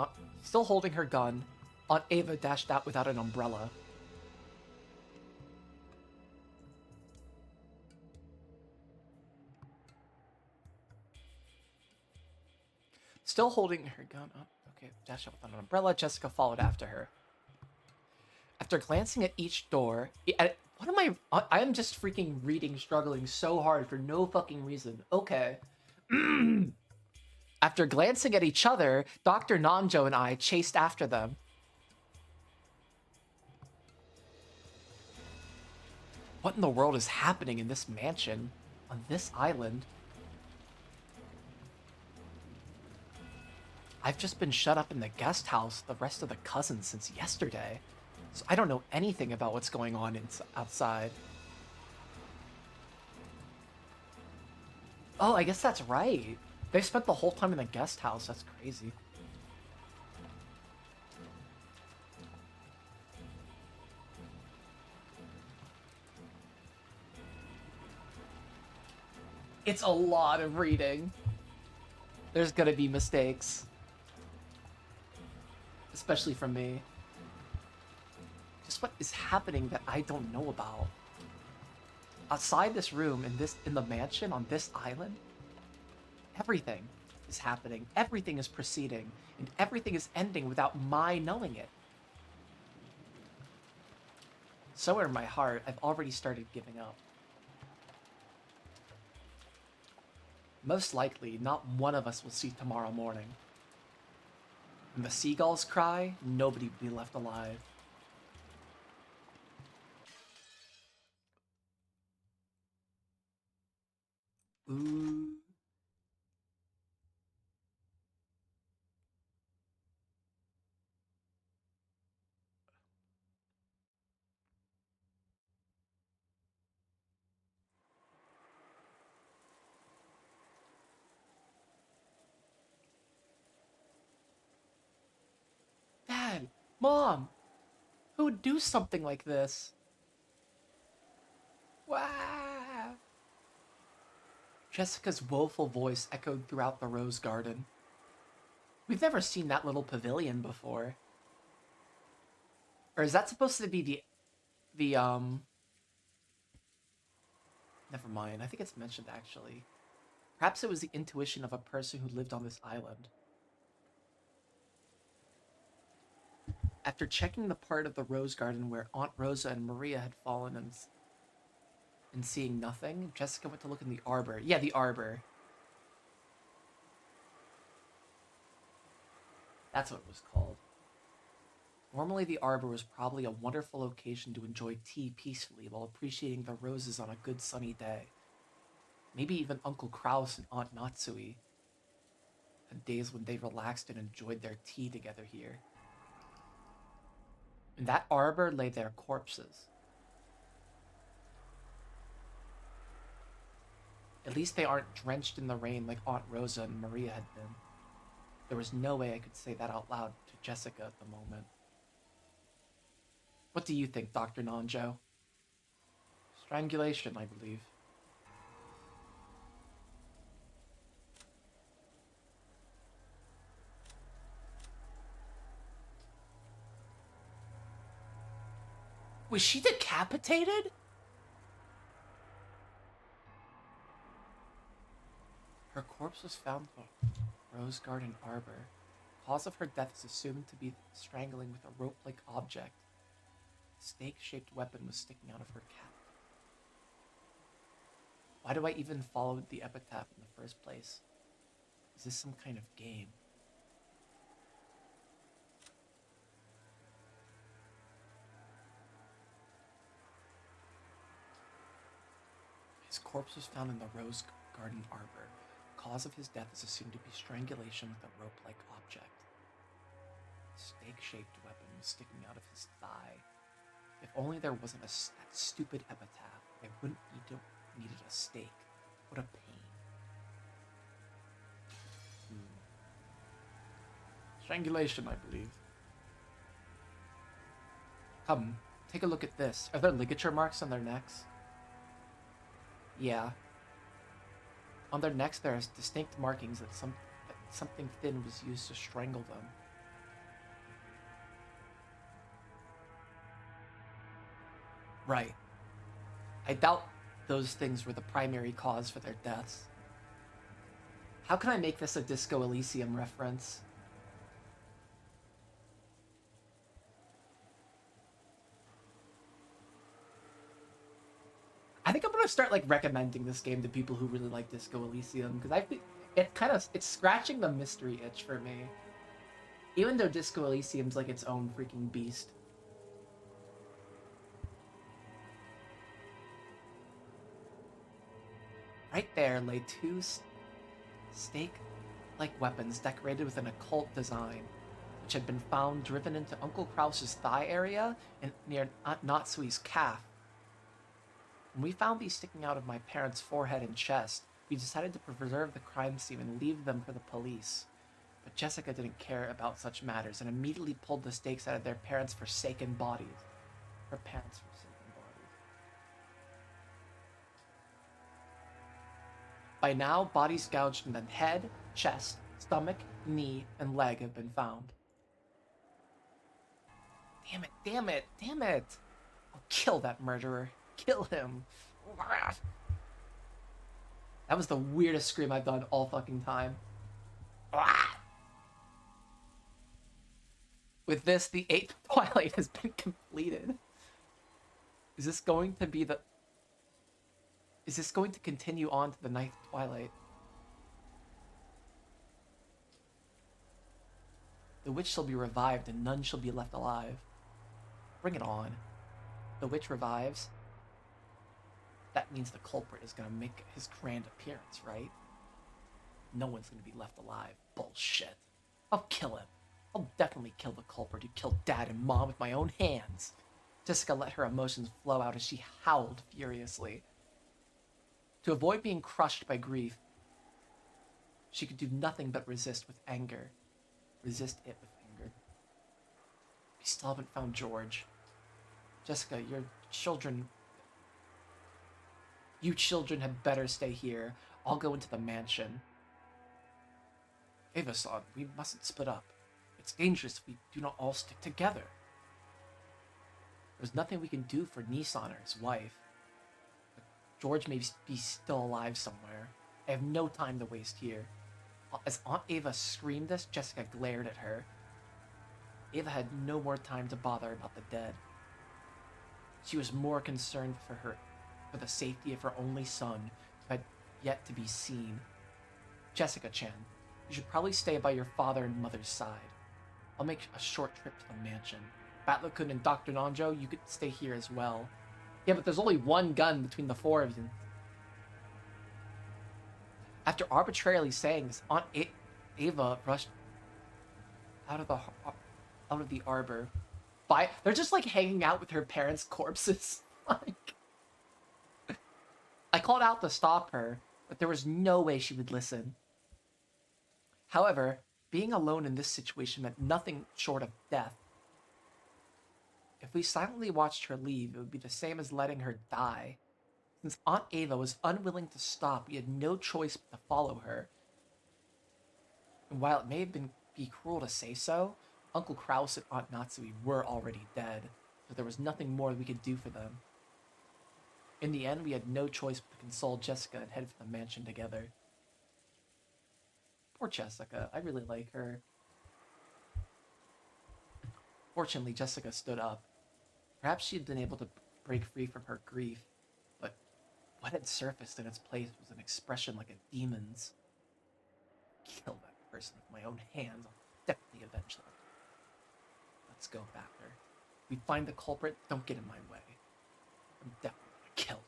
her gun, Aunt Ava dashed out without an umbrella. Still holding her gun up. Okay, dashed out without an umbrella. Jessica followed after her. After glancing at each door... What am I am just freaking reading, struggling so hard for no fucking reason. Okay. After glancing at each other, Dr. Nanjo and I chased after them. What in the world is happening in this mansion? On this island? I've just been shut up in the guest house with the rest of the cousins since yesterday. So I don't know anything about what's going on outside. Oh, I guess that's right. They spent the whole time in the guest house. That's crazy. It's a lot of reading. There's gonna be mistakes. Especially from me. Just what is happening that I don't know about? Outside this room, in the mansion, on this island, everything is happening. Everything is proceeding. And everything is ending without my knowing it. Somewhere in my heart, I've already started giving up. Most likely, not one of us will see tomorrow morning. When the seagulls cry, nobody will be left alive. Ooh. Dad, Mom, who would do something like this? Wow. Jessica's woeful voice echoed throughout the rose garden. We've never seen that little pavilion before. Or is that supposed to be the never mind. I think it's mentioned actually. Perhaps it was the intuition of a person who lived on this island. After checking the part of the rose garden where Aunt Rosa and Maria had fallen and seeing nothing, Jessica went to look in the arbor. Yeah, the arbor. That's what it was called. Normally, the arbor was probably a wonderful location to enjoy tea peacefully while appreciating the roses on a good sunny day. Maybe even Uncle Kraus and Aunt Natsui had days when they relaxed and enjoyed their tea together here. In that arbor lay their corpses. At least they aren't drenched in the rain like Aunt Rosa and Maria had been. There was no way I could say that out loud to Jessica at the moment. What do you think, Dr. Nanjo? Strangulation, I believe. Was she decapitated? Her corpse was found in the Rose Garden Arbor. The cause of her death is assumed to be strangling with a rope-like object. A snake-shaped weapon was sticking out of her cap. Why do I even follow the epitaph in the first place? Is this some kind of game? His corpse was found in the Rose Garden Arbor. The cause of his death is assumed to be strangulation with a rope-like object. A stake-shaped weapon was sticking out of his thigh. If only there wasn't that stupid epitaph, I wouldn't needed a stake. What a pain. Strangulation, I believe. Come, take a look at this. Are there ligature marks on their necks? Yeah. On their necks, there are distinct markings that something thin was used to strangle them. Right. I doubt those things were the primary cause for their deaths. How can I make this a Disco Elysium reference? I think I'm gonna start like recommending this game to people who really like Disco Elysium because I think it's scratching the mystery itch for me. Even though Disco Elysium's like its own freaking beast. Right there lay two stake-like weapons decorated with an occult design, which had been found driven into Uncle Kraus's thigh area and near Aunt Natsui's calf. When we found these sticking out of my parents' forehead and chest, we decided to preserve the crime scene and leave them for the police. But Jessica didn't care about such matters and immediately pulled the stakes out of their parents' forsaken bodies. Her parents' forsaken bodies. By now, bodies gouged in the head, chest, stomach, knee, and leg have been found. Damn it, damn it, damn it! I'll kill that murderer. Kill him. That was the weirdest scream I've done all fucking time. With this, the 8th Twilight has been completed. Is this going to be the... Is this going to continue on to the 9th Twilight? The witch shall be revived and none shall be left alive. Bring it on. The witch revives. That means the culprit is going to make his grand appearance, right? No one's going to be left alive. Bullshit. I'll kill him. I'll definitely kill the culprit who killed Dad and Mom with my own hands. Jessica let her emotions flow out as she howled furiously. To avoid being crushed by grief, she could do nothing but resist with anger. Resist it with anger. We still haven't found George. Jessica, you children had better stay here. I'll go into the mansion. Ava-san, we mustn't split up. It's dangerous if we do not all stick together. There's nothing we can do for Nissan or his wife. But George may be still alive somewhere. I have no time to waste here. As Aunt Ava screamed this, Jessica glared at her. Ava had no more time to bother about the dead. She was more concerned for the safety of her only son, who had yet to be seen. Jessica-chan, you should probably stay by your father and mother's side. I'll make a short trip to the mansion. Batlakun and Dr. Nanjo, you could stay here as well. Yeah, but there's only one gun between the four of you. After arbitrarily saying this, Aunt Ava rushed out of the arbor. They're just like hanging out with her parents' corpses. Like, I called out to stop her, but there was no way she would listen. However, being alone in this situation meant nothing short of death. If we silently watched her leave, it would be the same as letting her die. Since Aunt Ava was unwilling to stop, we had no choice but to follow her. And while it may have be cruel to say so, Uncle Kraus and Aunt Natsui were already dead, so there was nothing more we could do for them. In the end, we had no choice but to console Jessica and head for the mansion together. Poor Jessica, I really like her. Fortunately, Jessica stood up. Perhaps she had been able to break free from her grief, but what had surfaced in its place was an expression like a demon's. Kill that person with my own hands. I'll definitely avenge them. Let's go, Battler. If we find the culprit, don't get in my way. I'm definitely gonna kill him.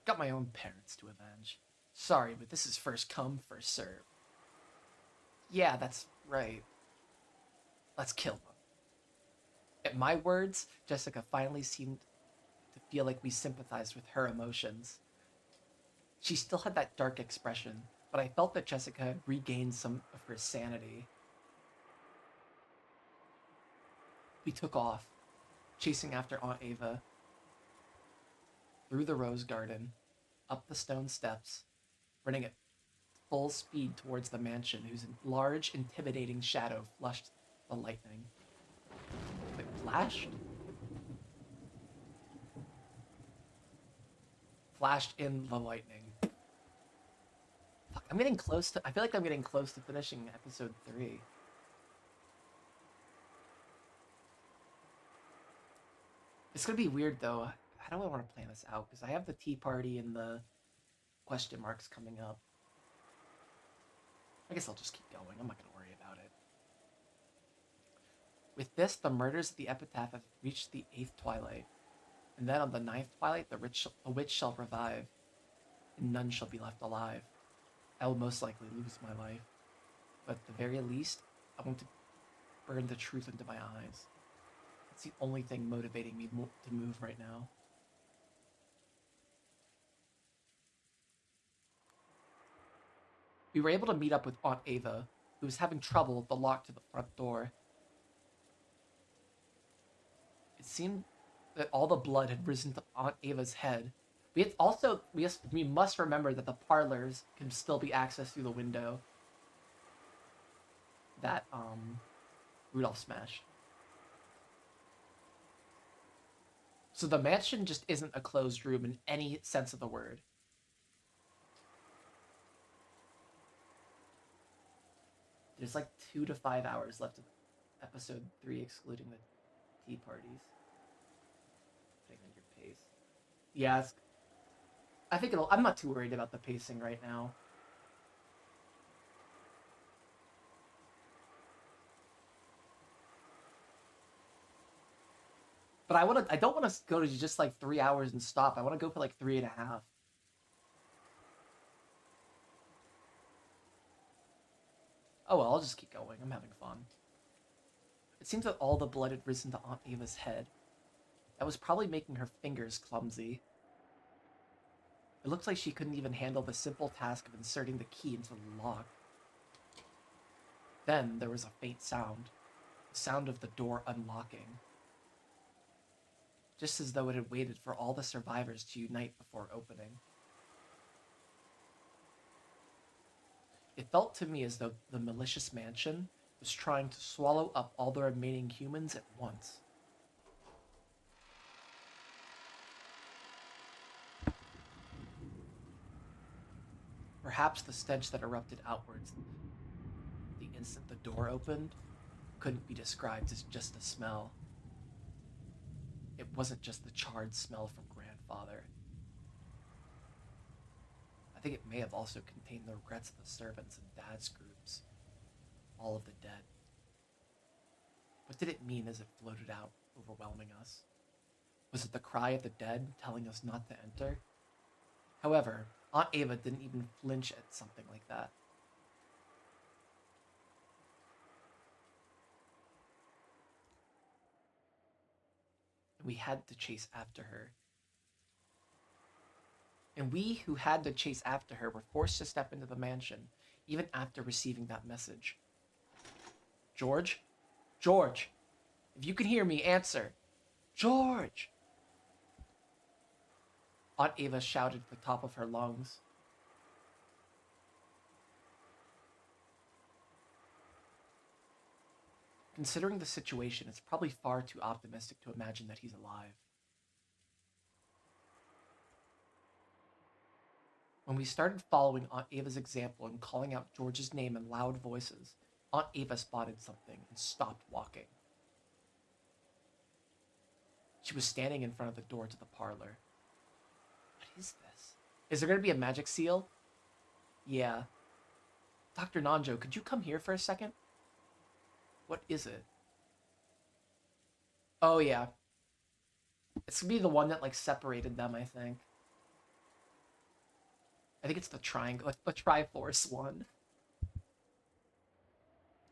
Got my own parents to avenge. Sorry, but this is first come, first serve. Yeah, that's right. Let's kill them. At my words, Jessica finally seemed to feel like we sympathized with her emotions. She still had that dark expression, but I felt that Jessica had regained some of her sanity. We took off, chasing after Aunt Ava, through the rose garden, up the stone steps, running at full speed towards the mansion, whose large, intimidating shadow flushed the lightning. It flashed? Flashed in the lightning. Fuck, I'm getting close to... I feel like I'm getting close to finishing episode 3. It's gonna be weird, though. How do I want to plan this out? Because I have the tea party and the question marks coming up. I guess I'll just keep going. I'm not gonna worry about it. With this, the murders of the epitaph have reached the 8th twilight. And then on the 9th twilight, the witch shall revive, and none shall be left alive. I will most likely lose my life. But at the very least, I want to burn the truth into my eyes. It's the only thing motivating me to move right now. We were able to meet up with Aunt Ava, who was having trouble with the lock to the front door. It seemed that all the blood had risen to Aunt Ava's head. We must remember that the parlors can still be accessed through the window that Rudolph smashed. So the mansion just isn't a closed room in any sense of the word. There's like 2 to 5 hours left of episode 3, excluding the tea parties. Putting on your pace. Yeah, I think it'll. I'm not too worried about the pacing right now. But I want to. I don't want to go to just like 3 hours and stop. I want to go for like 3.5. Oh well, I'll just keep going. I'm having fun. It seems that all the blood had risen to Aunt Ava's head. That was probably making her fingers clumsy. It looks like she couldn't even handle the simple task of inserting the key into the lock. Then there was a faint sound. The sound of the door unlocking. Just as though it had waited for all the survivors to unite before opening. It felt to me as though the malicious mansion was trying to swallow up all the remaining humans at once. Perhaps the stench that erupted outwards the instant the door opened couldn't be described as just a smell. It wasn't just the charred smell from grandfather. I think it may have also contained the regrets of the servants and dad's groups. All of the dead. What did it mean as it floated out, overwhelming us? Was it the cry of the dead telling us not to enter? However, Aunt Ava didn't even flinch at something like that. We had to chase after her. And we who had to chase after her were forced to step into the mansion, even after receiving that message. George? George! If you can hear me, answer! George! Aunt Ava shouted at the top of her lungs. Considering the situation, it's probably far too optimistic to imagine that he's alive. When we started following Aunt Ava's example and calling out George's name in loud voices, Aunt Ava spotted something and stopped walking. She was standing in front of the door to the parlor. What is this? Is there going to be a magic seal? Yeah. Dr. Nanjo, could you come here for a second? What is it? Oh, yeah. It's going to be the one that, like, separated them, I think. I think it's the triangle, the Triforce one.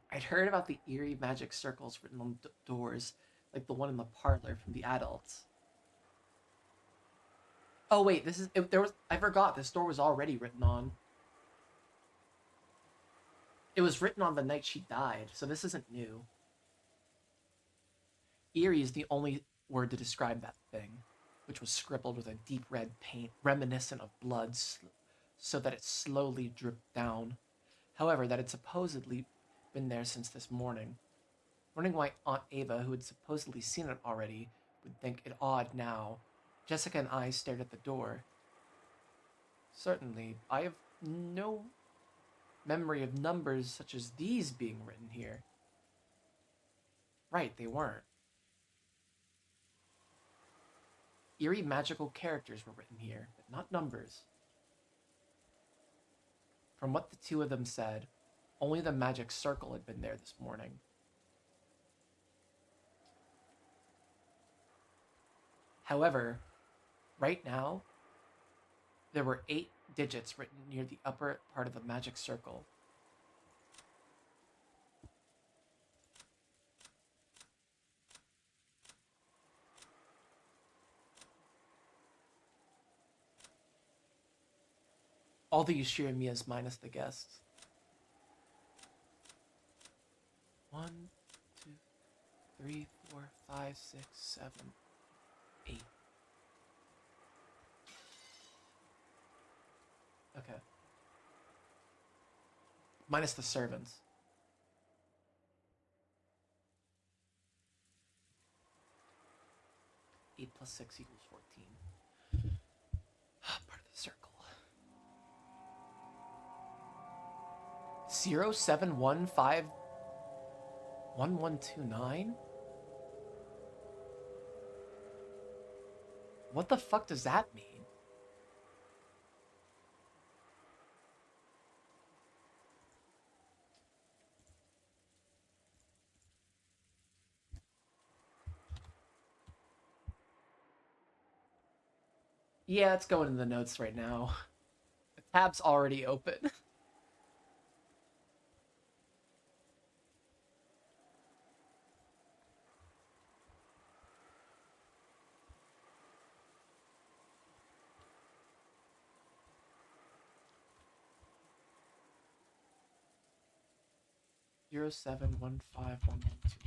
I'd heard about the eerie magic circles written on doors, like the one in the parlor from the adults. Oh wait, I forgot this door was already written on. It was written on the night she died, so this isn't new. Eerie is the only word to describe that thing, which was scribbled with a deep red paint reminiscent of blood, so that it slowly dripped down. However, that had supposedly been there since this morning. Wondering why Aunt Ava, who had supposedly seen it already, would think it odd now. Jessica and I stared at the door. Certainly, I have no memory of numbers such as these being written here. Right, they weren't. Eerie magical characters were written here, but not numbers. From what the two of them said, only the magic circle had been there this morning. However, right now, there were 8 digits written near the upper part of the magic circle. All the Yashirimias minus the guests. 1, 2, 3, 4, 5, 6, 7, 8. Okay. Minus the servants. 8 plus 6 equals 14. Part of the circle. 071511129? What the fuck does that mean? Yeah, it's going in the notes right now. The tab's already open. 071511129.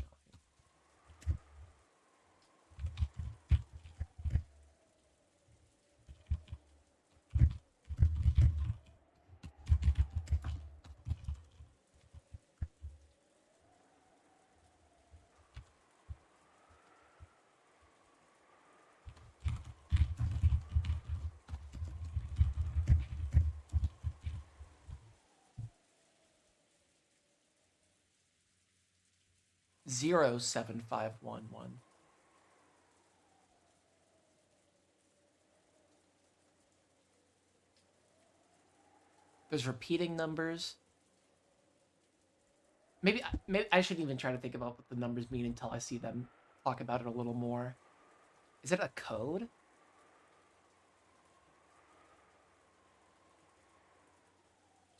07511. There's repeating numbers. Maybe I shouldn't even try to think about what the numbers mean until I see them talk about it a little more. Is it a code?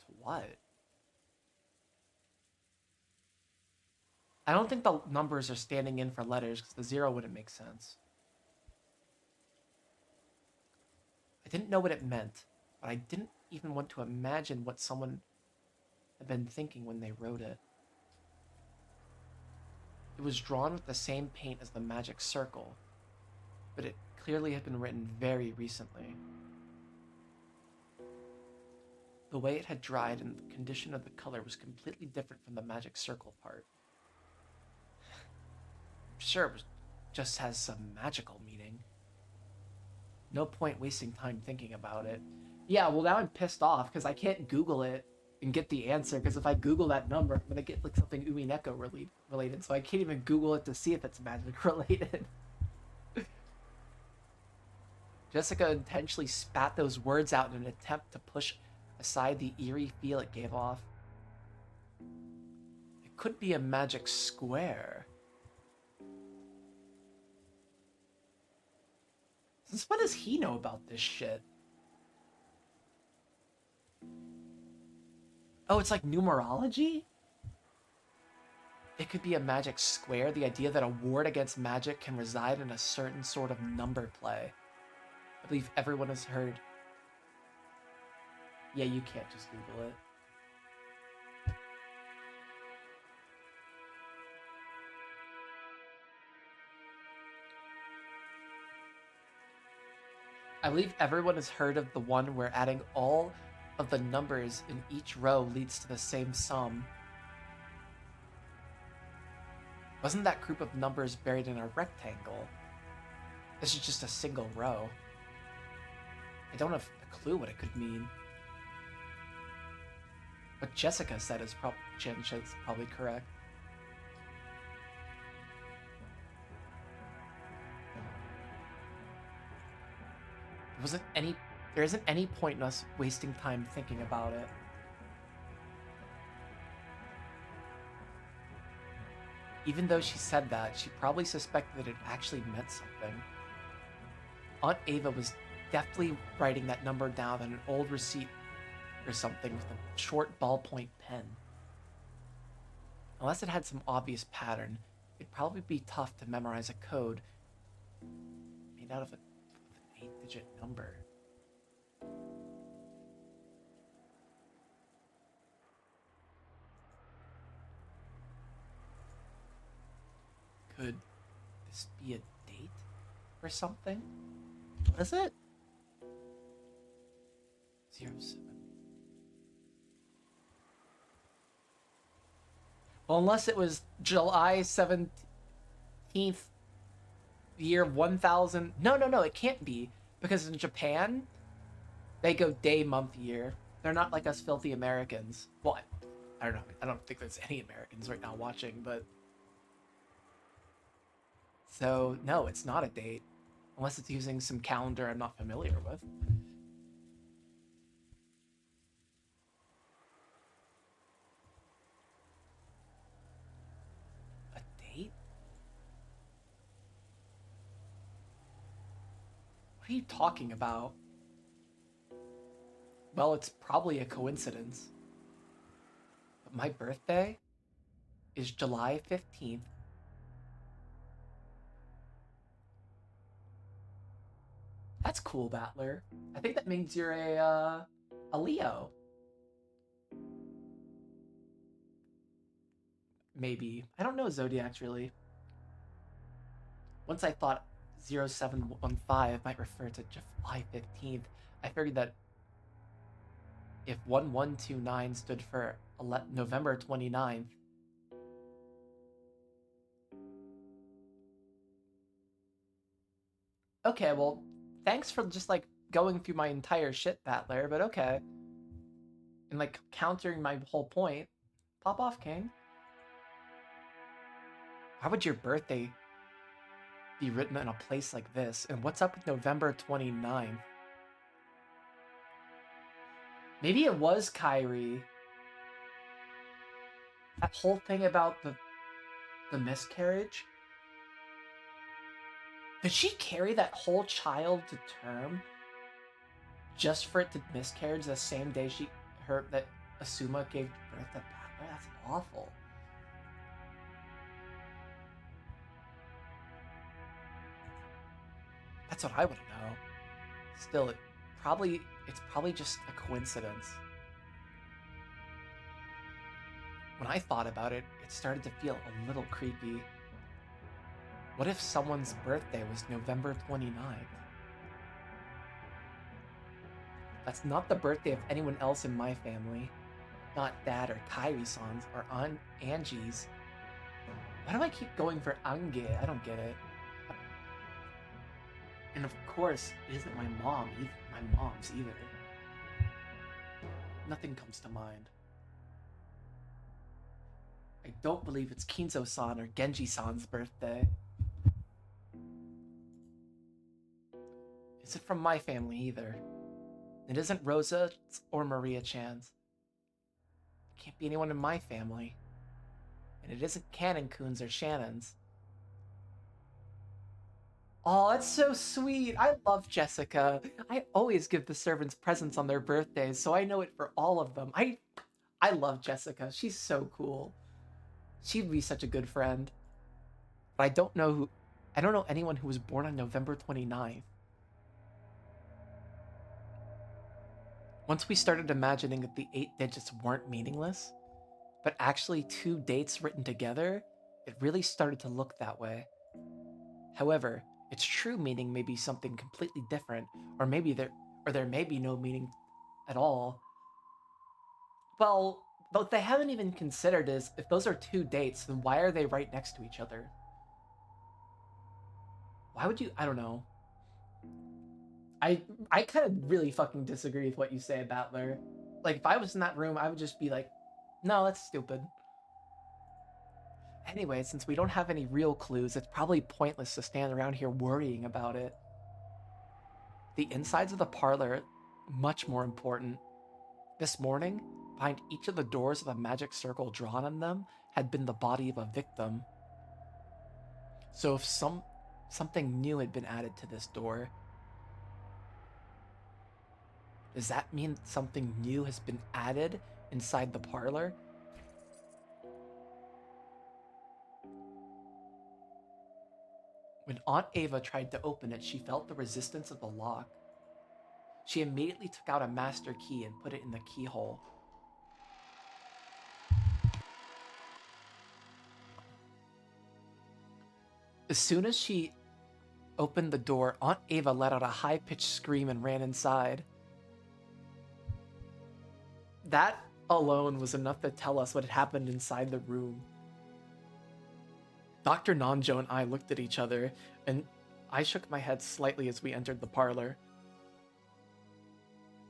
To what? I don't think the numbers are standing in for letters because the 0 wouldn't make sense. I didn't know what it meant, but I didn't even want to imagine what someone had been thinking when they wrote it. It was drawn with the same paint as the magic circle, but it clearly had been written very recently. The way it had dried and the condition of the color was completely different from the magic circle part. I'm sure it just has some magical meaning. No point wasting time thinking about it. Yeah, well now I'm pissed off because I can't Google it and get the answer, because if I Google that number, I'm gonna get like something Umineko related, so I can't even Google it to see if it's magic related. Jessica intentionally spat those words out in an attempt to push aside the eerie feel it gave off. It could be a magic square. Since when does he know about this shit? Oh, it's like numerology? It could be a magic square, the idea that a ward against magic can reside in a certain sort of number play. I believe everyone has heard. Yeah, you can't just Google it. I believe everyone has heard of the one where adding all of the numbers in each row leads to the same sum. Wasn't that group of numbers buried in a rectangle? This is just a single row. I don't have a clue what it could mean. What Jessica said is probably correct. There isn't any point in us wasting time thinking about it. Even though she said that, she probably suspected that it actually meant something. Aunt Ava was deftly writing that number down on an old receipt or something with a short ballpoint pen. Unless it had some obvious pattern, it'd probably be tough to memorize a code made out of an 8-digit number. Could this be a date or something? Was it? 07. Well, unless it was July 17th, year 1000. No, no, no, it can't be. Because in Japan, they go day, month, year. They're not like us filthy Americans. Well, I don't know. I don't think there's any Americans right now watching, but. So, no, it's not a date. Unless it's using some calendar I'm not familiar with. A date? What are you talking about? Well, it's probably a coincidence. But my birthday is July 15th. That's cool, Battler. I think that means you're a Leo. Maybe. I don't know zodiacs really. Once I thought 0715 might refer to July 15th, I figured that if 1129 stood for November 29th, okay, well, thanks for just like going through my entire shit, Battler, but okay. And like countering my whole point. Pop off, King. Why would your birthday be written in a place like this? And what's up with November 29th? Maybe it was Kyrie. That whole thing about the miscarriage. Did she carry that whole child to term just for it to miscarriage the same day that Asuma gave birth to Butler? That's awful. That's what I want to know. Still, it's probably just a coincidence. When I thought about it, it started to feel a little creepy. What if someone's birthday was November 29th? That's not the birthday of anyone else in my family. Not Dad or Kairi-san's or Aunt Angie's. Why do I keep going for Ange? I don't get it. And of course, it isn't my mom's either. Nothing comes to mind. I don't believe it's Kinzo-san or Genji-san's birthday. Is it from my family either? It isn't Rosa or Maria-chan's. It can't be anyone in my family. And it isn't Canon-kun's or Shannon's. Oh, that's so sweet. I love Jessica. I always give the servants presents on their birthdays, so I know it for all of them. I love Jessica. She's so cool. She'd be such a good friend. But I don't know anyone who was born on November 29th. Once we started imagining that the 8 digits weren't meaningless, but actually 2 dates written together, it really started to look that way. However, its true meaning may be something completely different, or there may be no meaning at all. Well, what they haven't even considered is if those are 2 dates, then why are they right next to each other? Why would you? I don't know. I kind of really fucking disagree with what you say, Battler. Like if I was in that room, I would just be like, no, that's stupid. Anyway, since we don't have any real clues, it's probably pointless to stand around here worrying about it. The insides of the parlor, much more important. This morning, behind each of the doors with a magic circle drawn on them, had been the body of a victim. So if something new had been added to this door, does that mean something new has been added inside the parlor? When Aunt Ava tried to open it, she felt the resistance of the lock. She immediately took out a master key and put it in the keyhole. As soon as she opened the door, Aunt Ava let out a high-pitched scream and ran inside. That alone was enough to tell us what had happened inside the room. Dr. Nanjo and I looked at each other, and I shook my head slightly as we entered the parlor.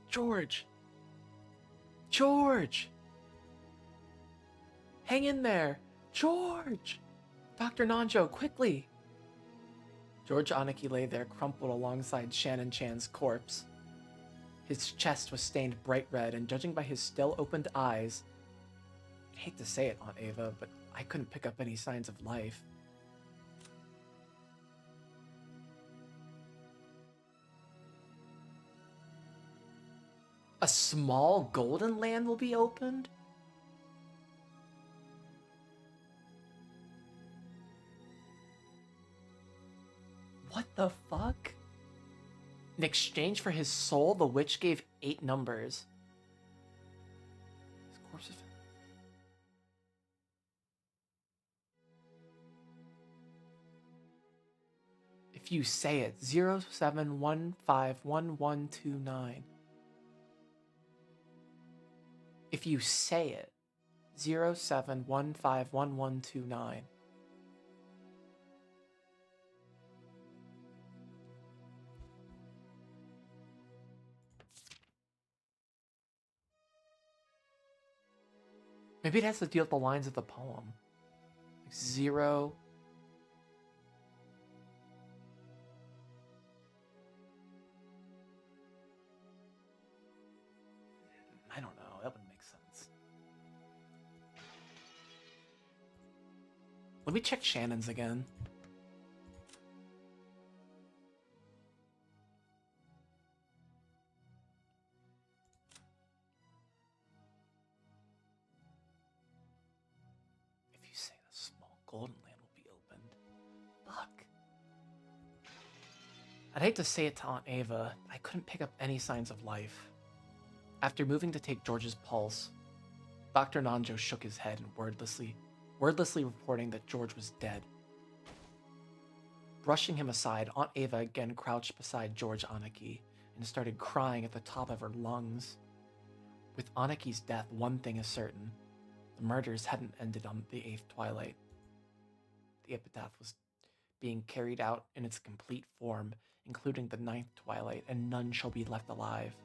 George! George! Hang in there! George! Dr. Nanjo, quickly! George Aniki lay there crumpled alongside Shannon Chan's corpse. His chest was stained bright red, and judging by his still opened eyes, I hate to say it, Aunt Ava, but I couldn't pick up any signs of life. A small golden land will be opened? What the fuck? In exchange for his soul, the witch gave 8 numbers. His corpse is... If you say it, 07151129. If you say it, 07151129. Maybe it has to deal with the lines of the poem. Like 0. I don't know. That wouldn't make sense. Let me check Shannon's again. If you say the small golden land will be opened. Fuck. I'd hate to say it to Aunt Ava, but I couldn't pick up any signs of life. After moving to take George's pulse, Dr. Nanjo shook his head and wordlessly reporting that George was dead. Brushing him aside, Aunt Ava again crouched beside George Aniki and started crying at the top of her lungs. With Anaki's death, one thing is certain. The murders hadn't ended on the 8th twilight. The epitaph was being carried out in its complete form, including the 9th twilight, and none shall be left alive.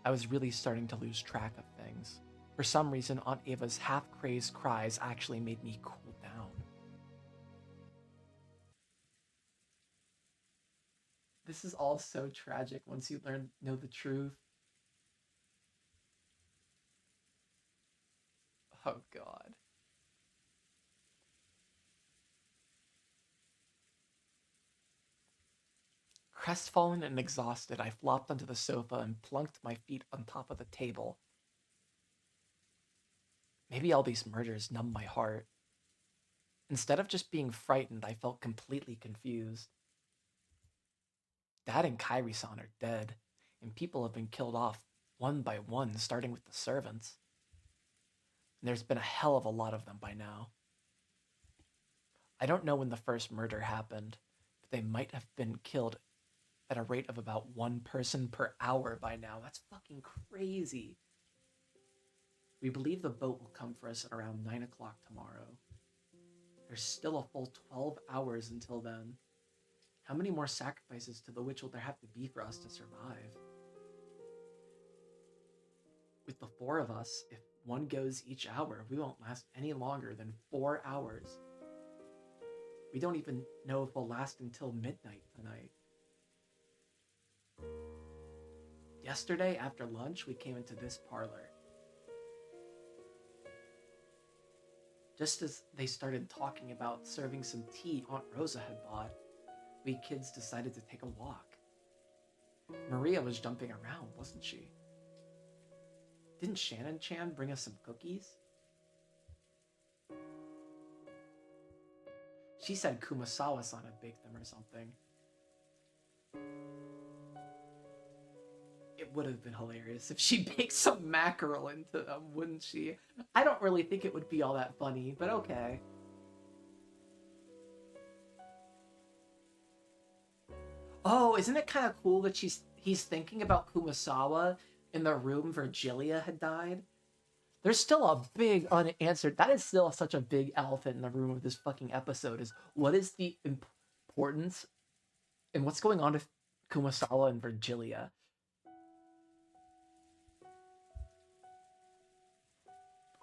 I was really starting to lose track of things. For some reason, Aunt Ava's half-crazed cries actually made me cool down. This is all so tragic once you know the truth. Oh god. Crestfallen and exhausted, I flopped onto the sofa and plunked my feet on top of the table. Maybe all these murders numbed my heart. Instead of just being frightened, I felt completely confused. Dad and Kairi-san are dead, and people have been killed off one by one, starting with the servants. And there's been a hell of a lot of them by now. I don't know when the first murder happened, but they might have been killed at a rate of about 1 person per hour by now. That's fucking crazy. We believe the boat will come for us at around 9 o'clock tomorrow. There's still a full 12 hours until then. How many more sacrifices to the witch will there have to be for us to survive? With the 4 of us, if one goes each hour, we won't last any longer than 4 hours. We don't even know if we'll last until midnight tonight. Yesterday, after lunch, we came into this parlor. Just as they started talking about serving some tea Aunt Rosa had bought, we kids decided to take a walk. Maria was jumping around, wasn't she? Didn't Shannon Chan bring us some cookies? She said Kumasawa-san had baked them or something. It would have been hilarious if she baked some mackerel into them, wouldn't she? I don't really think it would be all that funny, but okay. Oh, isn't it kind of cool that he's thinking about Kumasawa in the room Virgilia had died? There's still a big unanswered. That is still such a big elephant in the room of this fucking episode. Is what is the importance and what's going on with Kumasawa and Virgilia?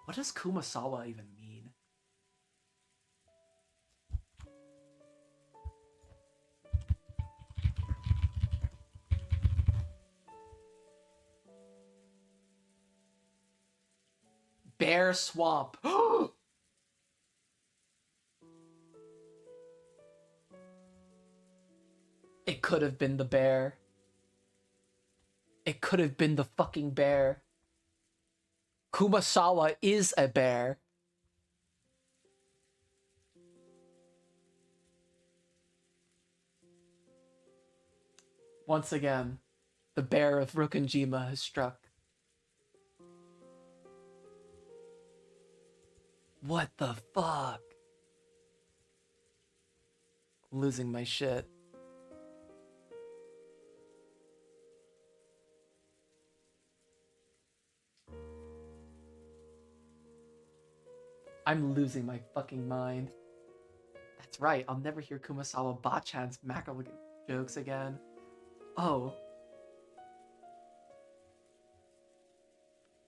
What does Kumasawa even mean? Bear Swamp. It could have been the bear. It could have been the fucking bear. Kumasawa is a bear. Once again, the bear of Rokkenjima has struck. What the fuck? I'm losing my shit. I'm losing my fucking mind. That's right, I'll never hear Kumasawa Bachan's mackerel jokes again. Oh.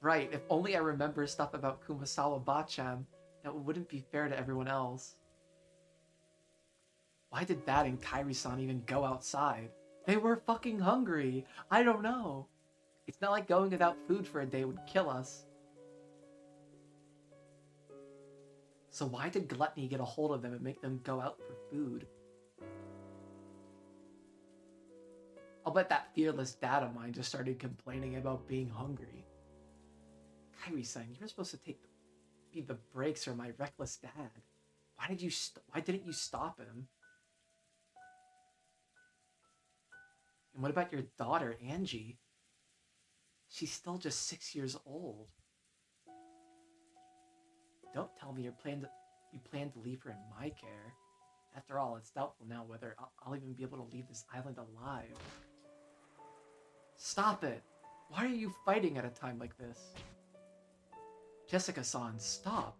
Right, if only I remember stuff about Kumasawa Bachan, that wouldn't be fair to everyone else. Why did Dad and Kairi-san even go outside? They were fucking hungry. I don't know. It's not like going without food for a day would kill us. So why did Gluttony get a hold of them and make them go out for food? I'll bet that fearless dad of mine just started complaining about being hungry. Kairi-san, you were supposed to be the brakes for my reckless dad. Why didn't you stop him? And what about your daughter, Angie? She's still just 6 years old. Don't tell me you plan to leave her in my care. After all, it's doubtful now whether I'll even be able to leave this island alive. Stop it! Why are you fighting at a time like this? Jessica-san, stop!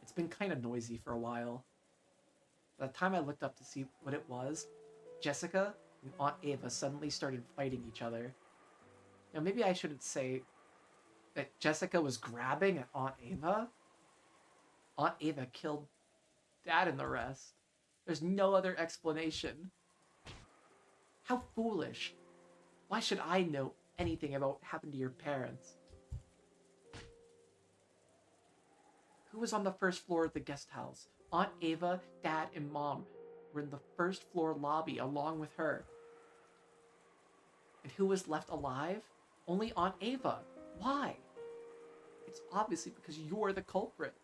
It's been kind of noisy for a while. By the time I looked up to see what it was, Jessica and Aunt Ava suddenly started fighting each other. Now, maybe I shouldn't say that Jessica was grabbing at Aunt Ava. Aunt Ava killed Dad and the rest. There's no other explanation. How foolish. Why should I know anything about what happened to your parents? Who was on the first floor of the guest house? Aunt Ava, Dad, and Mom were in the first floor lobby along with her. And who was left alive? Only Aunt Ava. Why? It's obviously because you're the culprit.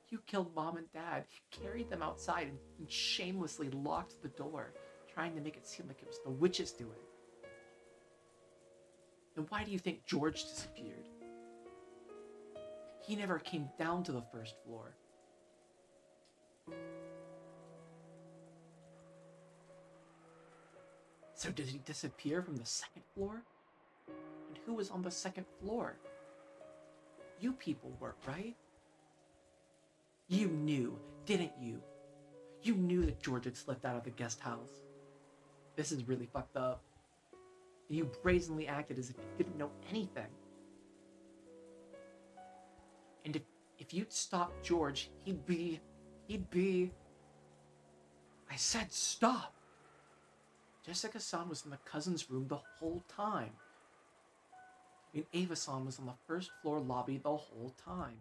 You killed Mom and Dad, carried them outside, and shamelessly locked the door, trying to make it seem like it was the witches doing. And why do you think George disappeared? He never came down to the first floor. So did he disappear from the second floor? And who was on the second floor? You people were, right? You knew, didn't you? You knew that George had slipped out of the guest house. This is really fucked up. And you brazenly acted as if you didn't know anything. And if you'd stopped George, he'd be... I said stop! Jessica-san was in the cousin's room the whole time. And Ava-san was on the first floor lobby the whole time.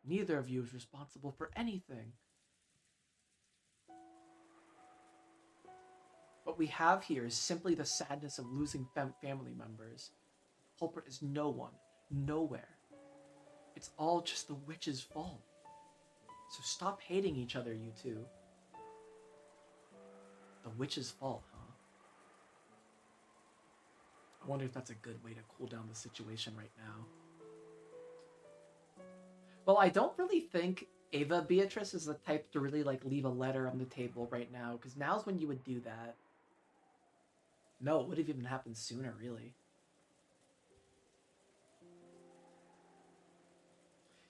Neither of you is responsible for anything. What we have here is simply the sadness of losing family members. The culprit is no one, nowhere. It's all just the witch's fault. So stop hating each other, you two. The witch's fault, huh? I wonder if that's a good way to cool down the situation right now. Well, I don't really think Ava Beatrice is the type to really leave a letter on the table right now, because now's when you would do that. No, it would have even happened sooner, really.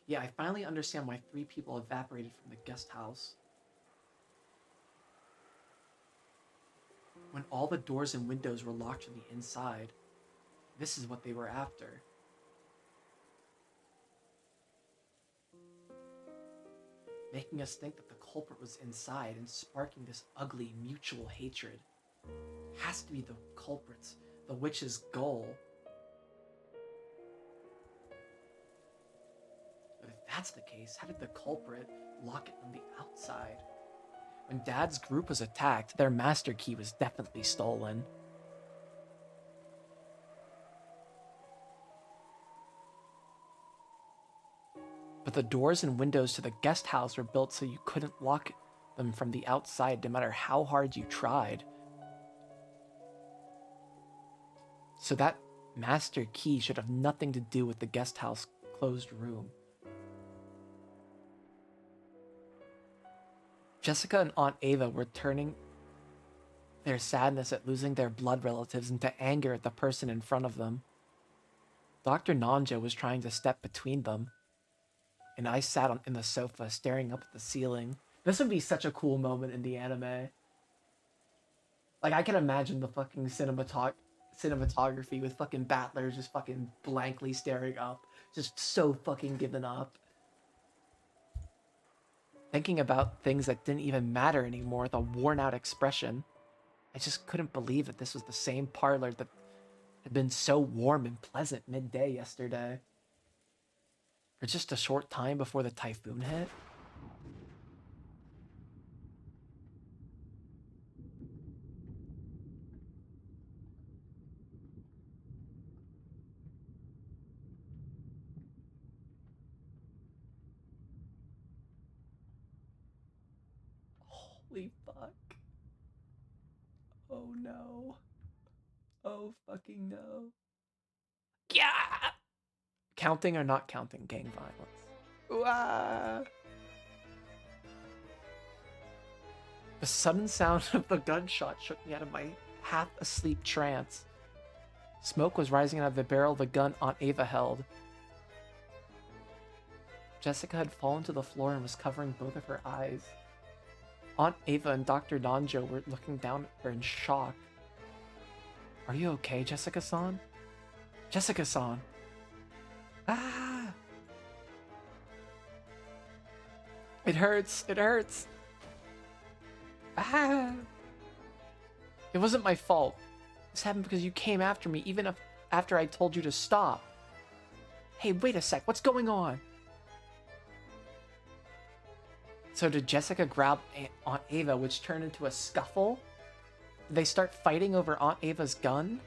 Yeah, I finally understand why 3 people evaporated from the guest house. When all the doors and windows were locked from the inside, this is what they were after. Making us think that the culprit was inside and sparking this ugly mutual hatred. Has to be the culprit's, the witch's goal. But if that's the case, how did the culprit lock it on the outside? When Dad's group was attacked, their master key was definitely stolen. But the doors and windows to the guest house were built so you couldn't lock them from the outside no matter how hard you tried. So that master key should have nothing to do with the guest house closed room. Jessica and Aunt Ava were turning their sadness at losing their blood relatives into anger at the person in front of them. Dr. Nanja was trying to step between them, and I sat in the sofa staring up at the ceiling. This would be such a cool moment in the anime. Like, I can imagine the fucking cinematography with fucking battlers just fucking blankly staring up, just so fucking given up. Thinking about things that didn't even matter anymore, the worn out expression. I just couldn't believe that this was the same parlor that had been so warm and pleasant midday yesterday. For just a short time before the typhoon hit. Holy fuck. Oh no. Oh fucking no. Yeah! Counting or not counting gang violence? Ooh-ah! The sudden sound of the gunshot shook me out of my half-asleep trance. Smoke was rising out of the barrel of the gun Aunt Ava held. Jessica had fallen to the floor and was covering both of her eyes. Aunt Ava and Dr. Nanjo were looking down at her in shock. Are you okay, Jessica-san? Jessica-san! Ah! It hurts! It hurts! Ah! It wasn't my fault. This happened because you came after me, even after I told you to stop. Hey, wait a sec, what's going on? So did Jessica grab Aunt Ava, which turned into a scuffle? Did they start fighting over Aunt Ava's gun?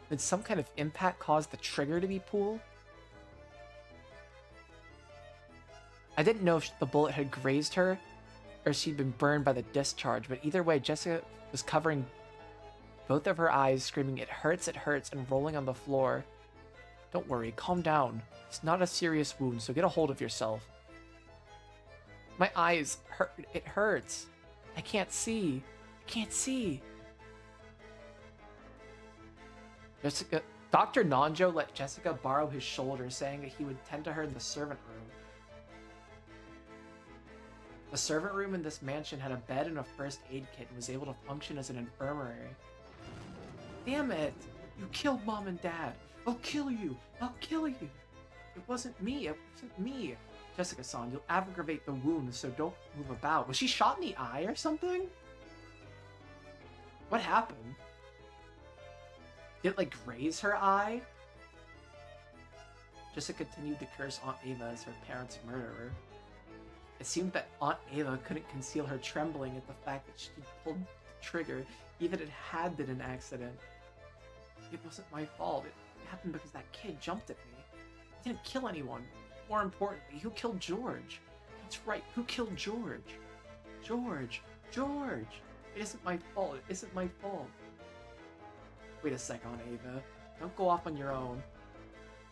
Did some kind of impact cause the trigger to be pulled? I didn't know if the bullet had grazed her or she'd been burned by the discharge, but either way, Jessica was covering both of her eyes, screaming, it hurts, and rolling on the floor. Don't worry, calm down. It's not a serious wound, so get a hold of yourself. My eyes hurt. It hurts. I can't see. I can't see. Dr. Nanjo let Jessica borrow his shoulder, saying that he would tend to her in the servant room. The servant room in this mansion had a bed and a first aid kit and was able to function as an infirmary. Damn it! You killed Mom and Dad! I'll kill you! I'll kill you! It wasn't me! It wasn't me! Jessica-san, you'll aggravate the wound, so don't move about. Was she shot in the eye or something? What happened? Did it, like, graze her eye? Jessica continued to curse Aunt Ava as her parents' murderer. It seemed that Aunt Ava couldn't conceal her trembling at the fact that she pulled the trigger, even if it had been an accident. It wasn't my fault. It happened because that kid jumped at me. I didn't kill anyone. More importantly, who killed George? That's right, who killed George? George! George! It isn't my fault. It isn't my fault. Wait a sec, Aunt Ava. Don't go off on your own.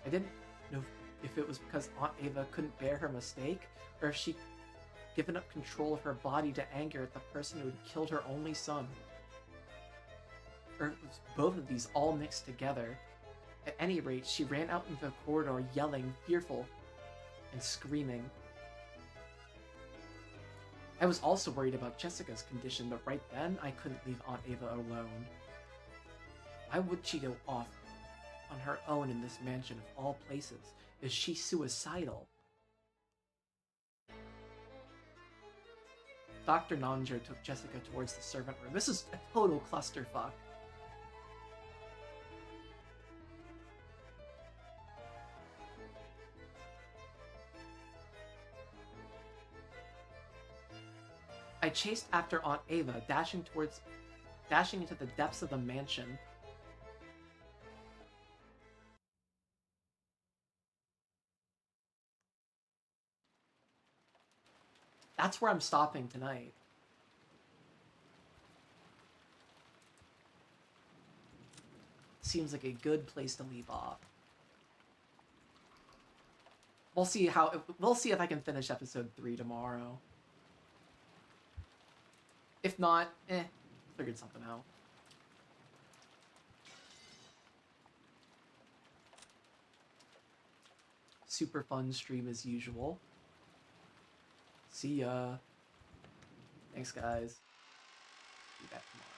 I didn't know if it was because Aunt Ava couldn't bear her mistake, or if she'd given up control of her body to anger at the person who had killed her only son. Or it was both of these all mixed together. At any rate, she ran out into the corridor yelling, fearful, and screaming. I was also worried about Jessica's condition, but right then I couldn't leave Aunt Ava alone. Why would she go off on her own in this mansion of all places? Is she suicidal? Dr. Nanjo took Jessica towards the servant room. This is a total clusterfuck. I chased after Aunt Ava, dashing into the depths of the mansion. That's where I'm stopping tonight. Seems like a good place to leave off. We'll see if I can finish episode 3 tomorrow. If not, figured something out. Super fun stream as usual. See ya. Thanks, guys. Be back tomorrow.